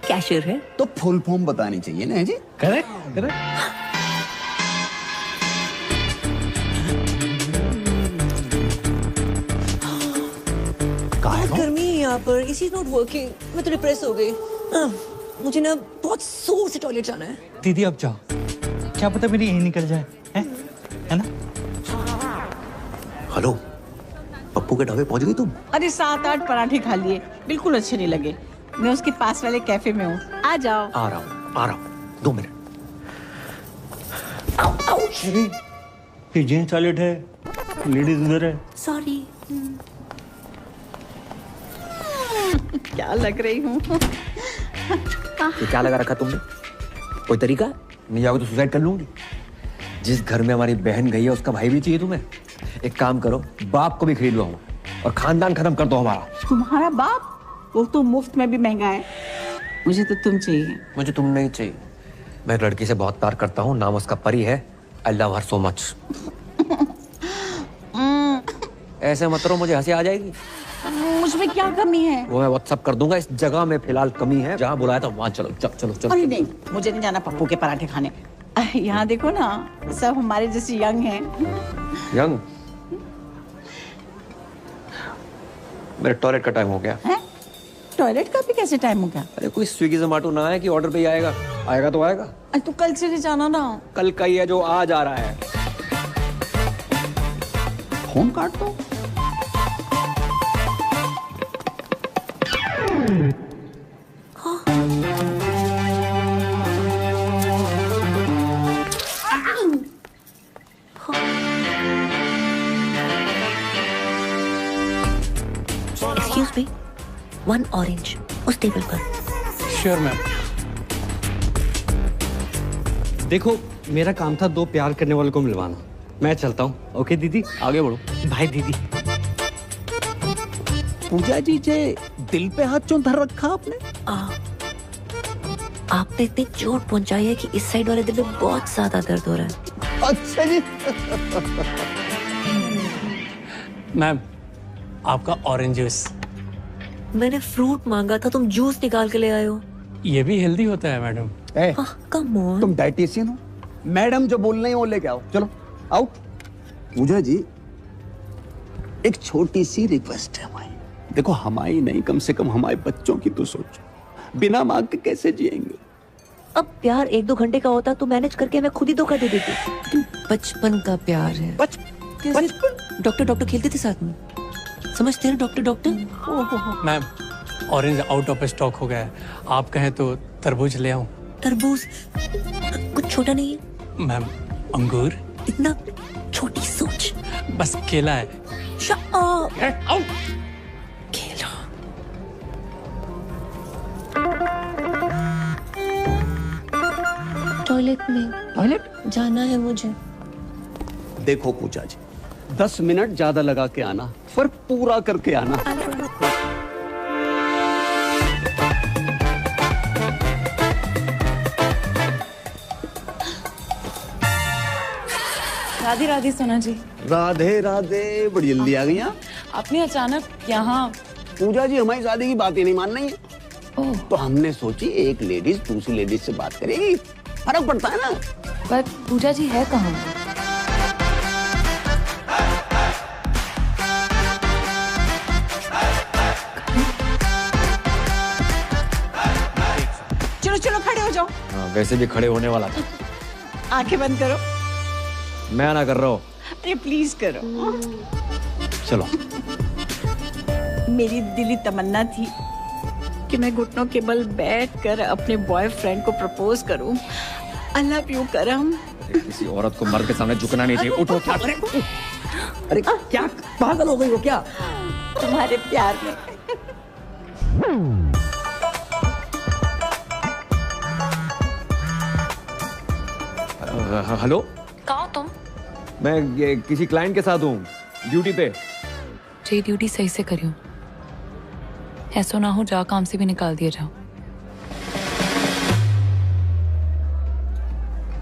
O: कैशियर है।
E: तो फुल फॉर्म बतानी चाहिए ना जी।
I: Correct correct.
O: बहुत गर्मी है यहाँ पर, इसी नॉट वर्किंग। मैं तो डिप्रेस हो गई। मुझे ना बहुत जोर से टॉयलेट जाना है।
I: दीदी अब जाओ, क्या पता मेरी यही निकल जाए, है ना?
K: हेलो, पप्पू के ढाबे पहुंच गई तुम?
B: अरे 7-8 पराठे खा लिए, बिल्कुल अच्छे नहीं लगे। मैं उसके पास वाले कैफे में हूँ, आ जाओ।
K: आ रहा हूँ 2 मिनट।
I: ये जेंट्स टॉयलेट है, लेडीज उधर है।
O: सॉरी।
B: क्या लग रही हूँ?
A: ये क्या लगा रखा तुमने? कोई तरीका? नहीं जाओगे तो सुसाइड कर लूंगी। जिस घर में हमारी बहन गई है उसका भाई भी चाहिए तुम्हें। एक काम करो, बाप को भी खरीद लो हमारा, और खानदान खत्म कर दो हमारा।
B: तुम्हारा बाप? वो तो मुफ्त में भी महंगा है। मुझे तो तुम चाहिए।
A: मुझे तुम नहीं चाहिए। मैं लड़की से बहुत प्यार करता हूँ, नाम उसका परी है। I love her so much. ऐसे मत करो, मुझे हंसी आ जाएगी।
B: मुझमें क्या कमी है?
A: वो मैं व्हाट्सएप कर दूंगा। इस जगह में फिलहाल कमी है, जहाँ बुलाया था वहाँ चलो। चलो चलो।
B: अरे नहीं, मुझे नहीं जाना पप्पू के पराठे खाने। यहाँ देखो ना, सब हमारे जैसे यंग हैं।
A: यंग? मेरे टॉयलेट का टाइम हो गया
B: है? टॉयलेट का भी कैसे टाइम हो गया?
A: अरे कोई स्विगी जोमेटो ना है कि ऑर्डर पे ही आएगा। आएगा तो आएगा।
B: अरे तो कल से जाना ना।
A: कल का ही है जो आज आ रहा है।
E: फोन काट दो।
O: Excuse me, 1 orange उस टेबल पर।
J: Sure ma'am.
I: देखो, मेरा काम था 2 प्यार करने वालों को मिलवाना। मैं चलता हूँ। ओके दीदी, आगे बढ़ो। भाई दीदी।
E: पूजा जी जे दिल पे हाथ क्यों धर रखा आपने?
O: आपने इतनी चोट पहुंचाई है कि इस साइड वाले दिल में बहुत ज्यादा दर्द हो रहा है।
E: अच्छा जी।
J: मैम, आपका ऑरेंज जूस।
O: मैंने फ्रूट मांगा था, तुम जूस निकाल के ले आए हो।
J: ये भी हेल्दी होता है मैडम।
O: Come on.
E: तुम डाइटिशियन हो? मैडम जो बोल रही है वो लेके आओ। चलो आओ। पूजा जी, एक छोटी सी रिक्वेस्ट है हमारी। देखो, हमारी नहीं, कम से कम हमारे बच्चों की तो सोचो। बिना मांग के कैसे जिएंगे?
O: अब प्यार 1-2 घंटे का होता तो मैनेज करके मैं खुद ही धोखा दे देती। बचपन का प्यार है।
E: बचपन?
O: डॉक्टर खेलते थे साथ में, समझते हैं doctor.
J: Ma'am, orange out of stock हो गया है। आप कहें तो तरबूज ले आऊं?
O: तरबूज कुछ छोटा नहीं है।
J: मैम, अंगूर?
O: इतना छोटी सोच।
J: बस केला है।
O: Shut up. केला। टॉयलेट में।
E: टॉयलेट
O: जाना है मुझे।
E: देखो पूजा जी, 10 मिनट ज्यादा लगा के आना, पर पूरा करके आना।
H: राधे राधे सोना जी।
E: राधे राधे, बड़ी जल्दी आ गई आप।
H: आपने अचानक यहाँ?
E: पूजा जी, हमारी शादी की बात ही नहीं मान रही है। तो हमने सोची एक लेडीज दूसरी लेडीज से बात करेगी, फर्क पड़ता है ना।
H: पर पूजा जी है कहाँ?
B: चलो चलो खड़े हो जाओ।
A: वैसे भी खड़े होने वाला था।
B: आंखें बंद करो।
A: मैं ना कर रहा हूँ।
B: अरे प्लीज करो।
A: चलो।
B: मेरी दिली तमन्ना थी कि मैं घुटनों के बल बैठकर अपने बॉयफ्रेंड को प्रपोज करूं। आई लव यू करम।
A: किसी औरत को मर्द के सामने झुकना नहीं चाहिए। उठो। क्या
O: अरे क्या पागल हो गई हो क्या?
B: तुम्हारे प्यार में।
A: हेलो,
H: कहाँ हो तुम?
A: मैं ये किसी क्लाइंट के साथ हूँ, ड्यूटी पे।
H: जी ड्यूटी सही से करियो, ऐसा ना हो जा काम से भी निकाल दिया जाओ।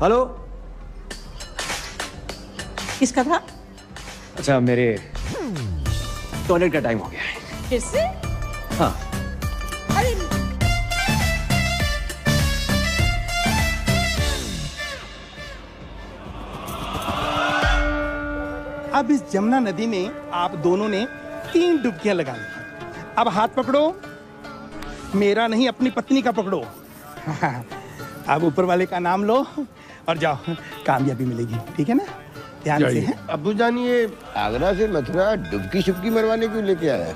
A: हेलो,
B: किसका था?
A: अच्छा, मेरे टॉयलेट का टाइम हो गया है।
B: फिर से?
A: हाँ।
B: अरे
Q: अब इस जमुना नदी में आप दोनों ने 3 डुबकियां लगा ली। अब हाथ पकड़ो, मेरा नहीं अपनी पत्नी का पकड़ो। अब ऊपर वाले का नाम लो और जाओ, कामयाबी मिलेगी। ठीक है ना? ध्यान से। है
P: अबू जान, ये आगरा से मथुरा डुबकी शुबकी मरवाने क्यों लेके आया?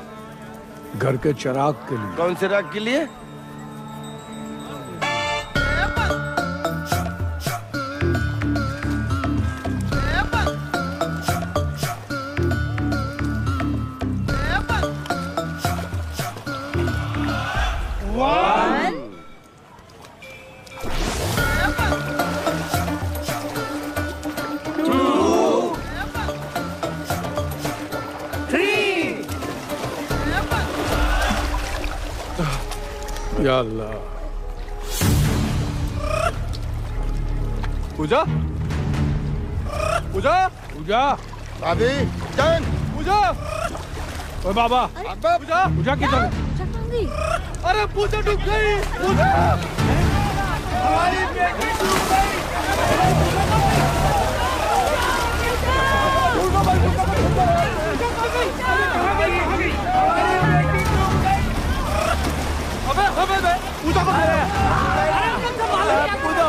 L: घर के चिराग के लिए।
P: कौन से राग के लिए?
L: या अल्लाह। पूजा, पूजा, पूजा,
P: भाभी जान,
L: पूजा, ओए बाबा, पूजा, पूजा किधर? अरे पूजा डूब गई, पूजा, हमारी बेटी डूब गई। अबे पूजा को ढूंढो,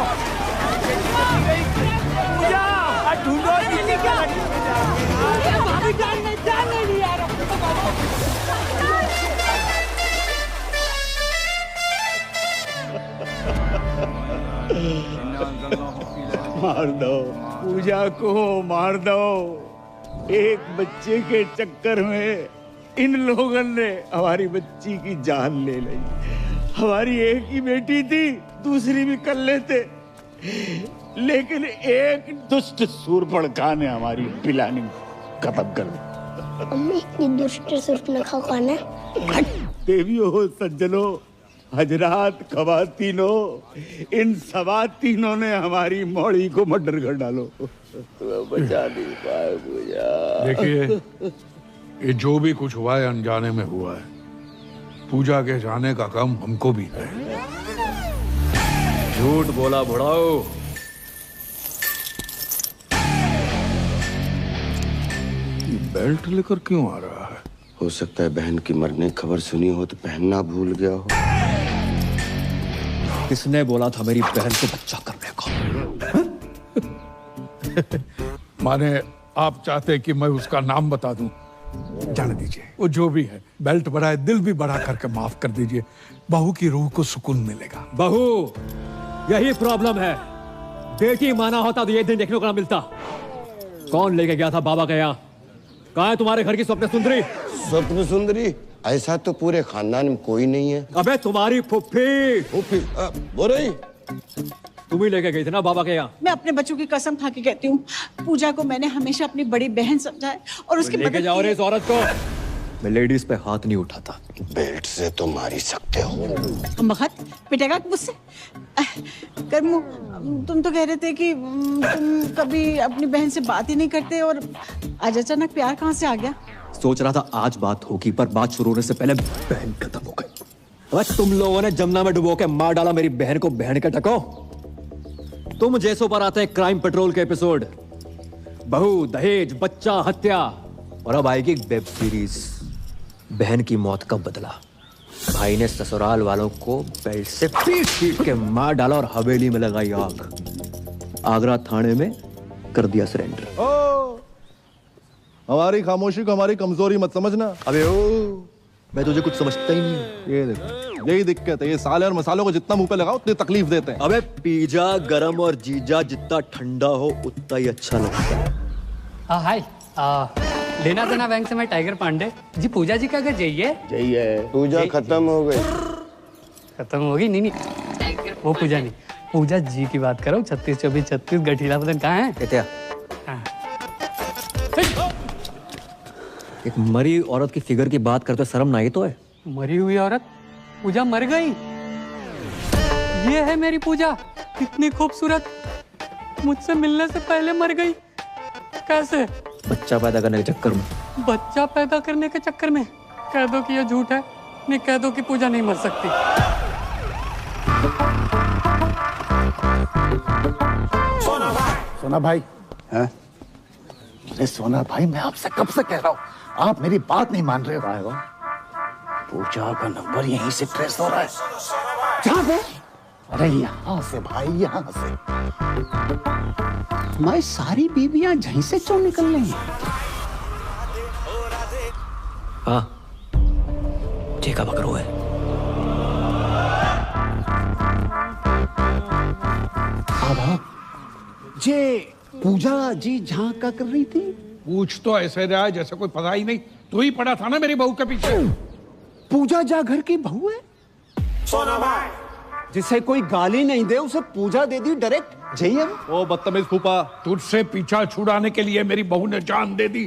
E: मार दो पूजा को, मार दो। एक बच्चे के चक्कर में इन लोगों ने हमारी बच्ची की जान ले ली। हमारी एक ही बेटी थी, दूसरी भी कर लेते, लेकिन एक दुष्ट सूर्पणखा ने हमारी प्लानिंग खत्म कर दी।
G: अम्मी, ये दुष्ट सूर्पणखा कौन है?
E: देवियों, सज्जनों, हजरात, खवातीनों, इन सवातीनों ने हमारी मौड़ी को मर्डर कर डालो। बचा नहीं पाए पूजा।
L: देखिए, ये जो भी कुछ हुआ है अनजाने में हुआ है। पूजा के जाने का काम हमको भी है।
A: झूठ बोला बुढ़ाओ।
L: बेल्ट लेकर क्यों आ रहा है?
P: हो सकता है बहन की मरने की खबर सुनी हो तो पहनना भूल गया हो।
A: किसने बोला था मेरी बहन को बच्चा करने को?
L: माने आप चाहते कि मैं उसका नाम बता दूं? जाने दीजिए, वो जो भी है, बेल्ट बढ़ाए, दिल भी बढ़ा करके माफ कर दीजिए। बहू की रूह को सुकून मिलेगा।
A: बहू, यही प्रॉब्लम है। बेटी माना होता तो ये दिन देखने को ना मिलता। कौन लेके गया था बाबा के यहाँ? कहाँ है तुम्हारे घर की स्वप्न सुंदरी?
P: स्वप्न सुंदरी? ऐसा तो पूरे खानदान में कोई नहीं है।
A: अबे तुम्हारी फुफ्फी।
P: फुफ्फी बोल रही?
A: तुम ही लेके गई थी ना बाबा के यहाँ?
B: मैं अपने बच्चों की कसम खा के कहती हूँ, पूजा को मैंने हमेशा अपनी बड़ी बहन समझा है और उसकी
A: लेके जाओ रे इस औरत को। मैं लेडीज पे हाथ नहीं उठाता।
P: बेल्ट से तो मार ही सकते हो।
B: मगत पिटेगा मुझसे। कर्मू, तुम तो कह रहे थे कि तुम कभी अपनी बहन से बात ही नहीं करते और आज अचानक प्यार कहाँ से आ गया?
A: सोच रहा था आज बात होगी, पर बात शुरू होने से पहले बहन खत्म हो गई। बस तुम लोगों ने जमुना में डुबो के मार डाला मेरी बहन को। बहन के टको, तुम जैसों पर आते हैं क्राइम पेट्रोल के एपिसोड, बहू, दहेज, बच्चा, हत्या, और अब आएगी वेब सीरीज बहन की मौत का बदला। भाई ने ससुराल वालों को बेल्ट से पीट के मार डाला और हवेली में लगाई आग। आगरा थाने में कर दिया सरेंडर।
R: हमारी खामोशी को हमारी कमजोरी मत समझना।
A: अबे ओ,
R: मैं तुझे कुछ समझता ही नहीं हूँ। ये देख, यही दिक्कत है, ये साले और मसालों को जितना मुंह पे लगाओ उतनी तकलीफ देते हैं।
A: अबे पिज्जा गरम और जीजा जितना ठंडा हो उतना ही अच्छा लगता है।
J: हाय, लेना देना बैंक से मैं टाइगर पांडे जी। पूजा जी का घर जाइए।
P: पूजा खत्म हो गई।
J: खत्म हो गई? नहीं वो पूजा नहीं, पूजा जी की बात करो। 36-24-36 गठीला बदन कहाँ है?
A: क्या? एक मरी औरत की फिगर की बात करते शर्म ना ही तो है।
J: मरी हुई औरत? पूजा मर गई? ये है मेरी पूजा, कितनी खूबसूरत, मुझसे मिलने से पहले मर गई। कैसे?
A: बच्चा पैदा करने के चक्कर में।
J: बच्चा पैदा करने के चक्कर में? कह दो कि ये झूठ है, नहीं कह दो कि पूजा नहीं मर सकती।
E: सोना भाई है? अरे सोना भाई, मैं आपसे कब से कह रहा हूँ, आप मेरी बात नहीं मान रहे हो। पूजा का नंबर यहीं से ट्रेस हो रहा है। जहाँ पे? अरे यहाँ से भाई, यहाँ से। हमारी सारी बीवियां यहीं से क्यों निकल रही हैं?
A: हाँ, ठीक पकड़ो है।
E: जे पूजा जी जहाँ का कर रही थी?
L: पूछ तो ऐसे रहा है जैसे कोई पता ही नहीं। तू ही पड़ा था ना मेरी बहू के पीछे।
E: पूजा जा घर की बहू है? जिसे कोई गाली नहीं दे उसे पूजा दे दी डायरेक्ट। जय
L: ओ बदतमीज फूफा, तुझसे पीछा छुड़ाने के लिए मेरी बहू ने जान दे दी।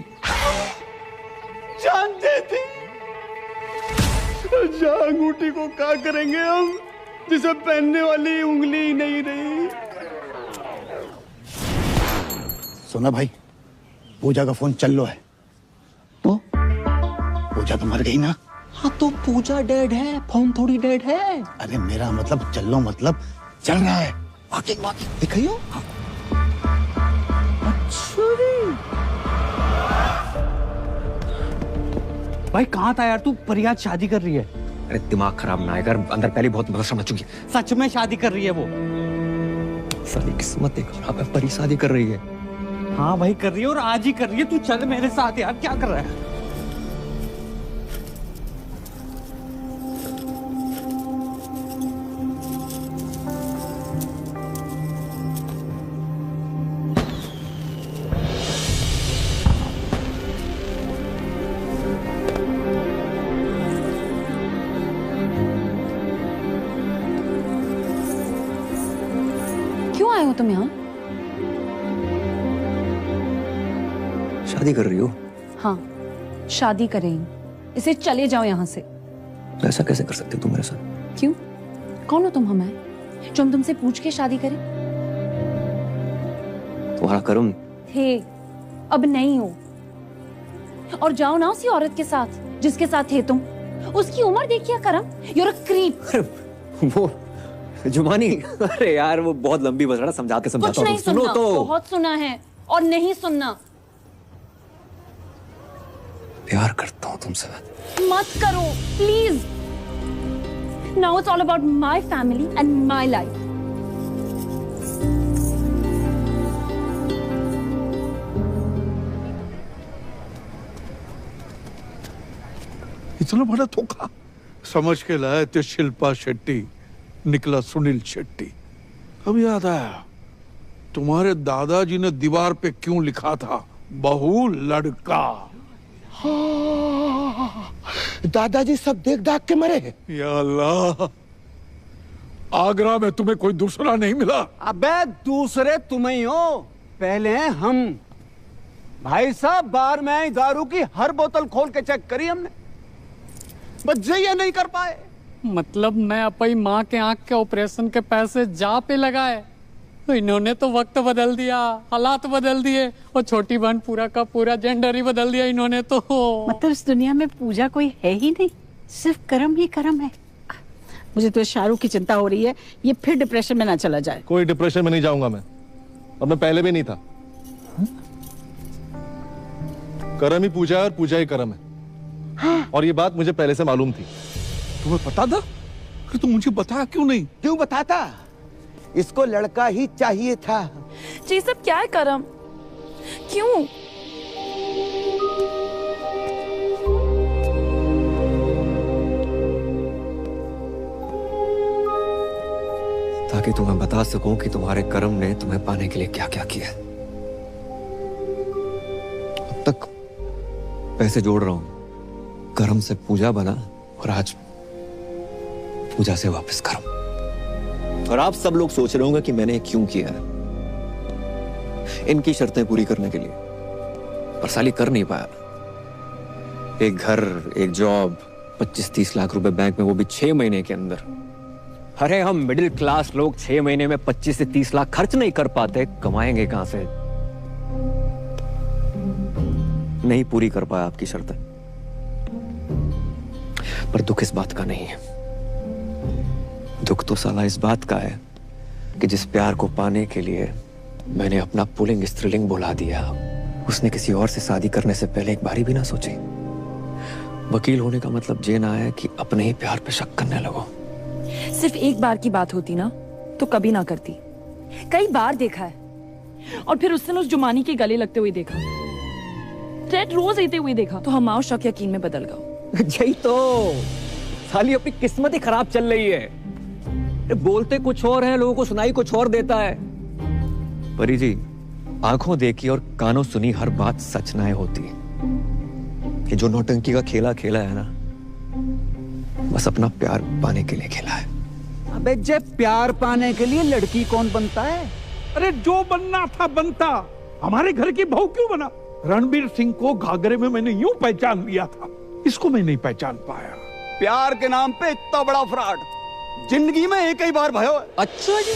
E: जान दे दी? अंगूठी को क्या करेंगे हम, जिसे पहनने वाली उंगली नहीं रही। सोना भाई, पूजा का फोन चल लो है तो? पूजा तो मर गई ना।
A: हाँ तो पूजा डेड है, फोन थोड़ी डेड है।
E: अरे मेरा मतलब चल लो मतलब चल रहा है। वाकई दिखाइयो। अच्छा
I: भाई कहाँ था यार तू? परियाद शादी कर रही है।
A: अरे दिमाग खराब ना आएगा, अंदर पहले बहुत मदद चुकी है।
I: सच में शादी कर रही है वो?
A: साली किस्मत एक खराब है, परी शादी कर रही है।
I: हाँ भाई कर रही है, और आज ही कर रही है। तू चल मेरे साथ यार, क्या कर रहा है?
C: क्यों आए हो तुम यहाँ?
A: शादी कर रही हो?
C: हाँ, शादी करेंगे। इसे चले जाओ यहाँ से।
A: ऐसा कैसे कर सकते हो तुम मेरे साथ?
C: क्यों? कौन हो तुम हमें जो हम तुमसे पूछ के शादी करें?
A: तुम्हारा कर्म
C: थे, अब नहीं हो। और जाओ ना उसी औरत के साथ जिसके साथ थे तुम। उसकी उम्र देखिए करम, you're a creep।
A: वो जुमानी, अरे यार वो बहुत लंबी बता रहा, समझा के समझाता हूँ।
C: सुनो तो। बहुत सुना है और नहीं सुनना।
A: प्यार करता हूँ तुमसे।
C: मत करो please. Now it's all about my family and my life.
L: इतना बड़ा धोखा समझ के लाए थे शिल्पा शेट्टी, निकला सुनील शेट्टी। अब याद आया, तुम्हारे दादाजी ने दीवार पे क्यों लिखा था, बहू लड़का।
P: दादाजी सब देख दाख के मरे।
L: या अल्लाह, आगरा में तुम्हें कोई दूसरा नहीं मिला?
I: अबे दूसरे तुम ही हो, पहले हैं हम। भाई साहब बार में दारू की हर बोतल खोल के चेक करी हमने, बस ये नहीं कर पाए।
J: मतलब मैं अपनी माँ के आंख के ऑपरेशन के पैसे जा पे लगाए, तो इन्होंने तो वक्त बदल दिया, हालात बदल दिए, और छोटी बहन पूरा का पूरा जेंडर ही बदल दिया इन्होंने तो।
B: मतलब इस दुनिया में पूजा कोई है ही नहीं, सिर्फ कर्म ही कर्म है। मुझे तो शाहरुख की चिंता हो रही है, ये फिर डिप्रेशन में ना चला जाए।
R: कोई डिप्रेशन में नहीं जाऊंगा मैं, और मैं पहले भी नहीं था। कर्म ही पूजा है और पूजा ही कर्म है। हाँ। और ये बात मुझे पहले से मालूम थी।
L: तुम्हें पता था? कि तुम मुझे बताया क्यों नहीं?
P: क्यों बताता? इसको लड़का ही चाहिए था।
C: जी सब क्या है करम? क्यों?
A: ताकि तुम्हें बता सकूं कि तुम्हारे कर्म ने तुम्हें पाने के लिए क्या क्या किया। अब तक पैसे जोड़ रहा हूं, कर्म से पूजा बना और आज पूजा से वापस कर्म। और आप सब लोग सोच रहे होंगे कि मैंने क्यों किया है, इनकी शर्तें पूरी करने के लिए, पर साली कर नहीं पाया। एक घर, एक जॉब, 25-30 लाख रुपए बैंक में, वो भी 6 महीने के अंदर। अरे हम मिडिल क्लास लोग 6 महीने में 25 से 30 लाख खर्च नहीं कर पाते, कमाएंगे कहां से? नहीं पूरी कर पाया आपकी शर्तें, पर दुख इस बात का नहीं है। दुख तो साला इस बात का है कि जिस प्यार को पाने के लिए मैंने अपना पुल्लिंग स्त्रीलिंग बुला दिया, उसने किसी और से शादी करने से पहले एक बारी भी ना सोची। वकील होने का मतलब ये ना है कि अपने ही प्यार पे शक करने लगो।
M: सिर्फ एक बार की बात होती ना तो कभी ना करती। कई बार देखा है, और फिर उस दिन उस जुमानी के गले लगते हुए देखा, रेड रोज लेते हुए देखा, तो हमारा शक यकीन में बदल गया।
A: यही तो साली अपनी किस्मत ही खराब चल रही है। बोलते कुछ और है, लोगों को सुनाई कुछ और देता है। परी जी, आंखों देखी और कानों सुनी हर बात सच ना होती। कि जो नौटंकी का खेला खेला है ना, बस अपना प्यार पाने के लिए खेला है।
E: अबे जब प्यार पाने के लिए लड़की कौन बनता है?
L: अरे जो बनना था बनता, हमारे घर की बहू क्यों बना? रणबीर सिंह को घाघरे में मैंने यूं पहचान लिया था, इसको मैं नहीं पहचान पाया।
E: प्यार के नाम पे इतना बड़ा फ्रॉड जिंदगी में एक ही बार भयो।
A: अच्छा जी,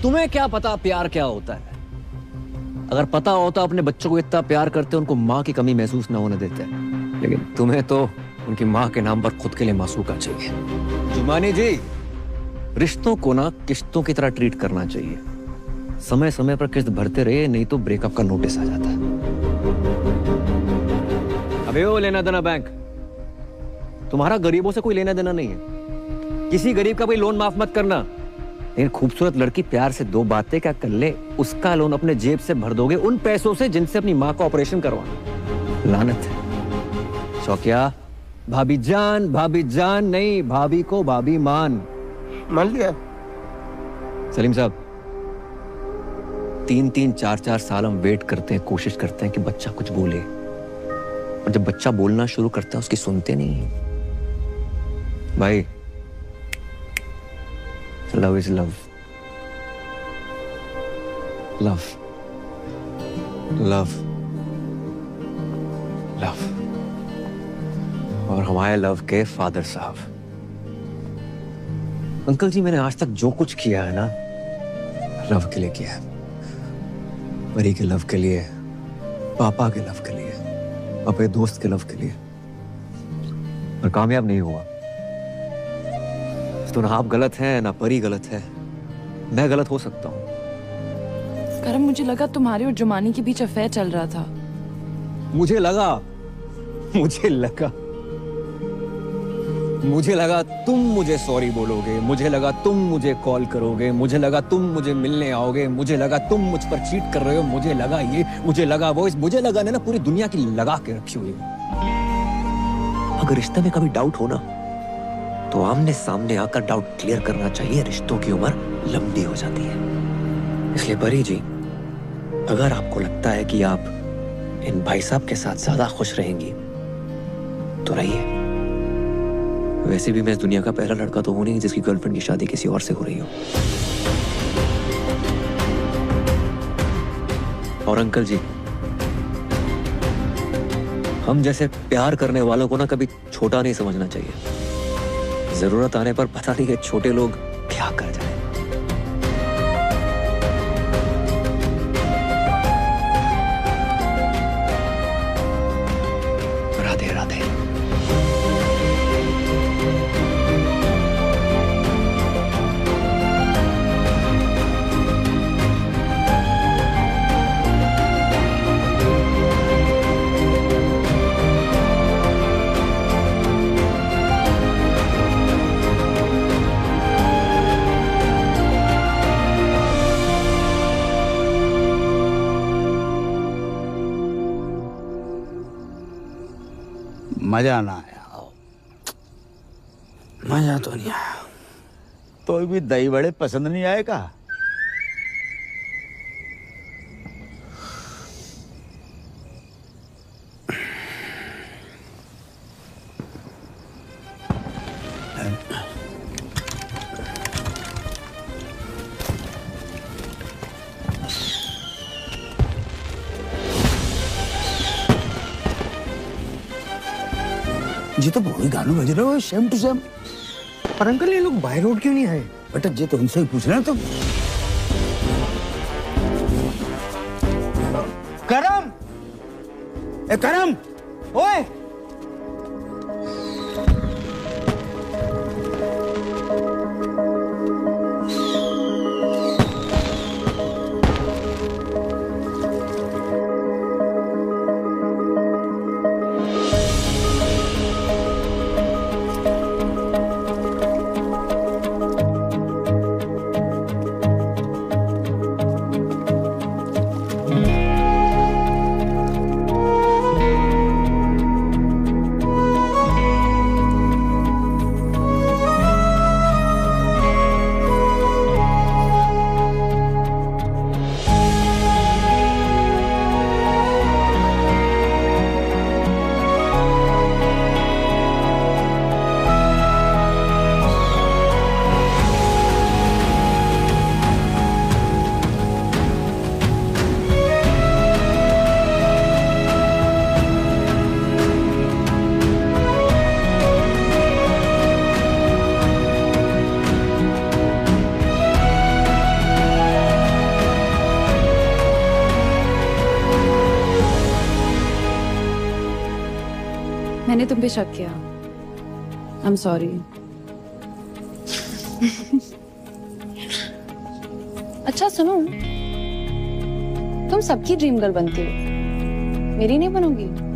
A: तुम्हें क्या पता प्यार क्या होता है? अगर पता होता अपने बच्चों को इतना प्यार करते, उनको माँ की कमी महसूस ना होने देते। लेकिन तुम्हें तो उनकी माँ के नाम पर खुद के लिए मासूका चाहिए। जुमानी जी, रिश्तों को ना किश्तों की तरह ट्रीट करना चाहिए। समय समय पर किस्त भरते रहे, नहीं तो ब्रेकअप का नोटिस आ जाता है। अबे वो लेना देना बैंक, तुम्हारा गरीबों से कोई लेना देना नहीं है। किसी गरीब का कोई लोन माफ मत करना। लेकिन खूबसूरत लड़की प्यार से 2 बातें क्या कर ले, उसका लोन अपने जेब से भर दोगे उन पैसों से जिनसे अपनी माँ का ऑपरेशन करवाना। लानत है। शौकिया, भाभी जान नहीं, भाभी को भाभी मान
F: लिया।
A: सलीम साहब, 3-3, 4-4 साल हम वेट करते हैं, कोशिश करते हैं कि बच्चा कुछ बोले, और जब बच्चा बोलना शुरू करता है उसकी सुनते नहीं। भाई, love is love, love love love. और हमारे लव के फादर साहब, अंकल जी, मैंने आज तक जो कुछ किया है ना, लव के लिए किया है। परी के लव के लिए, पापा के लव के लिए, अपने दोस्त के लव के लिए, और कामयाब नहीं हुआ। तो ना आप गलत हैं, ना परी गलत है, मैं गलत हो सकता हूँ।
M: करम, मुझे लगा तुम्हारे और जुमानी के बीच अफेयर चल रहा था।
A: मुझे लगा तुम मुझे सॉरी बोलोगे, मुझे लगा तुम मुझे कॉल करोगे, मुझे लगा तुम मुझे मिलने आओगे, मुझे लगा तुम मुझ पर चीट कर रहे हो, मुझे लगा ये, मुझे लगा वो, मुझे लगा ना पूरी दुनिया की लगा के रखी हुई। अगर रिश्ते में कभी डाउट हो ना, तो आमने सामने आकर डाउट क्लियर करना चाहिए। रिश्तों की उम्र लंबी हो जाती है। इसलिए परी जी, अगर आपको लगता है कि आप इन भाई साहब के साथ ज्यादा खुश रहेंगी तो रहिए। वैसे भी मैं इस दुनिया का पहला लड़का तो हूं नहीं जिसकी गर्लफ्रेंड की शादी किसी और से हो रही हो। और अंकल जी, हम जैसे प्यार करने वालों को ना कभी छोटा नहीं समझना चाहिए। जरूरत आने पर पता नहीं है छोटे लोग क्या कर जाए। राधे राधे।
E: मजा ना आया। मजा तो नहीं आया। तो भी दही बड़े पसंद नहीं आएगा।
I: जी तो वही गाना बज रहे हो सेम टू सेम। पर अंकल ये लोग बाय रोड क्यों नहीं आए?
E: बेटा जी तो उनसे ही पूछ रहे हैं तुम। करम, ए करम, ओए
M: मैंने तुम पे शक किया। I am sorry. अच्छा सुनो, तुम सबकी ड्रीम गर्ल बनती हो, मेरी नहीं बनोगी?